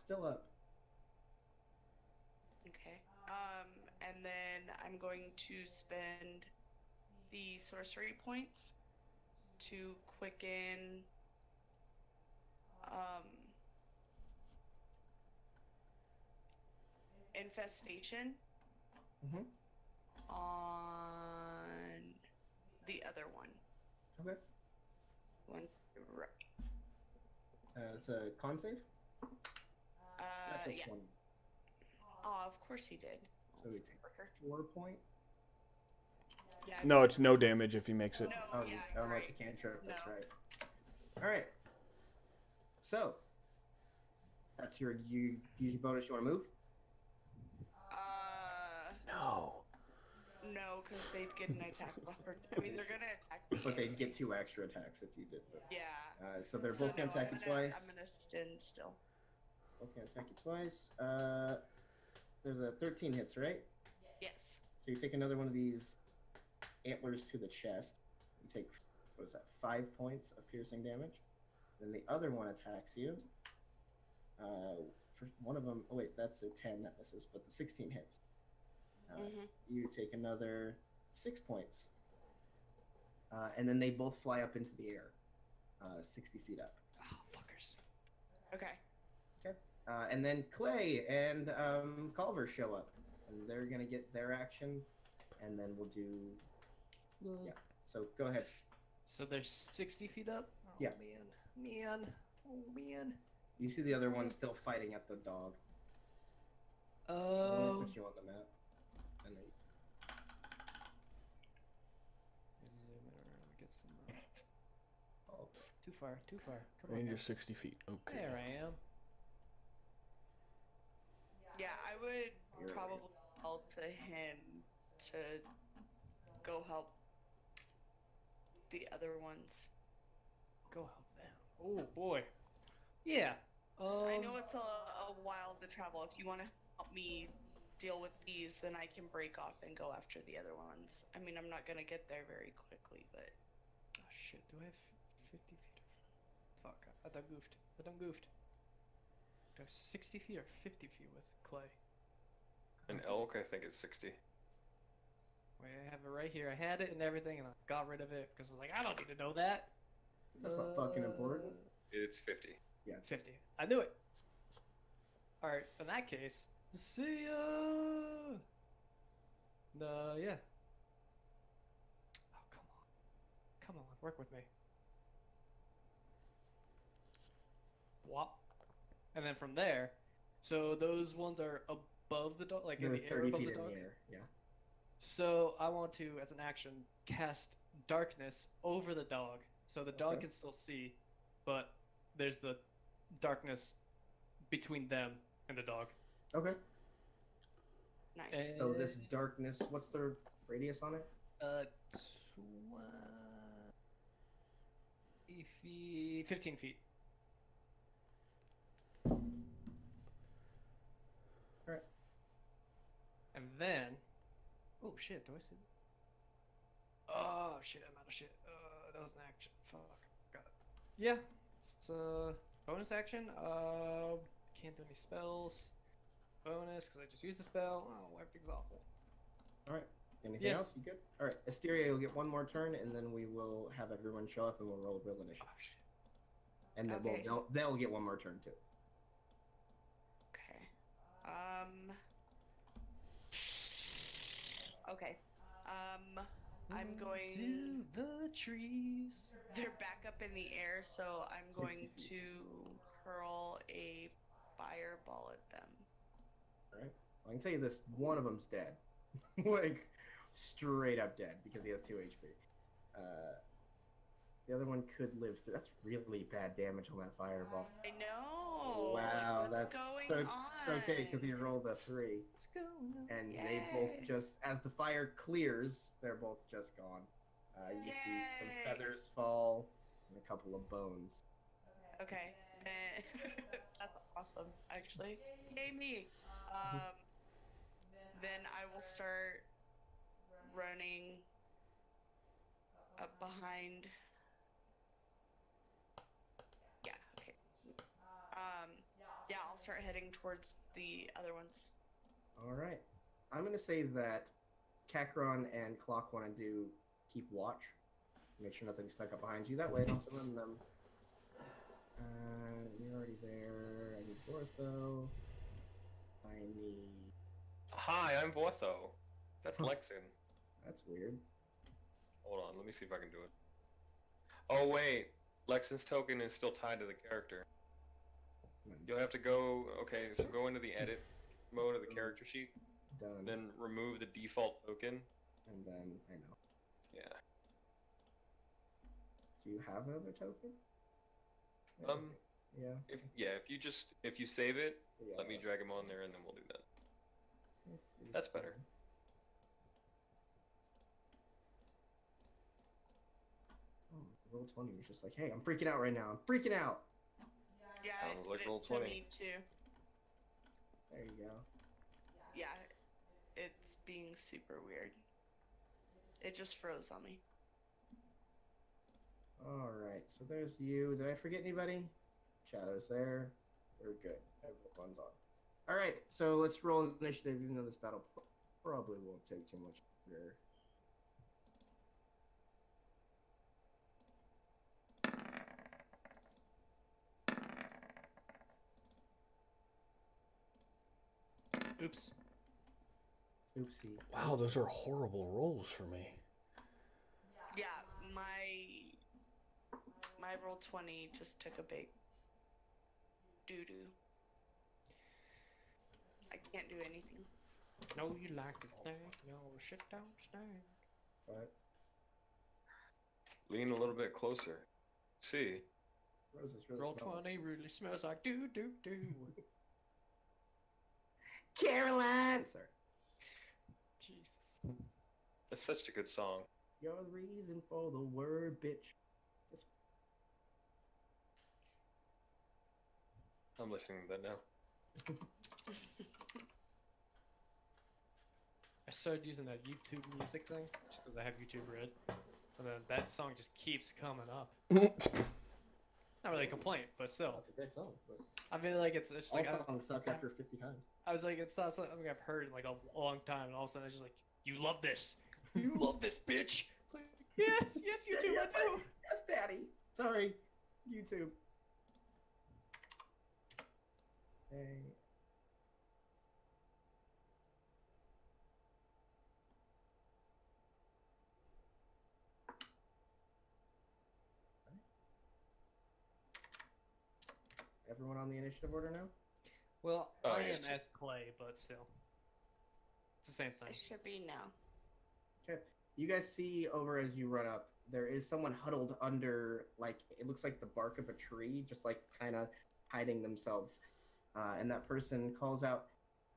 D: Still up.
B: Okay. And then I'm going to spend the sorcery points to quicken infestation on the other one.
D: Okay.
B: One right.
D: It's a con save? That's a
B: yeah.
D: 20.
B: Oh, of course he did.
D: So we take 4 points.
B: Yeah,
A: No, it's no damage if he makes it.
B: No,
D: Oh,
B: yeah,
D: oh,
B: right.
D: it's a cantrip. That's
B: No.
D: right. All right. So that's your use your bonus. You want to move?
A: No.
B: No, because they'd get an attack buffer. I mean, they're gonna attack me.
D: But they'd get 2 extra attacks if you did. But,
B: Yeah.
D: so they're both gonna attack you twice.
B: I'm gonna stand still.
D: Both gonna attack you twice. There's a 13 hits, right?
B: Yes.
D: So you take another one of these antlers to the chest. You take, what is that, 5 points of piercing damage. Then the other one attacks you. For one of them, oh wait, that's a 10, that misses, but the 16 hits. You take another 6 points. And then they both fly up into the air, 60 feet up.
B: Oh, fuckers. Okay.
D: Okay. And then Clay and Culver show up. And they're going to get their action. And then we'll do... Yeah. So go ahead.
E: So they're 60 feet up? Oh,
D: Yeah.
E: Man. Oh, man.
D: You see the other one still fighting at the dog.
E: Oh.
D: Put you on the map. And then...
E: Zoom in around, get some...
D: Oh.
E: Too far. Come
A: Range
E: on.
A: is 60 feet. Okay.
E: There I am.
B: Yeah, I would
D: You're
B: probably call to him to go help the other ones.
E: Go help them. Oh, boy. Yeah.
B: I know it's a while to travel. If you want to help me deal with these, then I can break off and go after the other ones. I mean, I'm not gonna get there very quickly, but
E: Oh shit, do I have 50 feet of... Fuck, I done goofed. I done goofed. Do I have 60 feet or 50 feet with clay?
C: An elk, I think, is 60.
E: Wait, I have it right here. I had it and everything, and I got rid of it because I was like, I don't need to know that.
D: That's not fucking important.
C: It's 50.
D: Yeah.
E: 50. I knew it. Alright, in that case, see ya! Yeah. Oh, come on. Come on, work with me. Wop. And then from there, so those ones are above the dog, like in
D: They're
E: the air
D: 30
E: above
D: feet
E: the
D: in
E: dog?
D: the air. Yeah.
E: So I want to, as an action, cast darkness over the dog, so the dog
D: Okay.
E: can still see, but there's the darkness between them and the dog.
D: Okay.
B: nice.
D: So this darkness, what's the radius on it?
E: 20 feet, 15 feet.
D: Alright.
E: And then, oh shit, do I see? Oh shit, I'm out of shit. That was an action. Fuck. Got it. Yeah, it's bonus action. Can't do any spells. Bonus because I just used the spell. Oh, everything's awful.
D: Alright. Anything
E: Yeah.
D: else? You good? Alright. Asteria, you'll get one more turn, and then we will have everyone show up, and we'll roll real initiative.
E: Oh shit.
D: And then
B: Okay.
D: they'll get one more turn, too.
B: Okay. Okay. I'm going.
E: to the trees.
B: They're back up in the air, so I'm
D: 60
B: going
D: feet.
B: to hurl a fireball at them.
D: Alright. I can tell you this, one of them's dead. Like, straight up dead, because he has 2 HP. The other one could live through. That's really bad damage on that fireball.
B: I know.
D: Wow,
B: What's
D: that's
B: going
D: so
B: on?
D: it's okay because he rolled a 3,
E: Let's go.
D: and they both
B: Yay.
D: just, as the fire clears, they're both just gone. You see some
B: Yay.
D: feathers fall and a couple of bones.
B: Okay. That's awesome, actually. Yay me. Then I will start running up behind. Yeah. Okay. Yeah, I'll start heading towards the other ones.
D: All right, I'm gonna say that Kakron and Clock want to do keep watch. Make sure nothing's stuck up behind you. That way, I don't have to run them. You're already there. I need Ortho. I need.
C: Hi, I'm Vortho. That's Lexin.
D: That's weird.
C: Hold on, let me see if I can do it. Oh wait, Lexin's token is still tied to the character. You'll have to go, okay, so go into the edit mode of the character sheet,
D: Done.
C: and then remove the default token.
D: And then I know.
C: Yeah.
D: Do you have another token? Yeah.
C: If you save it,
D: Yeah,
C: let me
D: that's-
C: drag him on there and then we'll do that.
D: that's-
C: That's better.
D: Oh, roll 20 was just like, hey, I'm freaking out right now. I'm freaking out.
B: Yeah,
C: Sounds
B: it
C: like
B: did
C: roll
B: it to
C: 20.
B: me too.
D: There you go.
B: Yeah, it's being super weird. It just froze on me.
D: Alright, so there's you. Did I forget anybody? Shadow's there. We're good. Everyone's on. Alright, so let's roll initiative, even though this battle probably won't take too much longer.
E: Oops.
D: Oopsie.
A: Wow, those are horrible rolls for me.
B: Yeah, my roll 20 just took a big doo doo. I can't do anything.
E: No, you like it there. No, shit don't stand.
D: But
C: Lean a little bit closer. See?
D: Roses really
E: Roll
D: smell.
E: 20 really smells like doo doo doo.
D: Caroline! Sorry.
E: Jesus.
C: That's such a good song.
D: You're the reason for the word, bitch.
C: I'm listening to that now.
E: I started using that YouTube music thing just because I have YouTube Red, and then that song just keeps coming up. Not really a complaint, but still.
D: That's a great song. But
E: I mean, like it's just
D: all
E: like
D: songs suck after 50 times.
E: I was like, it's not something I've heard in like a long time, and all of a sudden it's just like, you love this, you love this, bitch. It's like, yes, YouTube, I do.
D: Yes, Daddy. Sorry, YouTube. Hey. Everyone on the initiative order now?
E: Well,
C: Oh,
E: I
C: yes.
E: am as Clay, but still, it's the same
B: I
E: thing.
B: should be now.
D: Okay. You guys see over as you run up, there is someone huddled under, like, it looks like the bark of a tree, just like kind of hiding themselves. And that person calls out,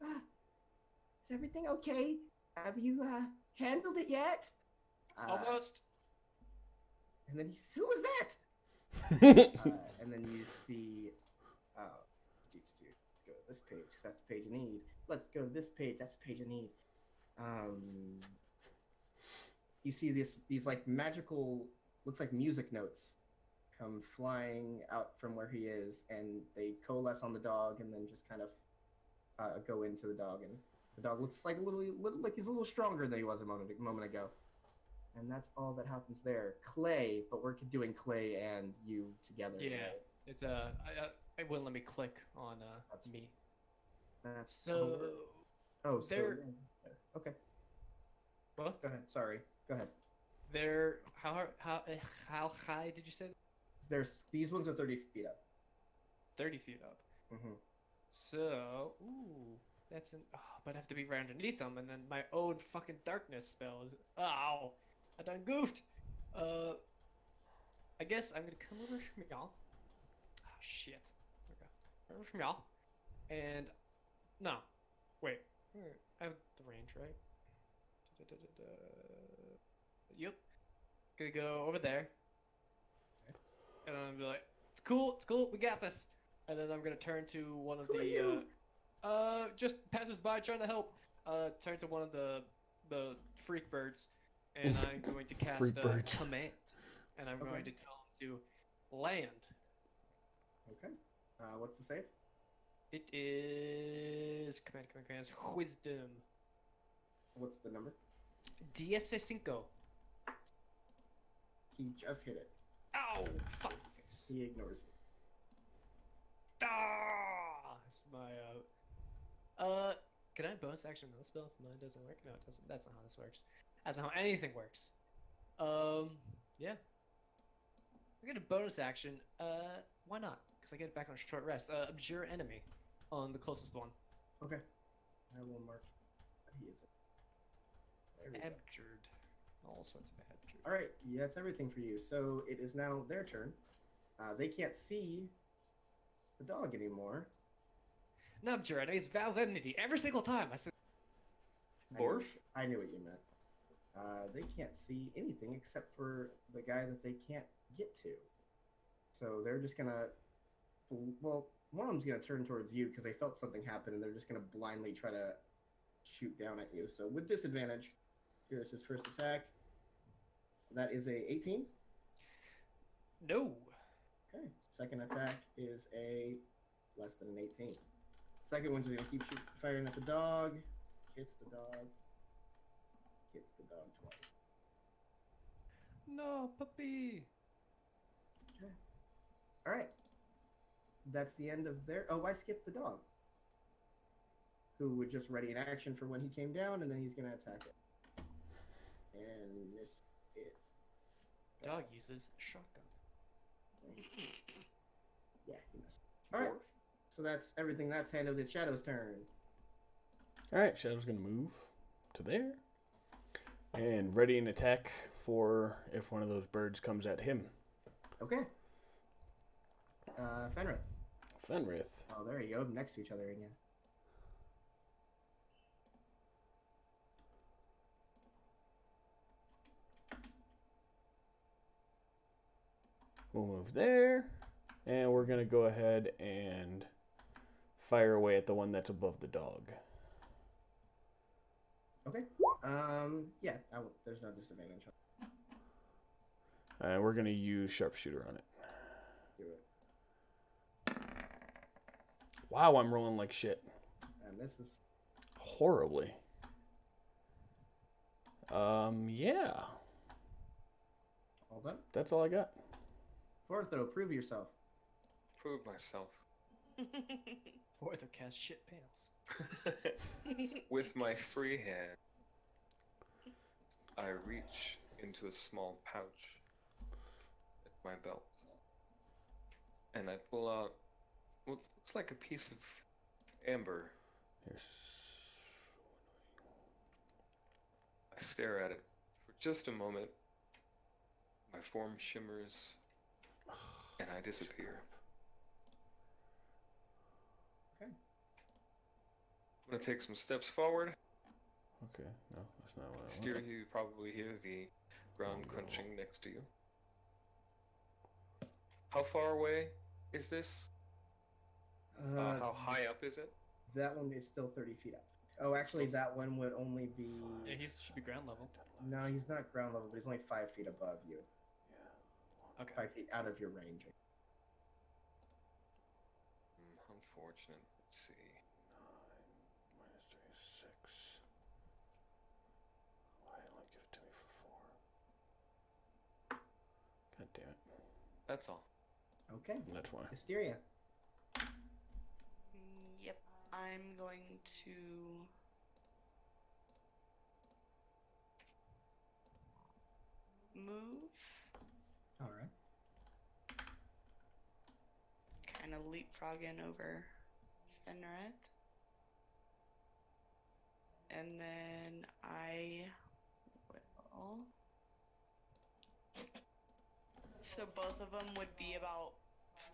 D: is everything okay? Have you handled it yet?
E: Almost.
D: And then who was that? And then you see, go to this page. That's the page you need. Let's go to this page. That's the page you need. You see these like magical, looks like music notes, come flying out from where he is, and they coalesce on the dog, and then just kind of go into the dog, and the dog looks like like he's a little stronger than he was a moment ago. And that's all that happens there. Clay, but we're doing Clay and you together.
E: Yeah,
D: right?
E: it's it wouldn't let me click on me.
D: That's
E: So
D: oh, so
E: they're-
D: okay.
E: what?
D: Go ahead. Sorry. Go ahead.
E: They're how high did you say?
D: These ones are 30 feet up.
E: 30 feet up.
D: Mm-hmm.
E: So that's but I have to be right underneath them, and then my own fucking darkness spell is I done goofed. I guess I'm gonna come over from y'all. Oh shit. Okay. Over from y'all. And no. Wait. I have the range, right? Yep. Gonna go over there. And then I'm gonna be like, it's cool, we got this. And then I'm gonna turn to one of the just passers-by trying to help. Turn to one of the freak birds, and I'm going to cast
A: Freak birds.
E: command, and I'm
D: Okay.
E: going to tell him to land.
D: Okay. What's the save?
E: It is command, wisdom.
D: What's the number?
E: 15.
D: He just hit it.
E: Ow! Fuck.
D: He ignores it.
E: It's my can I bonus action no spell if mine doesn't work? No, it doesn't. That's not how this works. That's not how anything works. Yeah. I get a bonus action. Why not? Because I get it back on a short rest. Abjure enemy on the closest one.
D: Okay. I will mark. He is. There we go.
E: Abjured. All sorts of abjured.
D: All right. Yeah, that's everything for you. So it is now their turn. They can't see the dog anymore.
E: No, abjure enemy is Valve enmity every single time. I said.
C: Borf?
D: I knew what you meant. They can't see anything except for the guy that they can't get to. So they're just gonna, well, one of them's gonna turn towards you because they felt something happen, and they're just gonna blindly try to shoot down at you. So with disadvantage, here's his first attack. That is a 18.
E: No.
D: Okay. Second attack is a less than an 18. Second one's gonna keep firing at the dog. Hits the dog. Hits the dog twice.
E: No, puppy.
D: Okay. All right. That's the end of their. Oh, I skipped the dog, who would just ready an action for when he came down, and then he's gonna attack it. And miss it.
E: Dog uses shotgun.
D: Yeah, he missed. All right. So that's everything. That's handled. It's Shadow's turn.
A: Alright, Shadow's gonna move to there. And ready an attack for if one of those birds comes at him.
D: Okay. Fenrith.
A: Fenrith.
D: Oh, there you go. Next to each other again.
A: We'll move there. And we're gonna go ahead and fire away at the one that's above the dog.
D: Okay. Yeah, there's no disadvantage.
A: And we're going to use sharpshooter on it.
D: Do it.
A: Wow, I'm rolling like shit.
D: And this is
A: Horribly. Yeah.
D: all done.
A: That's all I got.
D: Fortho, prove yourself.
C: Prove myself.
E: Ortho cast shit pants.
C: With my free hand, I reach into a small pouch at my belt, and I pull out what looks like a piece of amber.
A: Here's...
C: I stare at it for just a moment. My form shimmers, and I disappear.
D: Okay.
C: I'm gonna take some steps forward.
A: Okay, no, that's not what I
C: Steer,
A: want.
C: you probably hear the ground
A: Oh, no.
C: crunching next to you. How far away is this? How high up is it?
D: That one is still 30 feet up. Oh, actually, that one would only be.
E: Yeah, he should be ground level.
D: No, he's not ground level, but he's only 5 feet above you.
E: Okay.
D: 5 feet out of your range.
C: Unfortunate. Let's see.
A: 9 minus 3 is 6. Why didn't it give it to me for 4? God damn it.
C: That's all.
D: Okay.
A: That's why.
D: Hysteria.
B: Yep, I'm going to move,
D: Alright.
B: kind of leapfrogging over Fenrit, and then I will. So both of them would be about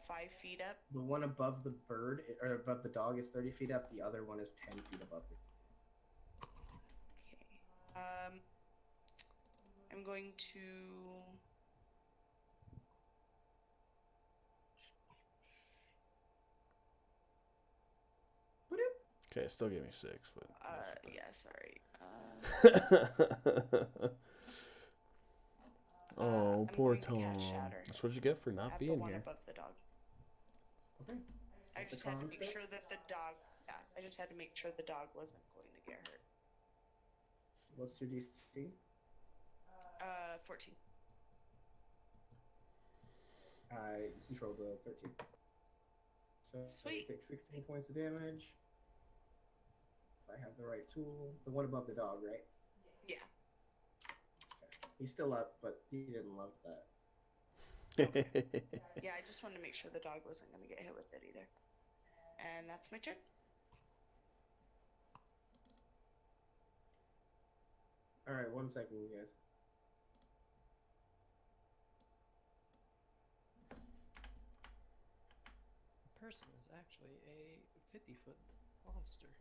B: 5 feet up.
D: The one above the bird, or above the dog, is 30 feet up. The other one is 10 feet above the.
B: Okay. I'm going to.
A: Okay, it still gave me 6, but.
B: Yeah, sorry.
A: Oh,
B: I'm
A: poor
B: going to
A: Tom.
B: cast Shatter
A: That's what you get for not
B: at
A: being
B: the one
A: here.
B: above the dog.
D: Okay.
B: I
D: The
B: just had to
D: comms
B: make
D: bit?
B: sure that the dog. Yeah, I just had to make sure the dog wasn't going to get hurt.
D: What's your DC?
B: 14.
D: He rolled a 13. So
B: Sweet.
D: he takes 16 points of damage. If I have the right tool. The one above the dog, right?
B: Yeah.
D: He's still up, but he didn't love that.
B: Yeah, I just wanted to make sure the dog wasn't going to get hit with it either. And that's my turn.
D: Alright, 1 second, you guys.
E: The person is actually a 50-foot monster.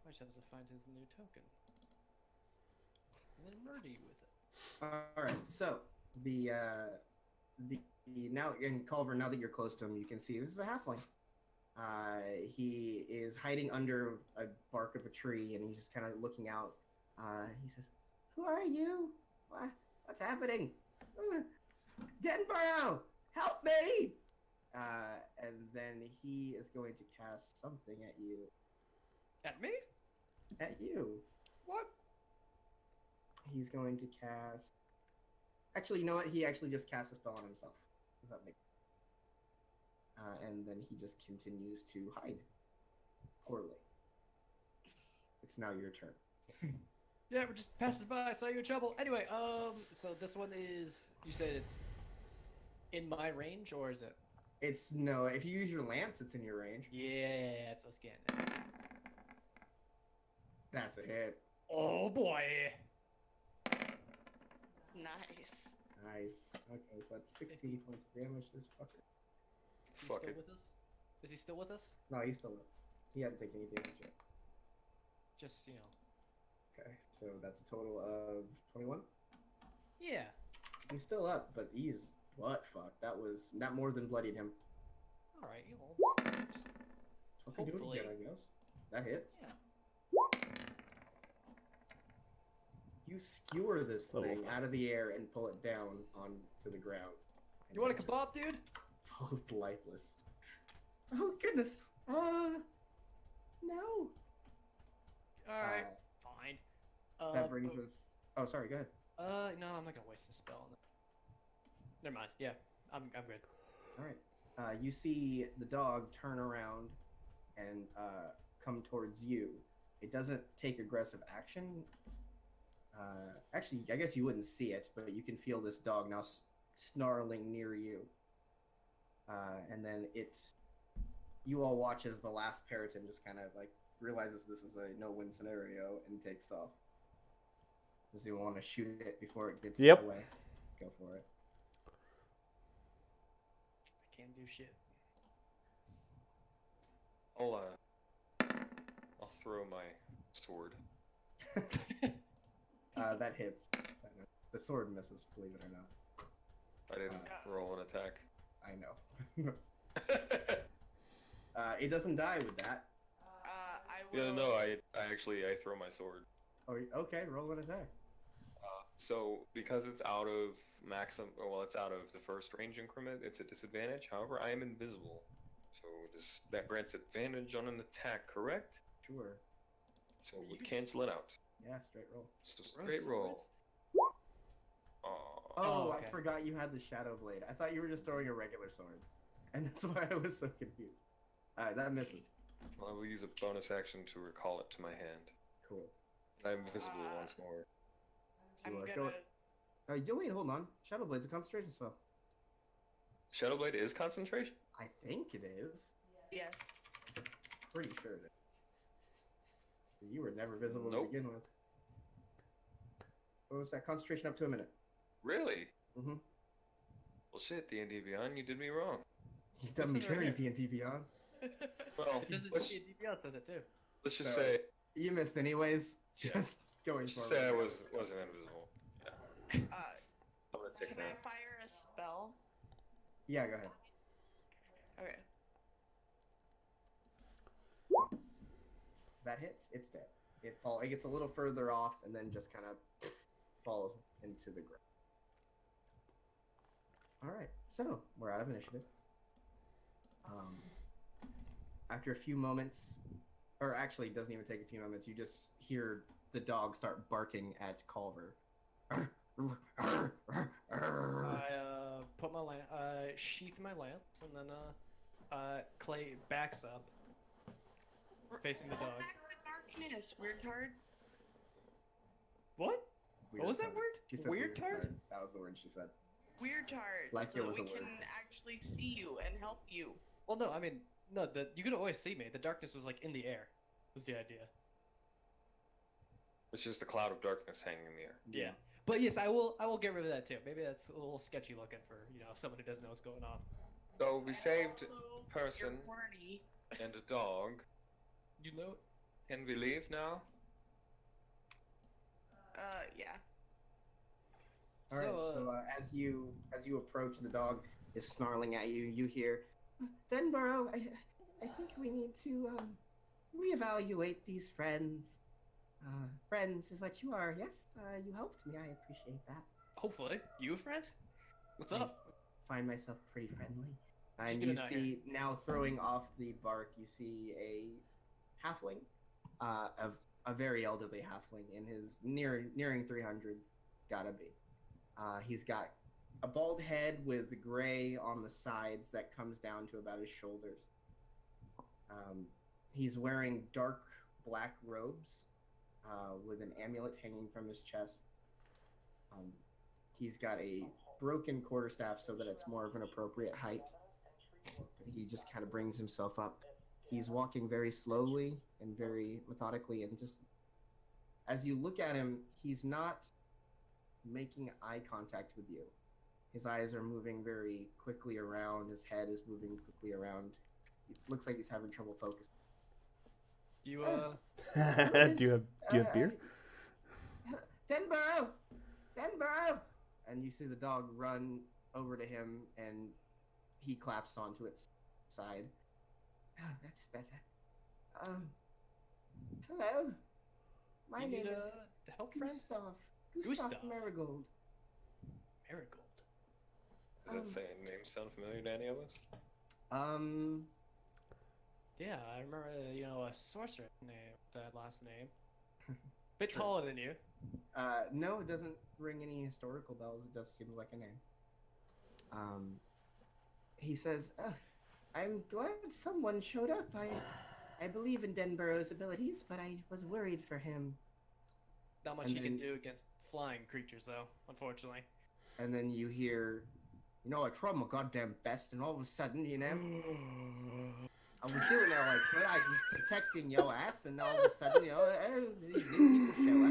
E: I just have to find his new token. And then murder you with it.
D: Alright, so the now, and Culver, now that you're close to him, you can see this is a halfling. He is hiding under a bark of a tree, and he's just kind of looking out. He says, "Who are you? What's happening? Denborough, help me!" And then he is going to cast something at you.
E: At me?
D: At you.
E: What?
D: He's going to cast. Actually, you know what? He actually just cast a spell on himself. Does that make? And then he just continues to hide. Poorly. It's now your turn.
E: Yeah, we're just passing by. I saw you in trouble. Anyway, so this one is. You said it's in my range, or is it?
D: It's no. If you use your lance, it's in your range.
E: Yeah, that's what's getting at.
D: That's a hit.
E: Oh boy.
B: Nice.
D: Nice. Okay, so that's 16 points of damage. This fucker.
E: Is he
C: Fuck
E: still
C: it.
E: with us? Is he still with us?
D: No, he's still up. He hadn't taken any damage yet.
E: Just, you know.
D: Okay, so that's a total of 21.
E: Yeah.
D: He's still up, but he's butt fucked. That more than bloodied him.
E: Alright, you know. Just
D: Okay, do it
E: Hopefully.
D: again, I guess. That hits.
E: Yeah.
D: You skewer this
A: Oh.
D: thing out of the air and pull it down onto the ground. And
E: You want a
D: it
E: kebab, dude?
D: falls lifeless. Oh goodness. No.
E: Alright,
D: Uh,
E: fine.
D: that brings us. Oh, sorry. Go ahead.
E: No, I'm not gonna waste the spell on that. Never mind. Yeah, I'm good.
D: All right. You see the dog turn around and come towards you. It doesn't take aggressive action. Actually, I guess you wouldn't see it, but you can feel this dog now snarling near you. And then you all watch as the last Periton just kind of like realizes this is a no-win scenario and takes off. Does he want to shoot it before it gets
A: Yep.
D: away? Go for it.
E: I can't do shit.
C: I'll throw my sword.
D: That hits. The sword misses, believe it or not.
C: I didn't roll an attack.
D: I know. It doesn't die with that.
B: I will.
C: Yeah, no, I throw my sword.
D: Oh, okay, roll an attack.
C: So because it's out of it's out of the first range increment, it's a disadvantage. However, I am invisible, so that grants advantage on an attack, correct?
D: Sure.
C: So we cancel it out.
D: Yeah, straight roll.
C: So straight roll. Aw.
D: Oh,
E: okay.
D: I forgot you had the Shadow Blade. I thought you were just throwing a regular sword. And that's why I was so confused. Alright, that misses.
C: Well, I will use a bonus action to recall it to my hand.
D: Cool.
C: I'm invisible once more.
B: I'm
D: Sure,
B: gonna.
D: wait, hold on. Shadow Blade's a concentration spell.
C: Shadowblade is concentration?
D: I think it is.
B: Yes.
D: Pretty sure it is. You were never visible
C: Nope.
D: to begin with. What was that? Concentration up to a minute.
C: Really?
D: Mm-hmm.
C: Well, shit, D&D Beyond, you did me wrong.
D: You've done me
E: This is right
D: dirty, D&D Beyond.
C: Well,
E: It doesn't
C: let's,
E: D&D Beyond says it too.
C: let's just
D: Sorry.
C: say,
D: You missed anyways.
C: Yeah.
D: Just going
C: let's
D: for
C: just
D: it.
C: say I wasn't invisible. I'm gonna take
B: Can I
C: that.
B: fire a spell?
D: Yeah, go ahead.
B: Okay.
D: That hits. It's dead. It gets a little further off and then just kind of falls into the ground. All right, so we're out of initiative. After a few moments, or actually, it doesn't even take a few moments. You just hear the dog start barking at Culver.
E: I put my sheath my lance, and then Clay backs up, facing the
B: Roll
E: dog.
B: back the darkness, weird tard.
E: What? What was that
D: tard.
E: word?
D: She said
E: Weird tard?
D: That was the word she said.
B: Weird tard.
D: Like
B: so
D: it
B: that
D: was
B: we
D: a word.
B: can actually see you and help you.
E: Well, no, I mean, no. You could always see me. The darkness was like in the air. Was the idea?
C: It's just a cloud of darkness hanging in the air.
E: Yeah. But yes, I will get rid of that too. Maybe that's a little sketchy looking for someone who doesn't know what's going on.
C: So we saved
B: Also,
C: a person
B: You're horny.
C: and a dog.
E: You know.
C: Can we leave now?
B: Yeah.
D: All right. So as you approach, the dog is snarling at you. You hear, Denborough, I think we need to reevaluate these friends. Friends is what you are. Yes, you helped me. I appreciate that.
E: Hopefully, you a friend? What's
D: I
E: up?
D: find myself pretty friendly. And
E: She's
D: you
E: doing out
D: see now throwing off the bark. You see a halfling, of a very elderly halfling in his nearing 300, gotta be. He's got a bald head with gray on the sides that comes down to about his shoulders. He's wearing dark black robes with an amulet hanging from his chest. He's got a broken quarterstaff so that it's more of an appropriate height. He just kind of brings himself up. He's walking very slowly and very methodically, and just as you look at him, he's not making eye contact with you. His eyes are moving very quickly around. His head is moving quickly around. It looks like he's having trouble focusing.
E: You
A: do you have beer?
D: Denborough! And you see the dog run over to him, and he claps onto its side. Oh, that's better. Hello. My
E: You
D: name
E: need,
D: is
E: help, friend?
D: Gustav.
E: Gustav.
D: Marigold.
E: Marigold.
C: Does that same name sound familiar to any of us?
E: Yeah, I remember, a sorcerer name, that last name. Bit
D: True.
E: taller than you.
D: No, it doesn't ring any historical bells. It just seems like a name. He says, I'm glad someone showed up. I believe in Denborough's abilities, but I was worried for him.
E: Not much
D: And
E: you can
D: then-
E: do against flying creatures, though, unfortunately.
D: And then you hear, I tried my goddamn best, and all of a sudden, I was doing it like I was protecting your ass, and all of a sudden, these new people show up.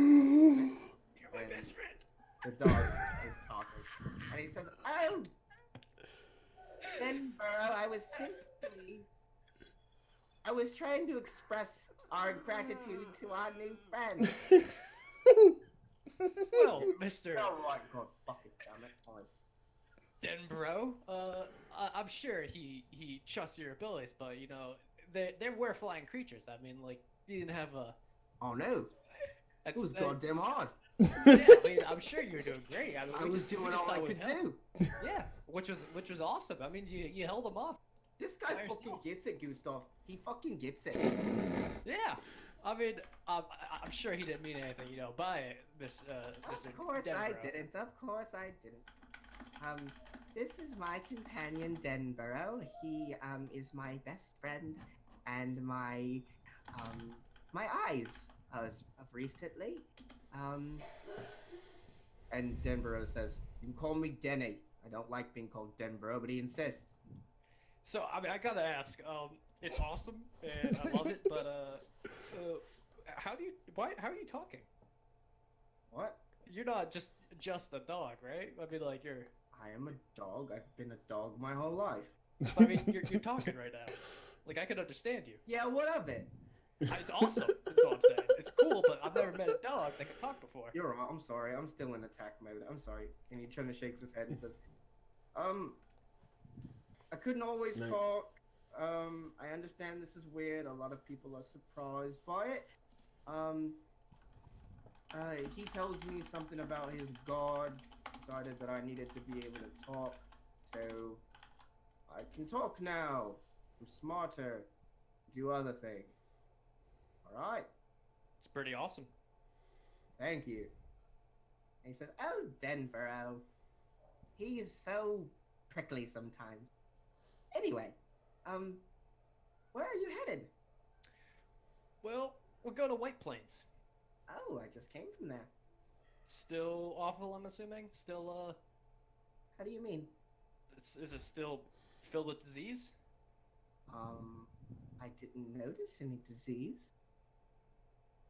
E: You're my
D: And
E: best friend.
D: The dog is talking, and he says, "Oh, Denborough, I was trying to express our gratitude to our new friend."
E: Well, Mr.
D: Oh my god, fucking damn it! Fine.
E: Denborough, I'm sure he trusts your abilities, but they were flying creatures. I mean, like, you didn't have a.
D: Oh no, it was goddamn hard.
E: Yeah, I mean, I'm sure you were doing great. I mean,
D: I was doing all I could do.
E: Yeah, which was awesome. I mean, you held them off.
D: This guy
E: By
D: fucking
E: yourself.
D: gets it, Gustav. He fucking gets it.
E: Yeah, I mean, I'm sure he didn't mean anything, by it, Mr.
D: Of course I
E: Denborough.
D: didn't. Of course I didn't. This is my companion Denborough. He is my best friend and my eyes of recently. And Denborough says, "You can call me Denny. I don't like being called Denborough, but he insists."
E: So I mean, I gotta ask. It's awesome and I love it, but how are you talking?
D: What?
E: You're not just a dog, right? I mean, like you're.
D: I am a dog. I've been a dog my whole life.
E: I mean, you're talking right now. Like I can understand you.
D: Yeah, what of it?
E: It's awesome. That's all I'm saying. It's cool, but I've never met a dog that can talk before.
D: You're right. I'm sorry. I'm still in attack mode. I'm sorry. And he kind of shakes his head and says, I couldn't always
A: No.
D: talk. I understand this is weird. A lot of people are surprised by it. He tells me something about his god. Decided that I needed to be able to talk. So, I can talk now. I'm smarter. Do other things. Alright.
E: It's pretty awesome.
D: Thank you. And he says, "Oh, Denborough. He's so prickly sometimes. Anyway, where are you headed?"
E: Well, we're going to White Plains.
D: "Oh, I just came from there."
E: Still awful, I'm assuming. Still,
D: "How do you mean?"
E: is it still filled with disease?
D: I didn't notice any disease.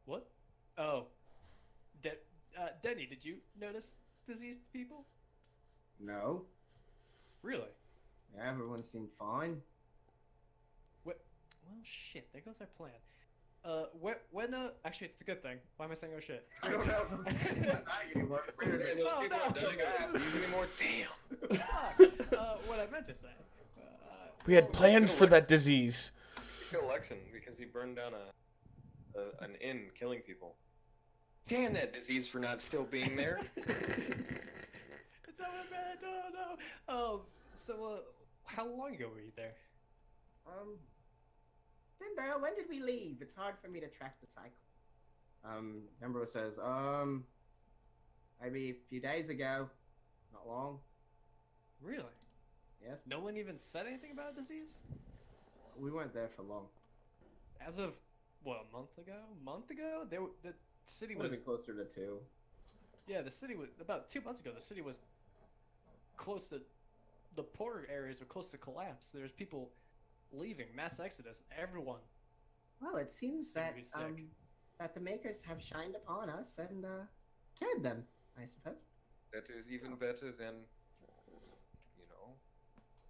E: What? Oh, Denny, did you notice diseased people?
D: No.
E: Really?
D: Everyone seemed fine.
E: Well, shit. There goes our plan. Actually, it's a good thing. Why am I saying oh shit?
D: I don't know. Anymore.
C: Those
E: Oh,
C: people
E: no.
C: doesn't get to leave anymore. Damn.
E: Fuck. What I meant to say.
A: We had plans for that disease.
C: Kill Lexan because he burned down an inn, killing people. Damn that disease for not still being there.
E: It's not what I meant. Oh no. So how long ago were you there?
D: Denborough, when did we leave? It's hard for me to track the cycle. Denborough says, maybe a few days ago. Not long.
E: Really?
D: Yes.
E: No one even said anything about a disease?
D: We weren't there for long.
E: As of what, a month ago? The city
D: Would have
E: was
D: been closer to 2.
E: Yeah, the city was about 2 months ago. The city was close to the poorer areas were close to collapse. There's people leaving, mass exodus. Everyone.
D: Well, it seems
E: Seemed
D: that
E: to be sick.
D: that the makers have shined upon us and cured them, I suppose.
C: That is even better than,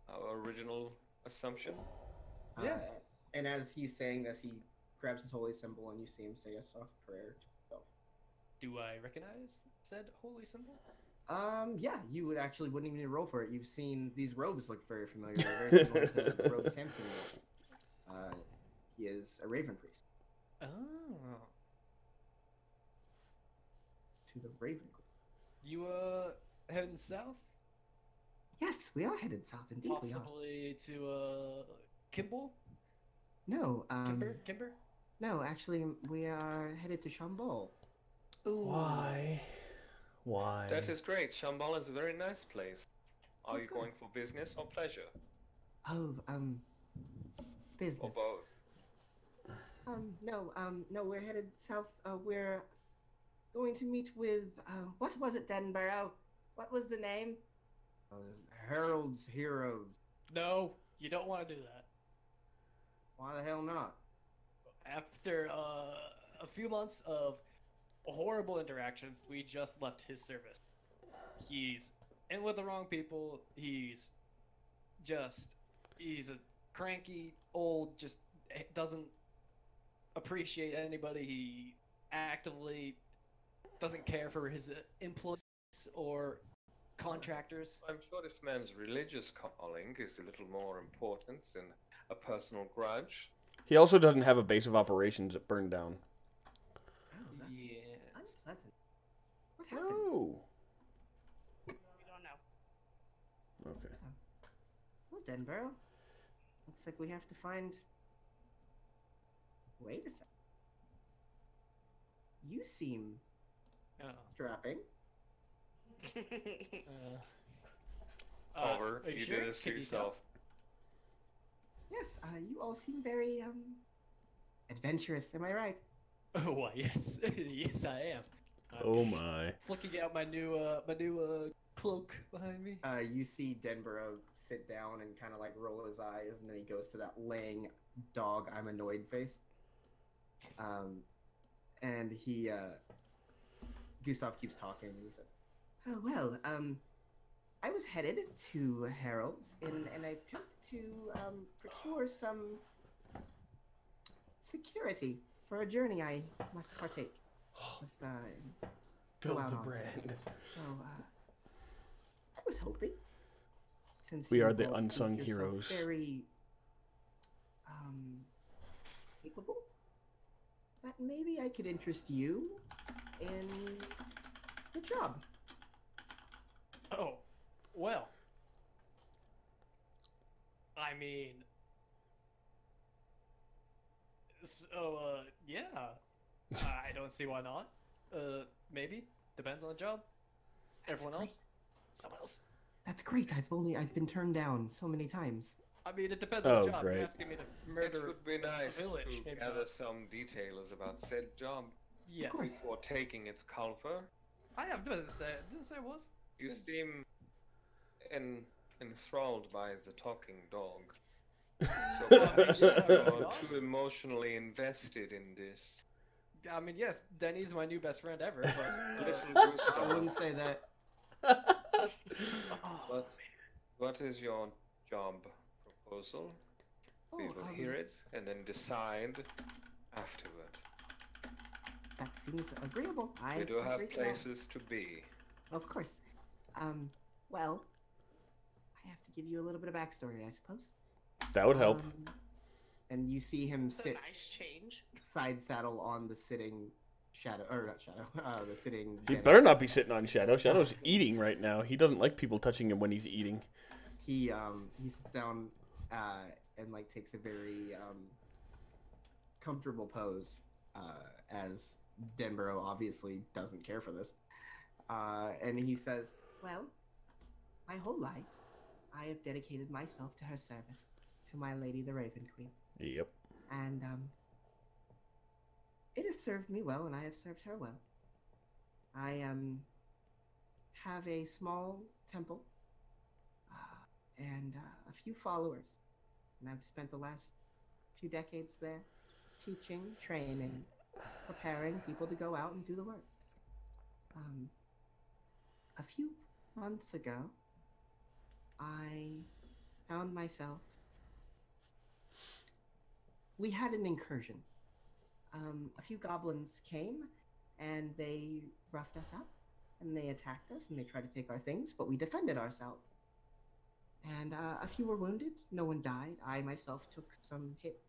C: our original assumption.
E: Yeah.
D: And as he's saying this, he grabs his holy symbol and you see him say a soft prayer to himself.
E: Do I recognize said holy symbol?
D: Yeah, you wouldn't even need to roll for it. You've seen these robes look very familiar. They're very similar to the robes Samson wore. He is a raven priest.
E: Oh.
D: To the Raven.
E: You heading south?
F: Yes, we are headed south. Indeed, we are.
E: Possibly to Kimball?
F: No,
E: Kimber?
F: no. Actually, we are headed to Shambol.
A: Why? Why?
C: That is great. Shambhala is a very nice place. Are you
F: good.
C: going for business or pleasure?
F: Oh, business.
C: Or both?
F: No, we're headed south. We're going to meet with, what was it, Denborough? What was the name?
D: Harold's Heroes.
E: No, you don't want to do that.
D: Why the hell not?
E: After a few months of horrible interactions, we just left his service. He's in with the wrong people. He's a cranky, old, just doesn't appreciate anybody. He actively doesn't care for his employees or contractors.
C: I'm sure this man's religious calling is a little more important than a personal grudge.
A: He also doesn't have a base of operations that burned down.
F: Oh, that's
E: Yeah.
F: unpleasant. What happened?
A: Oh.
B: We don't know.
A: Okay.
F: Well, Denborough. Looks like we have to find... Wait a sec. You seem
E: Oh.
D: Strapping.
C: Oliver,
E: are
C: you
E: sure?
C: did this to
E: Can you
C: yourself.
F: Yes, you all seem very, adventurous, am I right?
E: tell? Oh, why, yes. Yes, I am.
A: Oh my.
E: Flicking out my new cloak behind me.
D: You see Denborough sit down and kind of like roll his eyes, and then he goes to that laying dog, I'm annoyed face. And he, Gustav keeps talking, and he says,
F: Oh, well, I was headed to Harold's in an attempt to, procure some security for a journey I must partake. Must,
A: Build
F: out
A: the
F: on.
A: brand.
F: So, I was hoping, since
A: We
F: you
A: are the
F: all think
A: unsung
F: yourself
A: heroes.
F: very, capable, that maybe I could interest you in the job.
E: Oh, well. I mean... So, yeah. I don't see why not. Maybe. Depends on the job. Everyone else? Someone else?
F: That's great. I've been turned down so many times.
E: I mean, it depends on
A: Oh,
E: the job.
A: great.
E: You're asking me to
C: It
E: murder
C: would be nice
E: a village.
C: to
E: Maybe
C: gather
E: not.
C: some details about said job
E: Yes.
F: course.
C: before taking its culver.
E: I have. Didn't say it was.
C: You seem enthralled by the talking dog. So perhaps you're too emotionally invested in this.
E: I mean, yes, Denny's my new best friend ever, but...
C: Little
D: I
C: Gustav,
D: wouldn't say that.
E: Oh,
C: what is your job proposal? We will hear it and then decide afterward.
F: That seems agreeable.
C: We do have
F: agree to that.
C: places to be.
F: Of course. Well, I have to give you a little bit of backstory, I suppose.
A: That would help.
D: And you see him
B: It's a
D: sit
B: nice change.
D: side saddle on the sitting shadow, or not shadow, the sitting.
A: He
D: Denny.
A: better not be sitting on Shadow. Shadow's eating right now. He doesn't like people touching him when he's eating.
D: He sits down and like takes a very comfortable pose as Denborough obviously doesn't care for this. And he says,
F: Well, my whole life, I have dedicated myself to her service, to my lady, the Raven Queen.
A: Yep.
F: And, it has served me well, and I have served her well. I, have a small temple, and a few followers. And I've spent the last few decades there, teaching, training, preparing people to go out and do the work. A few months ago, I found myself... We had an incursion. A few goblins came, and they roughed us up, and they attacked us, and they tried to take our things, but we defended ourselves. And a few were wounded. No one died. I myself took some hits.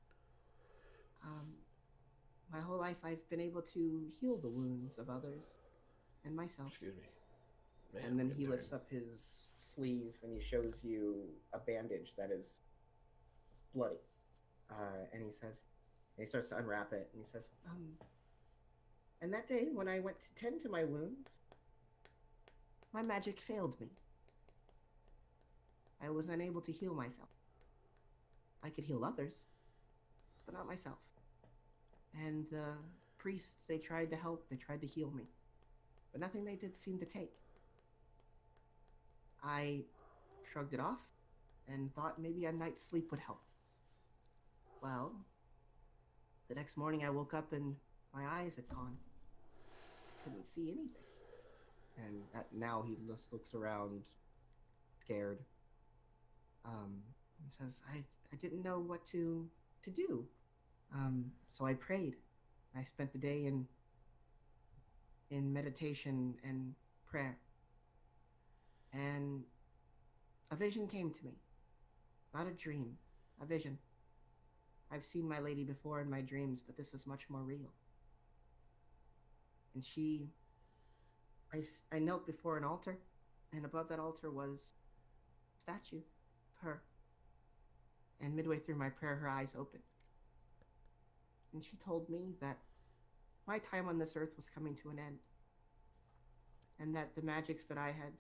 F: my whole life I've been able to heal the wounds of others and myself.
A: Excuse me. Man,
D: And then
A: I'm
D: he
A: getting
D: lifts
A: tired.
D: up his sleeve and he shows you a bandage that is bloody. And he says, and he starts to unwrap it, and he says, and that day when I went to tend to my wounds, my magic failed me. I was unable to heal myself. I could heal others, but not myself. And the priests, they tried to help, they tried to heal me, but nothing they did seemed to take. I shrugged it off and thought maybe a night's sleep would help. Well, the next morning I woke up and my eyes had gone. Couldn't see anything. And now he just looks around, scared. He says, I didn't know what to do. So I prayed. I spent the day in meditation and prayer. And a vision came to me. Not a dream, a vision. I've seen my lady before in my dreams, but this is much more real. And I knelt before an altar, and above that altar was a statue of her. And midway through my prayer, her eyes opened. And she told me that my time on this earth was coming to an end. And that the magics that I had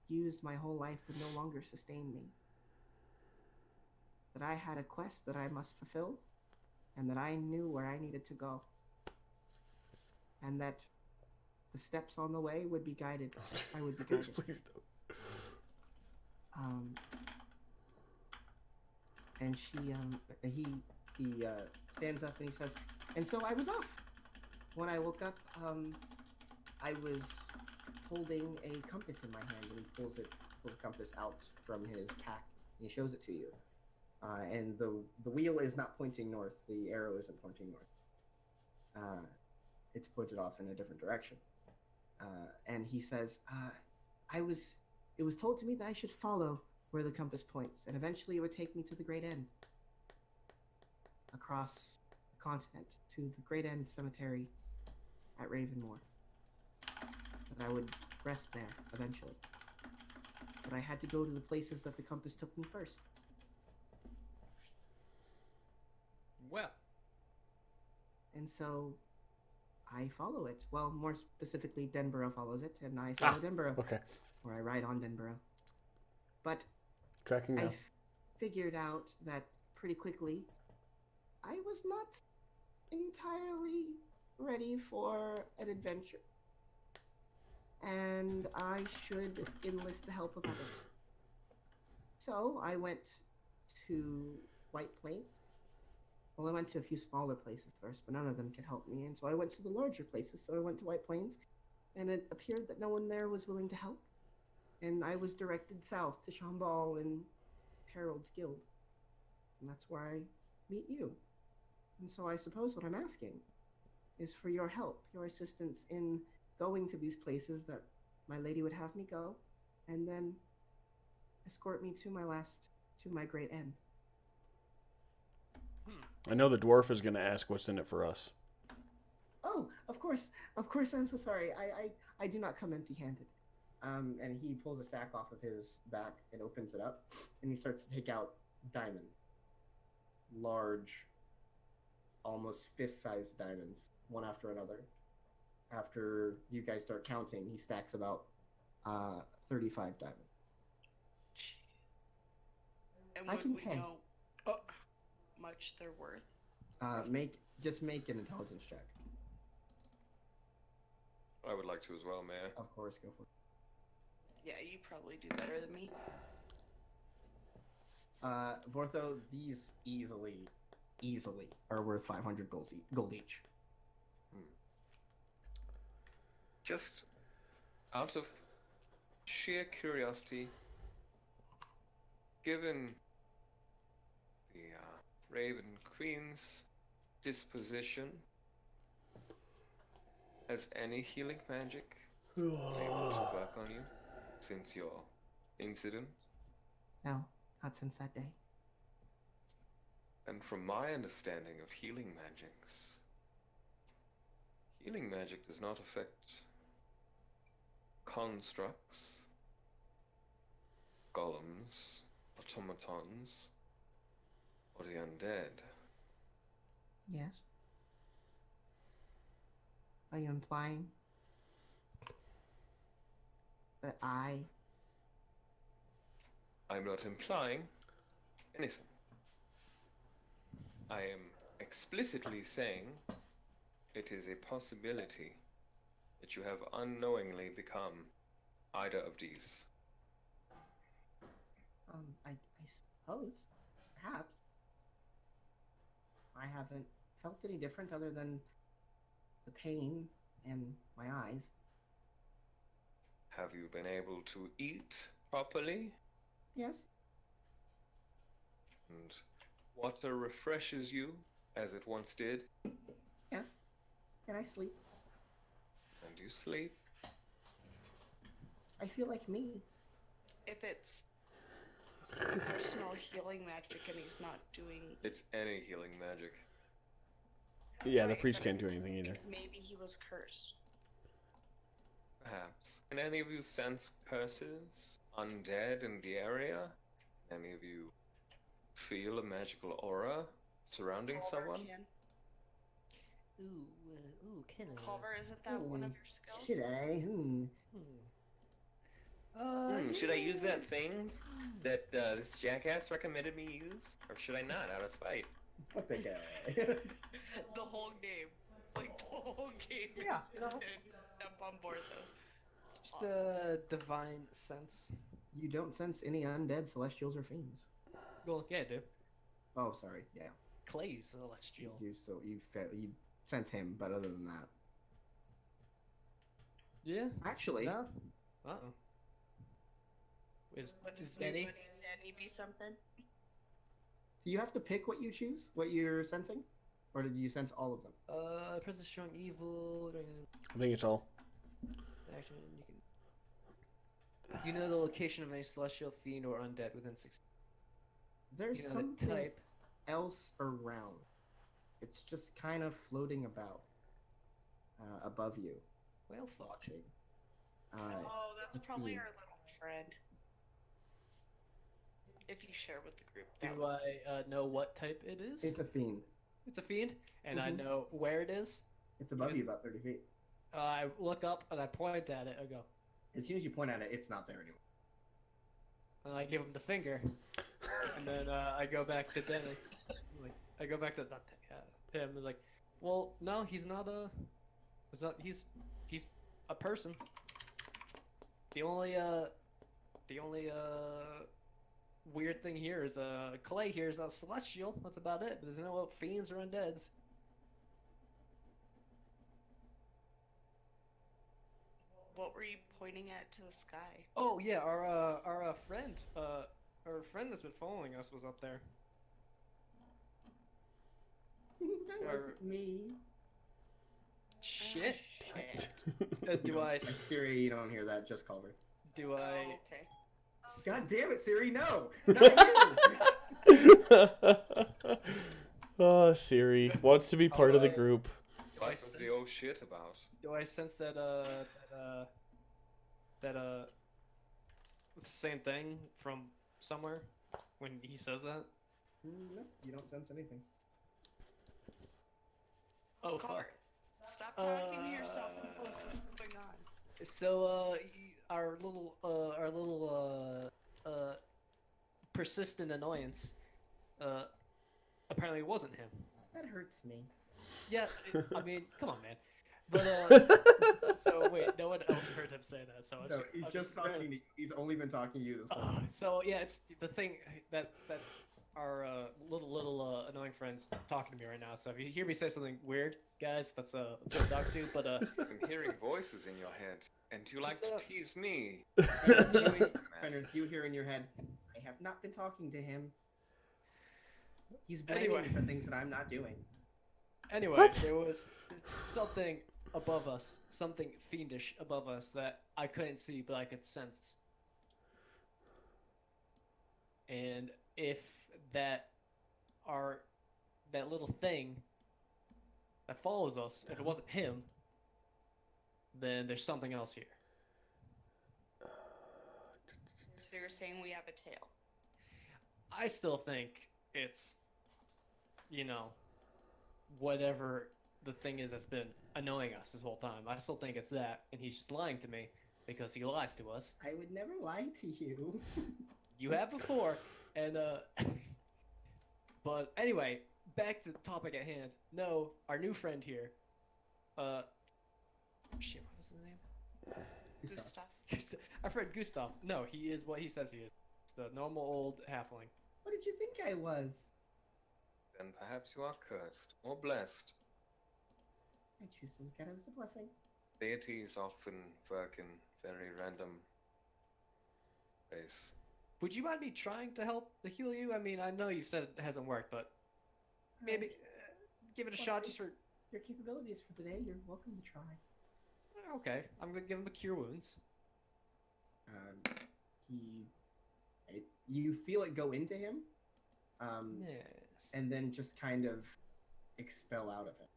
D: used my whole life would no longer sustain me. That I had a quest that I must fulfill, and that I knew where I needed to go. And that the steps on the way would be guided. I would be guided.
A: Please don't.
F: And he stands up and he says, and so I was off. When I woke up, I was holding a compass in my hand, and he pulls a compass out from his pack, and he shows it to you. And the wheel is not pointing north. The arrow isn't pointing north. It's pointed off in a different direction. And he says, it was told to me that I should follow where the compass points, and eventually it would take me to the great end. Across the continent, to the great end cemetery at Ravenmoor. That I would rest there eventually. But I had to go to the places that the compass took me first.
E: Well,
F: And so I follow it. Well, more specifically, Denborough follows it, and I follow Denborough.
A: Okay.
F: Or I ride on Denborough. But
A: Cracking
F: I
A: now.
F: figured out that pretty quickly I was not entirely ready for an adventure. And I should enlist the help of others. So I went to White Plains. Well, I went to a few smaller places first, but none of them could help me. And so I went to the larger places. So I went to White Plains, and it appeared that no one there was willing to help. And I was directed south to Snowball and Harold's Guild. And that's where I meet you. And so I suppose what I'm asking is for your help, your assistance in going to these places that my lady would have me go, and then escort me to my great end.
A: I know the dwarf is going to ask what's in it for us.
F: Oh, of course, I'm so sorry. I do not come empty-handed. And he pulls a sack off of his back and opens it up, and he starts to take out diamonds. Large, almost fist-sized diamonds, one after another. After you guys start counting, he stacks about 35 diamonds.
B: And
F: I
B: would
F: can
B: we
F: pay.
B: know much they're worth?
F: Make an intelligence check.
C: I would like to as well, may I?
F: Of course, go for it.
B: Yeah, you probably do better than me.
F: Vortho, these easily are worth 500 gold each.
C: Just out of sheer curiosity, given the Raven Queen's disposition, has any healing magic been able to work on you since your incident?
F: No, not since that day.
C: And from my understanding of healing magics, Healing magic does not affect constructs, golems, automatons, or the undead.
F: Yes. Are you implying that
C: I'm not implying anything. I am explicitly saying it is a possibility that you have unknowingly become either of these.
F: I suppose, perhaps. I haven't felt any different other than the pain in my eyes.
C: Have you been able to eat properly?
F: Yes.
C: And water refreshes you as it once did?
F: Yes. And I sleep.
C: And you sleep?
F: I feel like me.
B: If it's personal healing magic and he's not doing.
C: It's any healing magic.
A: Yeah, the
B: Right,
A: priest
B: but
A: can't do anything either.
B: Maybe he was cursed.
C: Perhaps. Can any of you sense curses? Undead in the area? Any of you feel a magical aura surrounding
B: Culver
C: someone?
B: can.
E: Can I?
B: Culver, isn't that one of your skills?
F: Should I?
C: Should I use that thing that this jackass recommended me use? Or should I not, out of spite?
D: Fuck that guy.
B: The whole game. Like, the whole game.
F: Yeah, you know.
B: Jump on board, though.
E: Just the divine sense.
F: You don't sense any undead celestials or fiends.
E: Well, yeah, I do.
F: Oh, sorry. Yeah.
E: Clay's celestial.
F: You still you sense him, but other than that,
E: Yeah.
F: actually,
E: No. Uh-oh. Is Denny?
B: Would Denny be something?
F: do you have to pick what you choose, what you're sensing, or did you sense all of them?
E: Presence strong evil.
A: I think it's all.
E: Action. You know the location of any celestial fiend or undead within 6.
F: There's
E: You know
F: something
E: the type.
F: else around. It's just kind of floating about above you,
E: Well, fuck.
F: watching.
B: Oh, that's probably
F: being.
B: our little friend. If you share with the group.
E: Do I know what type it is?
F: It's a fiend.
E: It's a fiend, and I
F: Mhm.
E: know where it is.
F: It's above
E: Even-
F: you about 30 feet.
E: I look up and I point at it. I go,
F: As soon as you point at it, it's not there anymore.
E: and I give him the finger, and then I go back to Denny. Like, I go back to not him. He's like, well, no, he's not a. It's not. He's a person. The only weird thing here is Clay here is a celestial. That's about it. But there's no fiends or undeads.
B: What were you pointing at to the sky?
E: Oh yeah, our friend that's been following us was up there.
F: That
E: Or-
F: wasn't me.
E: Shit.
B: Shit.
E: Do I?
F: Siri, you don't hear that. Just call her.
E: Do I?
B: Oh, okay.
F: God damn it, Siri, no! Not you!
A: Oh, Siri wants to be part of the group.
C: What's the old shit about?
E: Do I sense that the same thing from somewhere when he says that?
F: No, you don't sense anything.
E: Oh
B: Culver,
E: fuck.
B: stop talking to yourself and tell us what's going on.
E: So our little persistent annoyance apparently wasn't him.
F: That hurts me.
E: Yeah, I mean, come on, man. But so wait, no one else heard him say that. So
F: No, he's just talking to you. He's only been talking to you this whole time.
E: So yeah, it's the thing that our little annoying friend's talking to me right now. So if you hear me say something weird, guys, that's a good dog too. But
C: I'm hearing voices in your head, and you like to tease me.
F: Fenrir, you hear in your head, I have not been talking to him. He's blaming
E: Anyway.
F: me for things that I'm not doing.
E: anyway,
A: What?
E: there was something above us, something fiendish above us that I couldn't see, but I could sense. And if that little thing that follows us, if it wasn't him, then there's something else here.
B: So you're saying we have a tail?
E: I still think it's, whatever the thing is that's been annoying us this whole time. I still think it's that, and he's just lying to me because he lies to us.
F: I would never lie to you.
E: You have before, and but anyway, back to the topic at hand. No, our new friend here, shit, what was his name?
B: Gustav.
E: Our friend Gustav. No, he is what he says he is. The normal old halfling.
F: What did you think I was?
C: Then perhaps you are cursed or blessed.
F: I choose to look at it as a blessing.
C: Deities often work in very random ways.
E: Would you mind me trying to help to heal you? I mean, I know you said it hasn't worked, but maybe give it a shot just for...
F: Your capabilities for the day, you're welcome to try.
E: Okay, I'm gonna give him a cure wounds.
D: You feel it go into him,
E: Yes.
D: and then just kind of expel out of him.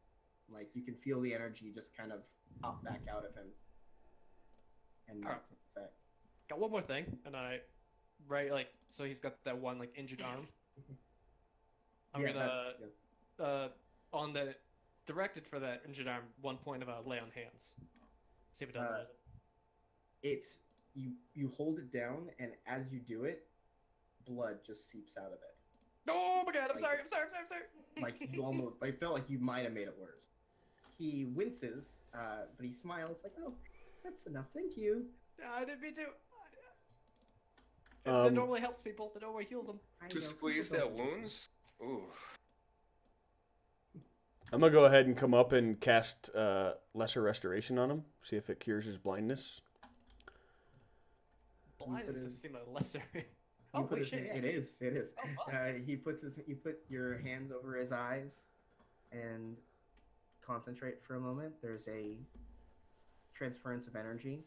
D: Like you can feel the energy just kind of pop back out of him, and not effect.
E: Got one more thing, and so he's got that one like injured arm. I'm gonna on the directed for that injured arm, 1 point of a lay on hands. See if it does anything.
D: You hold it down, and as you do it, blood just seeps out of it.
E: Oh my god! I'm
D: Like-
E: sorry.
D: Like you almost, I felt like you might have made it worse. He winces, but he smiles like, "Oh, that's enough, thank you."
E: I didn't mean to. That normally helps people. That normally heals them.
D: I
C: To
D: know,
C: squeeze
D: people
C: their
D: don't do
C: wounds? Ooh.
A: I'm gonna go ahead and come up and cast Lesser Restoration on him. See if it cures his blindness.
E: Blindness doesn't seem a lesser.
D: You
E: Oh
D: put
E: wait,
D: his-
E: shit! Yeah.
D: It is.
E: Oh, fuck.
D: You put your hands over his eyes, and concentrate for a moment. There's a transference of energy,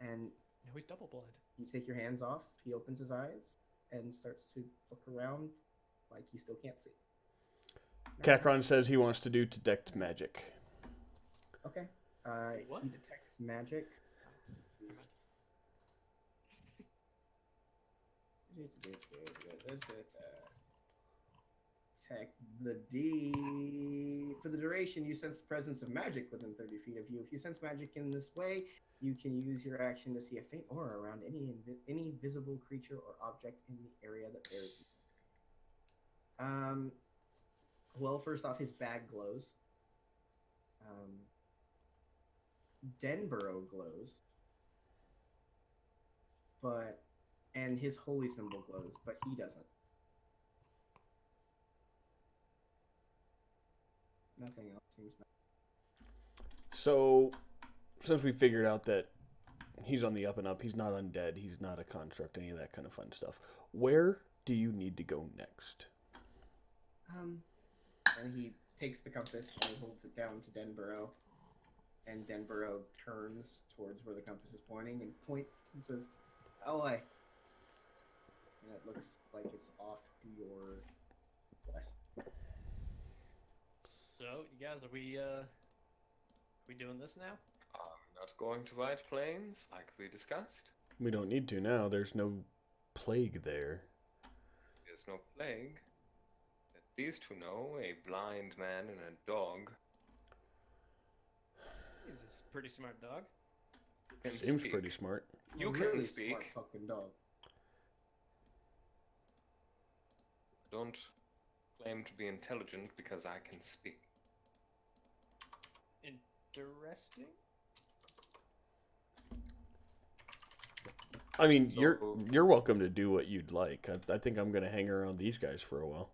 D: and
E: Now he's double blind.
D: you take your hands off. He opens his eyes and starts to look around, like he still can't see.
A: Kakron says he wants to do detect magic.
D: Okay.
E: What?
D: He detects magic. Detect the D. For the duration, you sense the presence of magic within 30 feet of you. If you sense magic in this way, you can use your action to see a faint aura around any visible creature or object in the area that bears you. Well, first off, his bag glows. Denborough glows. And his holy symbol glows, but he doesn't. Nothing else seems.
A: So, since we figured out that he's on the up and up, he's not undead, he's not a construct, any of that kind of fun stuff. Where do you need to go next?
D: And he takes the compass and he holds it down to Denborough. And Denborough turns towards where the compass is pointing and points and says, "LA." And it looks like it's off to your west.
E: So you guys, are we doing this now?
C: Not going to White Plains like we discussed.
A: We don't need to now. There's no plague there.
C: There's no plague. At least to know, a blind man and a dog.
E: He's a pretty smart dog.
C: Can
A: Seems
C: speak.
A: pretty smart.
C: You
D: A
C: can
D: really
C: speak.
D: smart fucking dog.
C: Don't claim to be intelligent because I can speak.
E: Interesting.
A: I mean,
C: So-
A: you're welcome to do what you'd like. I think I'm gonna hang around these guys for a while.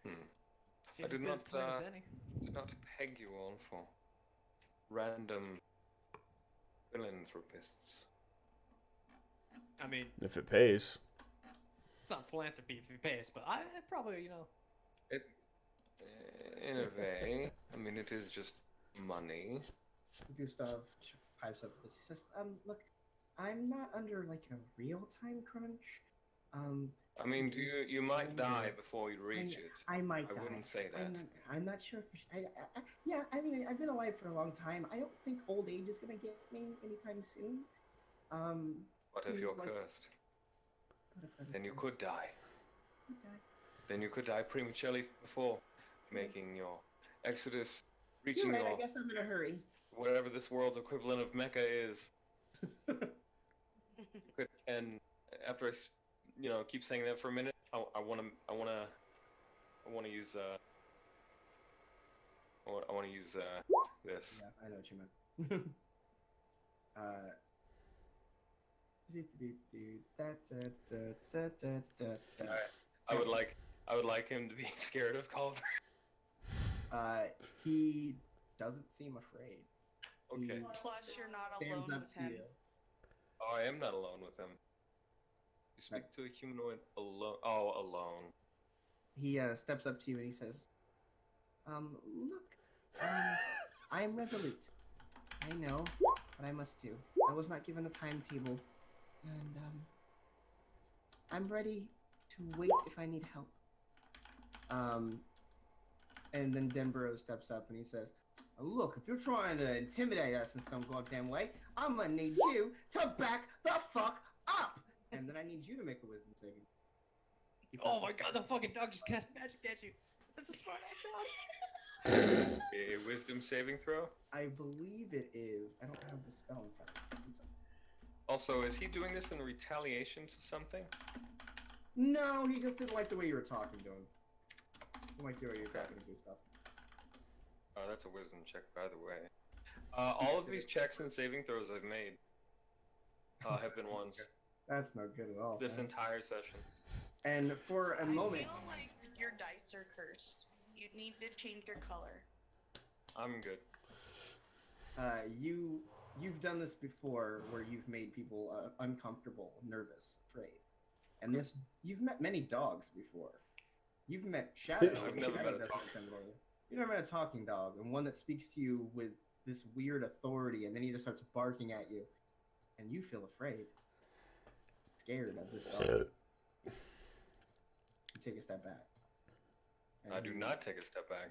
E: Seems
C: did
E: as good
C: not,
E: a plan as any.
C: Did not peg you all for random philanthropists.
E: I mean,
A: If it pays.
E: it's not philanthropy if he pays, but I probably,
C: In a way, I mean, it is just money.
D: Gustav pipes up this. He says, "Look, I'm not under like a real time crunch.
C: I mean, you might die before you reach it.
F: I might die.
C: I wouldn't say that.
F: I'm not sure. Yeah, I mean, I've been alive for a long time. I don't think old age is gonna get me anytime soon.
C: What if you're cursed? Then you could die. Then you could die prematurely before making your exodus, reaching
F: You're right,
C: your...
F: I guess I'm in a hurry.
C: whatever this world's equivalent of Mecca is. And after I, keep saying that for a minute, I wanna use this.
D: Yeah, I know what you meant.
C: I would like him to be scared of Culver.
D: He doesn't seem afraid.
C: Okay.
B: Plus, you're not
D: Stands
B: alone
D: up
B: with
D: to
B: him.
D: you.
C: Oh, I am not alone with him. You speak to a humanoid alone. Oh, alone.
F: He steps up to you and he says, look, I am resolute. I know what I must do. I was not given a timetable, and I'm ready to wait if I need help. And then Denborough steps up and he says, look, if you're trying to intimidate us in some goddamn way, I'm gonna need you to back the fuck up! And then I need you to make a wisdom saving.
E: Oh my god, the fucking dog just cast magic at you. That's a smart ass dog.
C: A wisdom saving throw?
D: I believe it is. I don't have the spell in front of me.
C: Also, is he doing this in retaliation to something?
D: No, he just didn't like the way you were talking to him. Didn't like the way you were talking to do stuff.
C: Oh, that's a wisdom check, by the way. All of these checks and saving throws I've made have been ones.
D: That's not good at all.
C: This
D: man.
C: entire session.
D: And for a moment,
B: I feel like your dice are cursed. You need to change your color.
C: I'm good.
D: you've done this before, where you've made people uncomfortable, nervous, afraid, and this you've met many dogs before. You've met Shadow.
C: I've never met a dog.
D: You've never met a talking dog, and one that speaks to you with this weird authority, and then he just starts barking at you, and you feel afraid, scared of this dog. You take a step back.
C: I do not take a step back.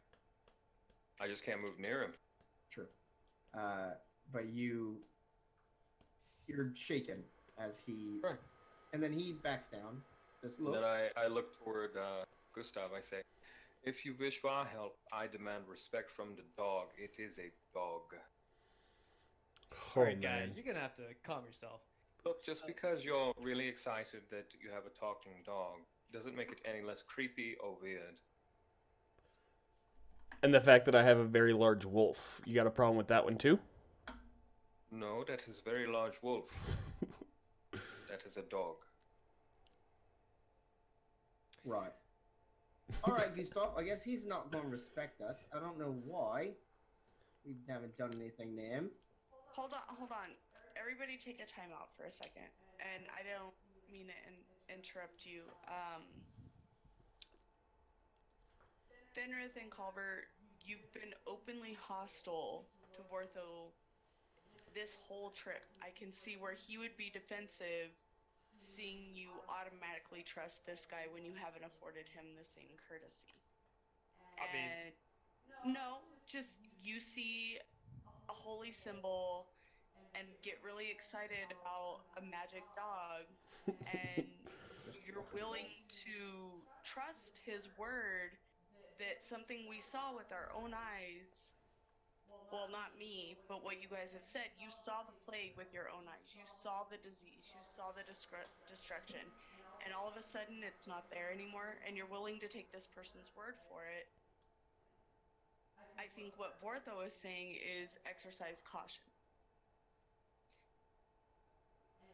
C: I just can't move near him.
D: True. But you're shaken as he,
C: Right.
D: and then he backs down. Just look.
C: Then I look toward Gustav. I say, if you wish for our help, I demand respect from the dog. It is a dog.
A: Oh,
E: Alright, guy,
A: man.
E: you're gonna have to calm yourself.
C: Look, just because you're really excited that you have a talking dog doesn't make it any less creepy or weird.
A: And the fact that I have a very large wolf. You got a problem with that one too?
C: No, that is a very large wolf. That is a dog.
D: Right. All right, Gustav. I guess he's not going to respect us. I don't know why. We haven't done anything to him.
B: Hold on. Everybody take a time out for a second. And I don't mean to interrupt you. Fenrith and Culver, you've been openly hostile to Vortho this whole trip. I can see where he would be defensive, seeing you automatically trust this guy when you haven't afforded him the same courtesy. No, just you see a holy symbol and get really excited about a magic dog, and you're willing to trust his word that something we saw with our own eyes, well, not me, but what you guys have said, you saw the plague with your own eyes, you saw the disease, you saw the destruction, and all of a sudden it's not there anymore, and you're willing to take this person's word for it. I think what Vortho is saying is exercise caution.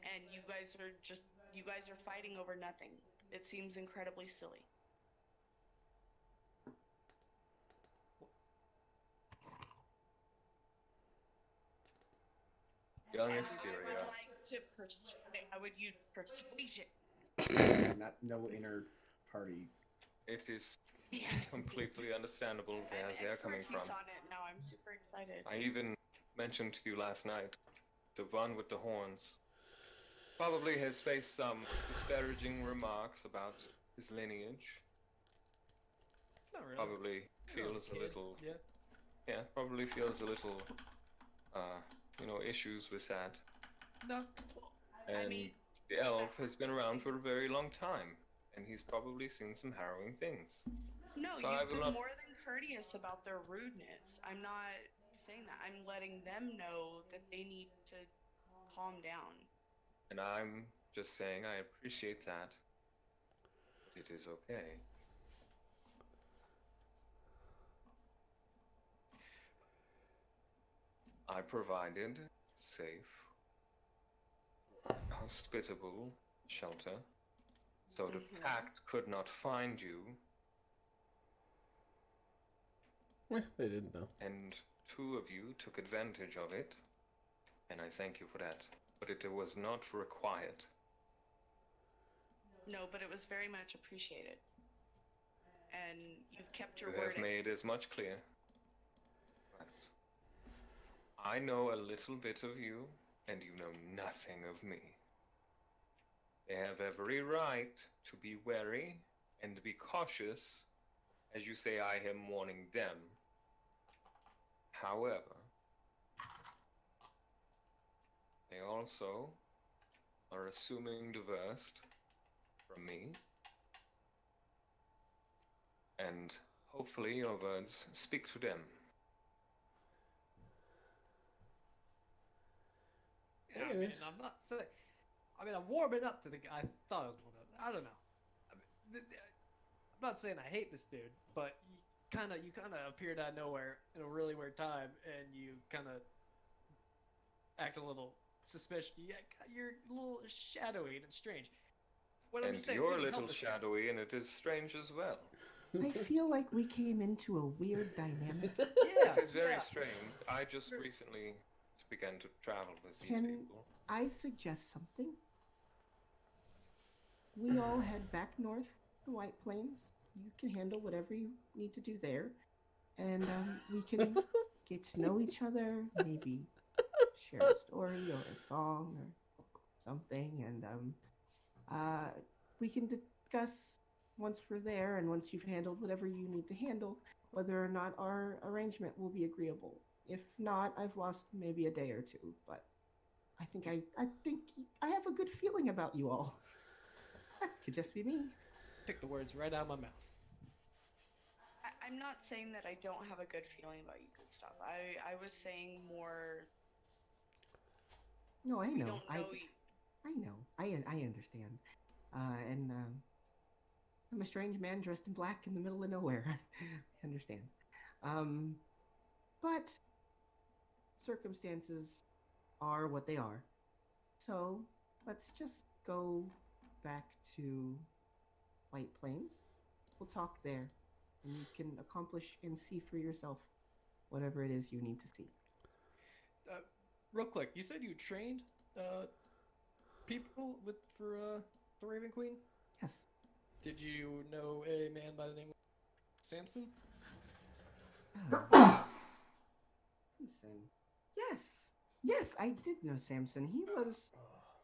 B: And you guys are fighting over nothing. It seems incredibly silly.
C: Young
B: And
C: Hysteria.
B: I would use persuasion.
D: Not no inner party.
C: It is completely understandable where they're coming from.
B: On it now. I'm super excited.
C: I even mentioned to you last night, the one with the horns. probably has faced some disparaging remarks about his lineage.
E: Not really.
C: Probably
E: When I was
C: feels a
E: kid,
C: little,
E: Yeah.
C: yeah, probably feels a little, issues with that.
E: No.
C: And
B: I mean,
C: the elf has been around for a very long time, and he's probably seen some harrowing things.
B: no,
C: So I
B: you've
C: will
B: been
C: not-
B: more than courteous about their rudeness. I'm not saying that. I'm letting them know that they need to calm down.
C: And I'm just saying I appreciate that. But it is okay. I provided safe, hospitable shelter, so the
B: Mhm.
C: pact could not find you,
A: They didn't though.
C: and 2 of you took advantage of it, and I thank you for that. But it was not required.
B: No, but it was very much appreciated. And you've kept
C: You
B: your
C: have
B: word.
C: made as much clear. But I know a little bit of you, and you know nothing of me. They have every right to be wary and be cautious, as you say I am warning them. However, they also are assuming the worst from me, and hopefully your words speak to them.
E: Yeah, I mean,
A: Yes.
E: I'm not saying. I mean, I'm warming up to the guy. I thought I was warming up. I don't know. I mean, I'm not saying I hate this dude, but you kind of appeared out of nowhere in a really weird time, and you kind of act a little suspicious. You're a little shadowy and strange. What I'm
C: And
E: just saying,
C: you're a
E: please help
C: little
E: us.
C: shadowy, and it is strange as well.
F: I feel like we came into a weird dynamic.
E: Yeah,
C: It is very
E: yeah.
C: strange. I just recently began to travel with these
F: Can
C: people.
F: I suggest something? We all head back north to White Plains. You can handle whatever you need to do there. And we can get to know each other, maybe share a story or a song or something. And we can discuss once we're there and once you've handled whatever you need to handle, whether or not our arrangement will be agreeable. If not, I've lost maybe a day or two, but I think I have a good feeling about you all. That could just be me.
E: Took the words right out of my mouth.
B: I'm not saying that I don't have a good feeling about you, good stuff. I was saying more.
F: No, I
B: We
F: know.
B: don't know you.
F: I know. I understand. And I'm a strange man dressed in black in the middle of nowhere. I understand. But circumstances are what they are. So let's just go back to White Plains. We'll talk there, and you can accomplish and see for yourself whatever it is you need to see.
E: Real quick, you said you trained people for the Raven Queen.
F: Yes.
E: Did you know a man by the name of Samson?
F: Samson. Yes, I did know Samson.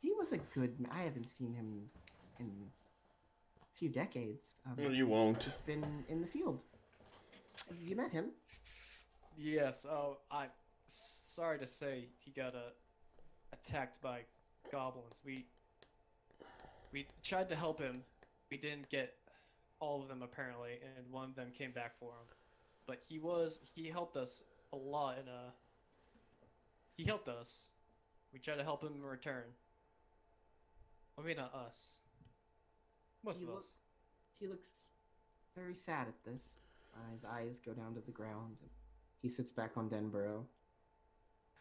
F: He was a good man. I haven't seen him in a few decades.
A: Well, you won't.
F: He's been in the field. Have you met him?
E: Yes. Oh, I'm sorry to say he got attacked by goblins. We tried to help him. We didn't get all of them apparently, and one of them came back for him. But he helped us a lot he helped us. We tried to help him in return. I mean, not us. Most
F: He
E: of us.
F: look- He looks very sad at this. His eyes go down to the ground. And he sits back on Denborough.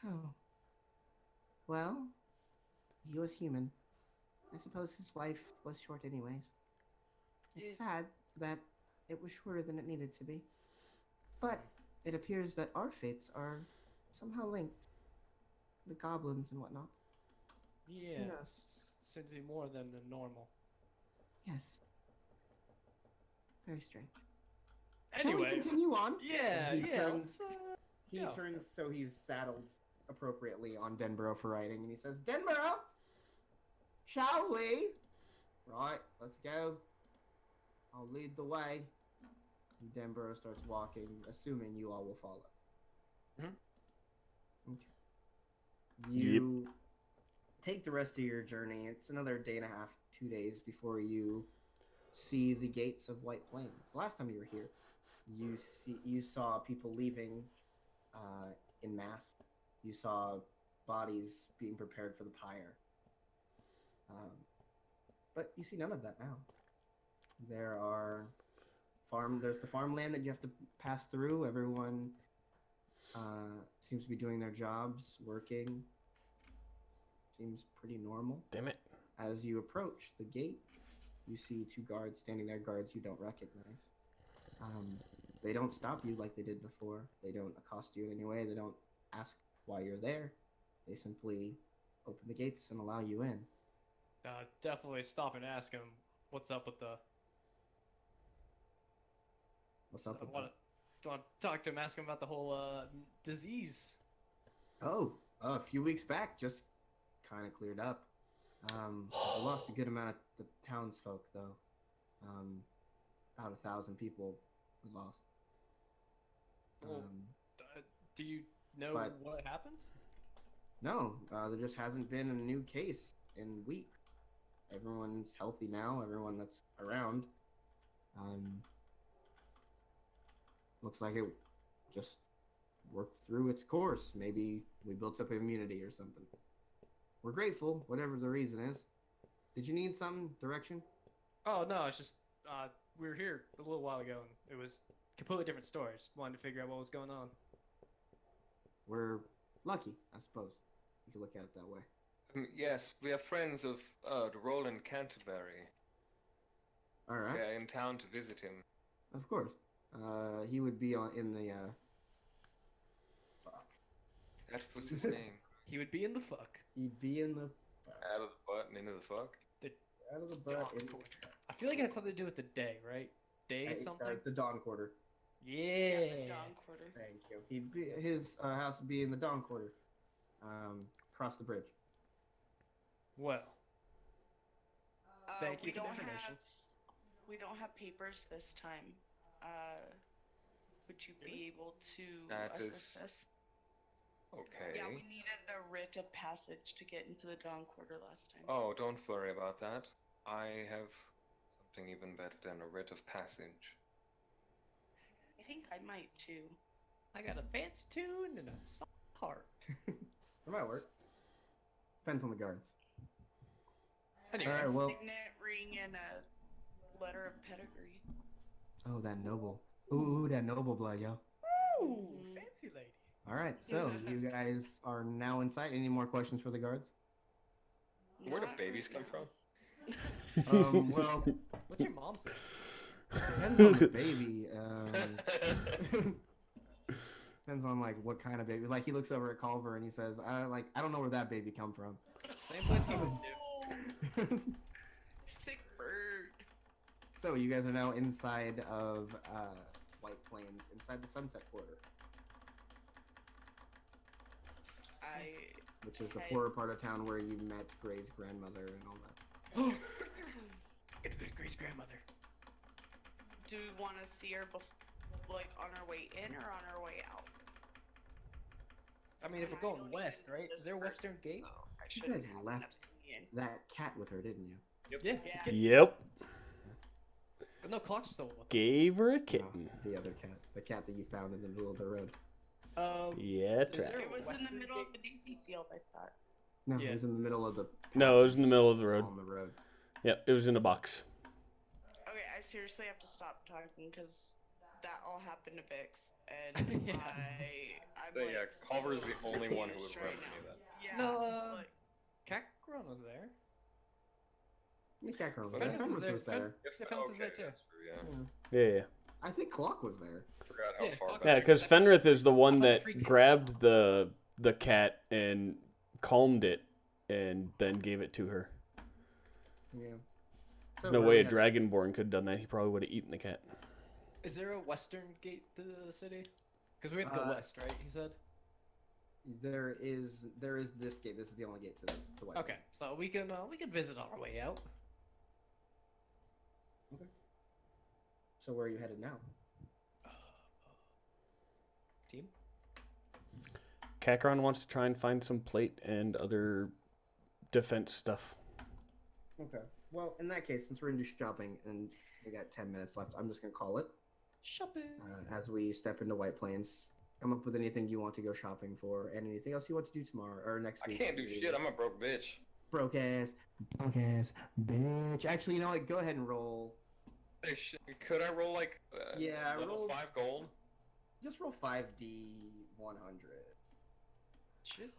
F: Oh. Well, he was human. I suppose his life was short anyways. It's sad that it was shorter than it needed to be. But it appears that our fates are somehow linked. The goblins and whatnot.
E: Yes. Seems to be more than the normal.
F: Yes. Very strange.
E: Anyway.
F: Shall we continue on?
E: Yeah,
D: He
E: yeah.
D: turns-
E: let's,
D: He
E: Yeah.
D: turns so he's saddled appropriately on Denborough for riding, and he says, "Denborough,
F: Shall we? Right, let's go. I'll lead the way. And Denborough starts walking, assuming you all will follow. Okay. You take the rest of your journey. It's another day and a half, 2 days before you see the gates of White Plains. The last time you were here, you saw people leaving in mass. You saw bodies being prepared for the pyre. But you see none of that now. There's the farmland that you have to pass through. Everyone seems to be doing their jobs, working. Seems pretty normal.
A: Damn it.
F: As you approach the gate, you see 2 guards standing there, guards you don't recognize. They don't stop you like they did before. They don't accost you in any way. They don't ask why you're there. They simply open the gates and allow you in.
E: Definitely stop and ask him what's up with the...
F: What's up with
E: I want to talk to him, ask him about the whole disease.
F: Oh, a few weeks back, just kind of cleared up. I lost a good amount of the townsfolk, though. About 1,000 people we lost.
E: Well, do you know what happened?
F: No, there just hasn't been a new case in weeks. Everyone's healthy now, everyone that's around. Looks like it just worked through its course. Maybe we built up immunity or something. We're grateful, whatever the reason is. Did you need some direction?
E: Oh, no, it's just, we were here a little while ago, and it was a completely different story. Just wanted to figure out what was going on.
F: We're lucky, I suppose. You could look at it that way.
C: Yes, we are friends of the Roland Canterbury.
F: All right.
C: We are in town to visit him.
F: Of course. He would be in the, fuck.
C: That was his name.
E: He would be in the fuck.
F: He'd be in the...
C: Out of the butt and into the fuck?
F: Out of the butt.
E: I feel like it had something to do with the day, right? Day something?
F: The Dawn Quarter.
E: Yeah.
B: The Dawn Quarter.
F: Thank you. His house would be in the Dawn Quarter. Across the bridge.
E: Well. Thank you
B: we
E: for the
B: don't
E: information.
B: We don't have papers this time. Would you be able to assist us?
C: Okay.
B: Yeah, we needed a writ of passage to get into the Dawn Quarter last time.
C: Oh, don't worry about that. I have something even better than a writ of passage.
B: I think I might too.
E: I got a fancy tune and a soft heart.
F: It might work. Depends on the guards.
E: Anyway.
F: Alright, well...
B: Signet ring and a letter of pedigree.
F: Oh, that noble. Ooh, that noble blood, yo.
E: Ooh, fancy lady.
F: Alright, so you guys are now inside. Any more questions for the guards?
C: Where do
B: Not
C: babies come
B: really.
C: from?
F: Well,
E: What's your mom say?
F: depends on the baby. Depends on, like, what kind of baby. Like, he looks over at Culver and he says, I don't know where that baby come from.
E: Same place he would do.
B: Sick bird.
F: So, you guys are now inside of White Plains, inside the Sunset Quarter, which is the poorer part of town where you met Gray's grandmother and all that.
E: Get a good Grace grandmother.
B: Do we want to see her like on our way in or on our way out?
E: I mean, if we're going west, right? Is there a western gate?
B: Oh, I
F: You
B: shouldn't
F: guys
B: have
F: left
B: left me in.
F: that cat with her, didn't you?
E: Yeah.
B: Yeah.
A: Yep.
E: But no, clocks are still with us.
A: Gave her a kitten.
F: No, the other cat. The cat that you found in the middle of the road.
A: Yeah,
E: Is
A: trap.
E: there-
B: It was in the
E: Western
B: middle
E: gate?
B: of the daisy field, I thought.
F: No,
E: Yeah.
F: it was in the middle of the...
A: No, it was in the middle of the road.
F: On the road.
A: Yep, it was in a box.
B: Okay, I seriously have to stop talking because that all happened to Vix, and
E: Yeah.
B: I'm
C: But
B: like,
C: yeah, Culver's the only one who would
B: confused right
C: remember any of
B: now.
C: that.
B: Yeah.
E: No,
B: like,
E: Cacron was there.
F: The cat girl was
C: Fenris
F: there.
E: was
F: Fenris
E: there.
F: was there.
E: Yeah, Fenris was there too.
C: that's true, yeah.
A: Yeah.
F: I think Clock was there.
C: Forgot how
E: Yeah,
C: far
E: fuck
C: back.
A: Yeah, because Fenrith is the one
E: I'm
A: that
E: freaking-
A: grabbed the cat and calmed it and then gave it to her.
F: Yeah.
A: There's no way a Dragonborn could have done that. He probably would have eaten the cat.
E: Is there a western gate to the city? Because we have to go west, right? He said.
D: There is this gate. This is the only gate to White.
E: Okay, so we can visit on our way out.
D: Okay. So where are you headed now?
E: Team.
A: Kakron wants to try and find some plate and other defense stuff.
D: Okay. Well, in that case, since we're gonna do shopping and we got 10 minutes left, I'm just gonna call it.
E: Shopping.
D: As we step into White Plains, come up with anything you want to go shopping for, and anything else you want to do tomorrow or next week.
C: I can't do shit. I'm a broke bitch.
D: Broke ass bitch. Actually, you know what? Go ahead and roll.
C: Hey, could I roll like
D: Yeah,
C: level
D: roll-
C: 5 gold?
D: Just roll 5d100.
E: Shit.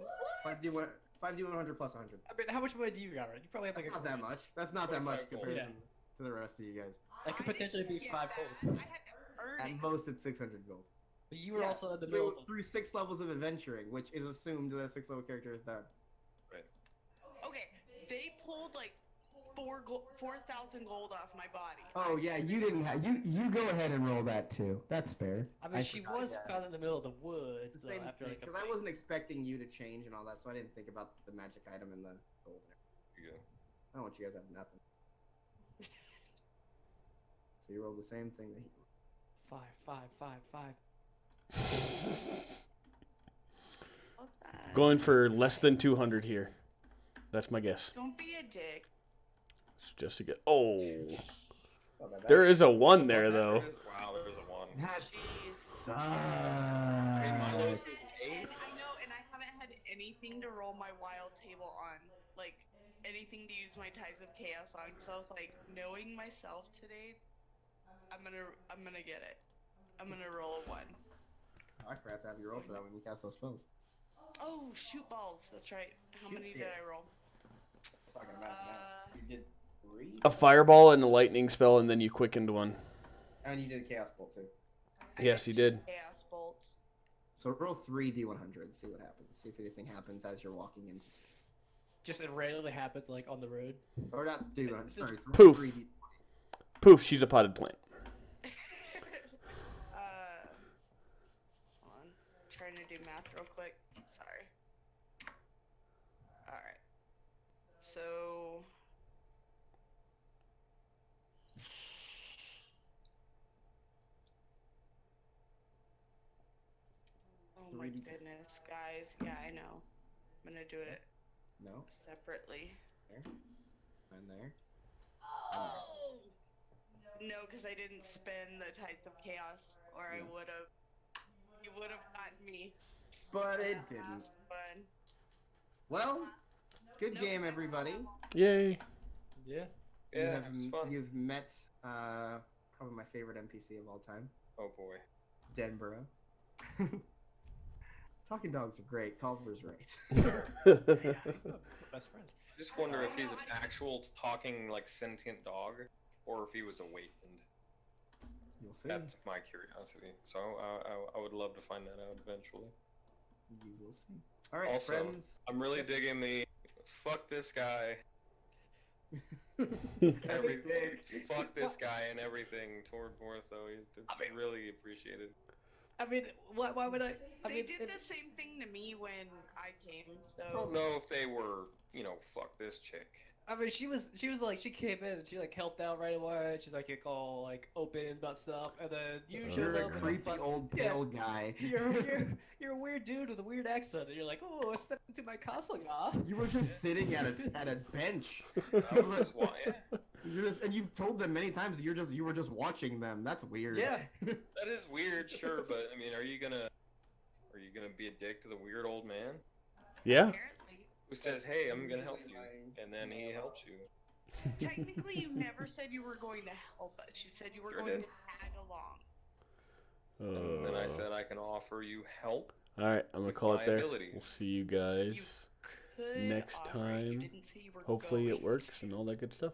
D: 5d100 plus 100.
E: I mean, how much money do you got? Right? You probably have like
D: That's not that much. That's not that much
C: 25 gold.
D: comparison to the rest of you guys.
E: That could
B: I didn't
E: potentially be
B: get
E: 5
B: that.
E: gold.
B: I had to earn
D: At
B: it.
D: most, it's 600 gold.
E: But you were
D: Yeah,
E: also in the middle of the...
D: through 6 levels of adventuring, which is assumed that a 6 level character is done.
B: Okay, they pulled like 4,000 gold off my body.
D: Oh yeah, you didn't have you go ahead and roll that too. That's fair.
E: I mean, she was found in the middle of the woods,
D: It's the
E: though,
D: same
E: after like a
D: because I
E: fight.
D: wasn't expecting you to change and all that, so I didn't think about the magic item and the gold.
C: You go.
D: I don't want you guys to have nothing. So you rolled the same thing that he rolled.
E: 5.
B: What's that?
A: Going for less than 200 here. That's my guess.
B: Don't be a dick.
A: It's just to get. Oh,
D: Not that bad.
A: there is a 1 there though.
C: Wow, there's a 1.
D: That
B: Jeez.
C: I mean, my lowest
D: sucks.
C: was an 8.
B: And I know, and I haven't had anything to roll my wild table on. Like, anything to use my Ties of Chaos on. So I was like, knowing myself today, I'm gonna get it. I'm gonna roll a 1.
D: I forgot to have you roll for that when you cast those spells.
B: Oh, shoot balls. That's right. How many did I roll?
D: Talking about that. You did 3,
A: A fireball and a lightning spell, and then you quickened 1.
D: and you did chaos bolt too.
B: I
A: Yes,
B: did
A: you did.
B: Chaos bolts.
D: So roll 3 d100. See what happens. See if anything happens as you're walking into.
E: Just it randomly happens like on the road.
D: Or not d100. Sorry. Roll
A: Poof.
D: 3d.
A: Poof, she's a potted plant.
B: Hold on. Trying to do math real quick. Sorry. Alright. So. Oh my
D: 3D.
B: goodness, guys. Yeah, I know. I'm gonna do it
D: No.
B: separately.
D: There. And there.
B: Oh! No, because I didn't spend the Tides of Chaos, or I
D: Yeah.
B: would have. You would have gotten me.
D: But it
B: Last
D: didn't.
B: one.
D: Well, good
B: Nope,
D: game,
B: never
D: everybody.
B: level.
A: Yay!
E: Yeah.
C: Yeah, it's fun.
D: You've met probably my favorite NPC of all time,
C: Oh boy.
D: Denborough. Talking dogs are great. Culver's right.
E: Yeah, he's my best friend.
C: I just wonder if he's an actual talking like sentient dog, or if he was awakened.
D: You'll see.
C: That's my curiosity. So I would love to find that out eventually.
D: You will see. All right,
C: Also,
D: friends.
C: I'm really digging the fuck this guy,
D: Everything.
C: fuck this guy and everything toward Mortho. It's really appreciated.
E: I mean, why would I? I
B: They
E: mean,
B: did the same thing to me when I came, so.
C: I don't know if they were, fuck this chick.
E: I mean, she was like, she came in and she like helped out right away. She's like all like open about stuff, and then you
D: You're
E: showed
D: a
E: up and
D: creepy
E: fuck-
D: old
E: yeah.
D: pale guy.
E: You're a weird dude with a weird accent, and you're like, oh, step into my castle, yeah.
D: You were just sitting at a bench.
C: That was why. Yeah.
D: And you've told them many times that you were just watching them. That's weird.
E: Yeah.
C: That is weird, sure, but I mean, are you gonna be a dick to the weird old man
A: Yeah.
B: Apparently.
C: who says, "Hey, I'm gonna help you," and then he helps you?
B: Technically, you never said you were going to help us. You said you were
C: Sure
B: going
C: did.
B: to tag along.
C: And then I said I can offer you help.
A: All right, I'm gonna
C: with
A: call
C: my
A: it there.
C: abilities.
A: We'll see you guys
B: Could
A: next
B: offer, you
A: time.
B: didn't say you were
A: Hopefully it
B: going
A: works
B: to.
A: and all that good stuff.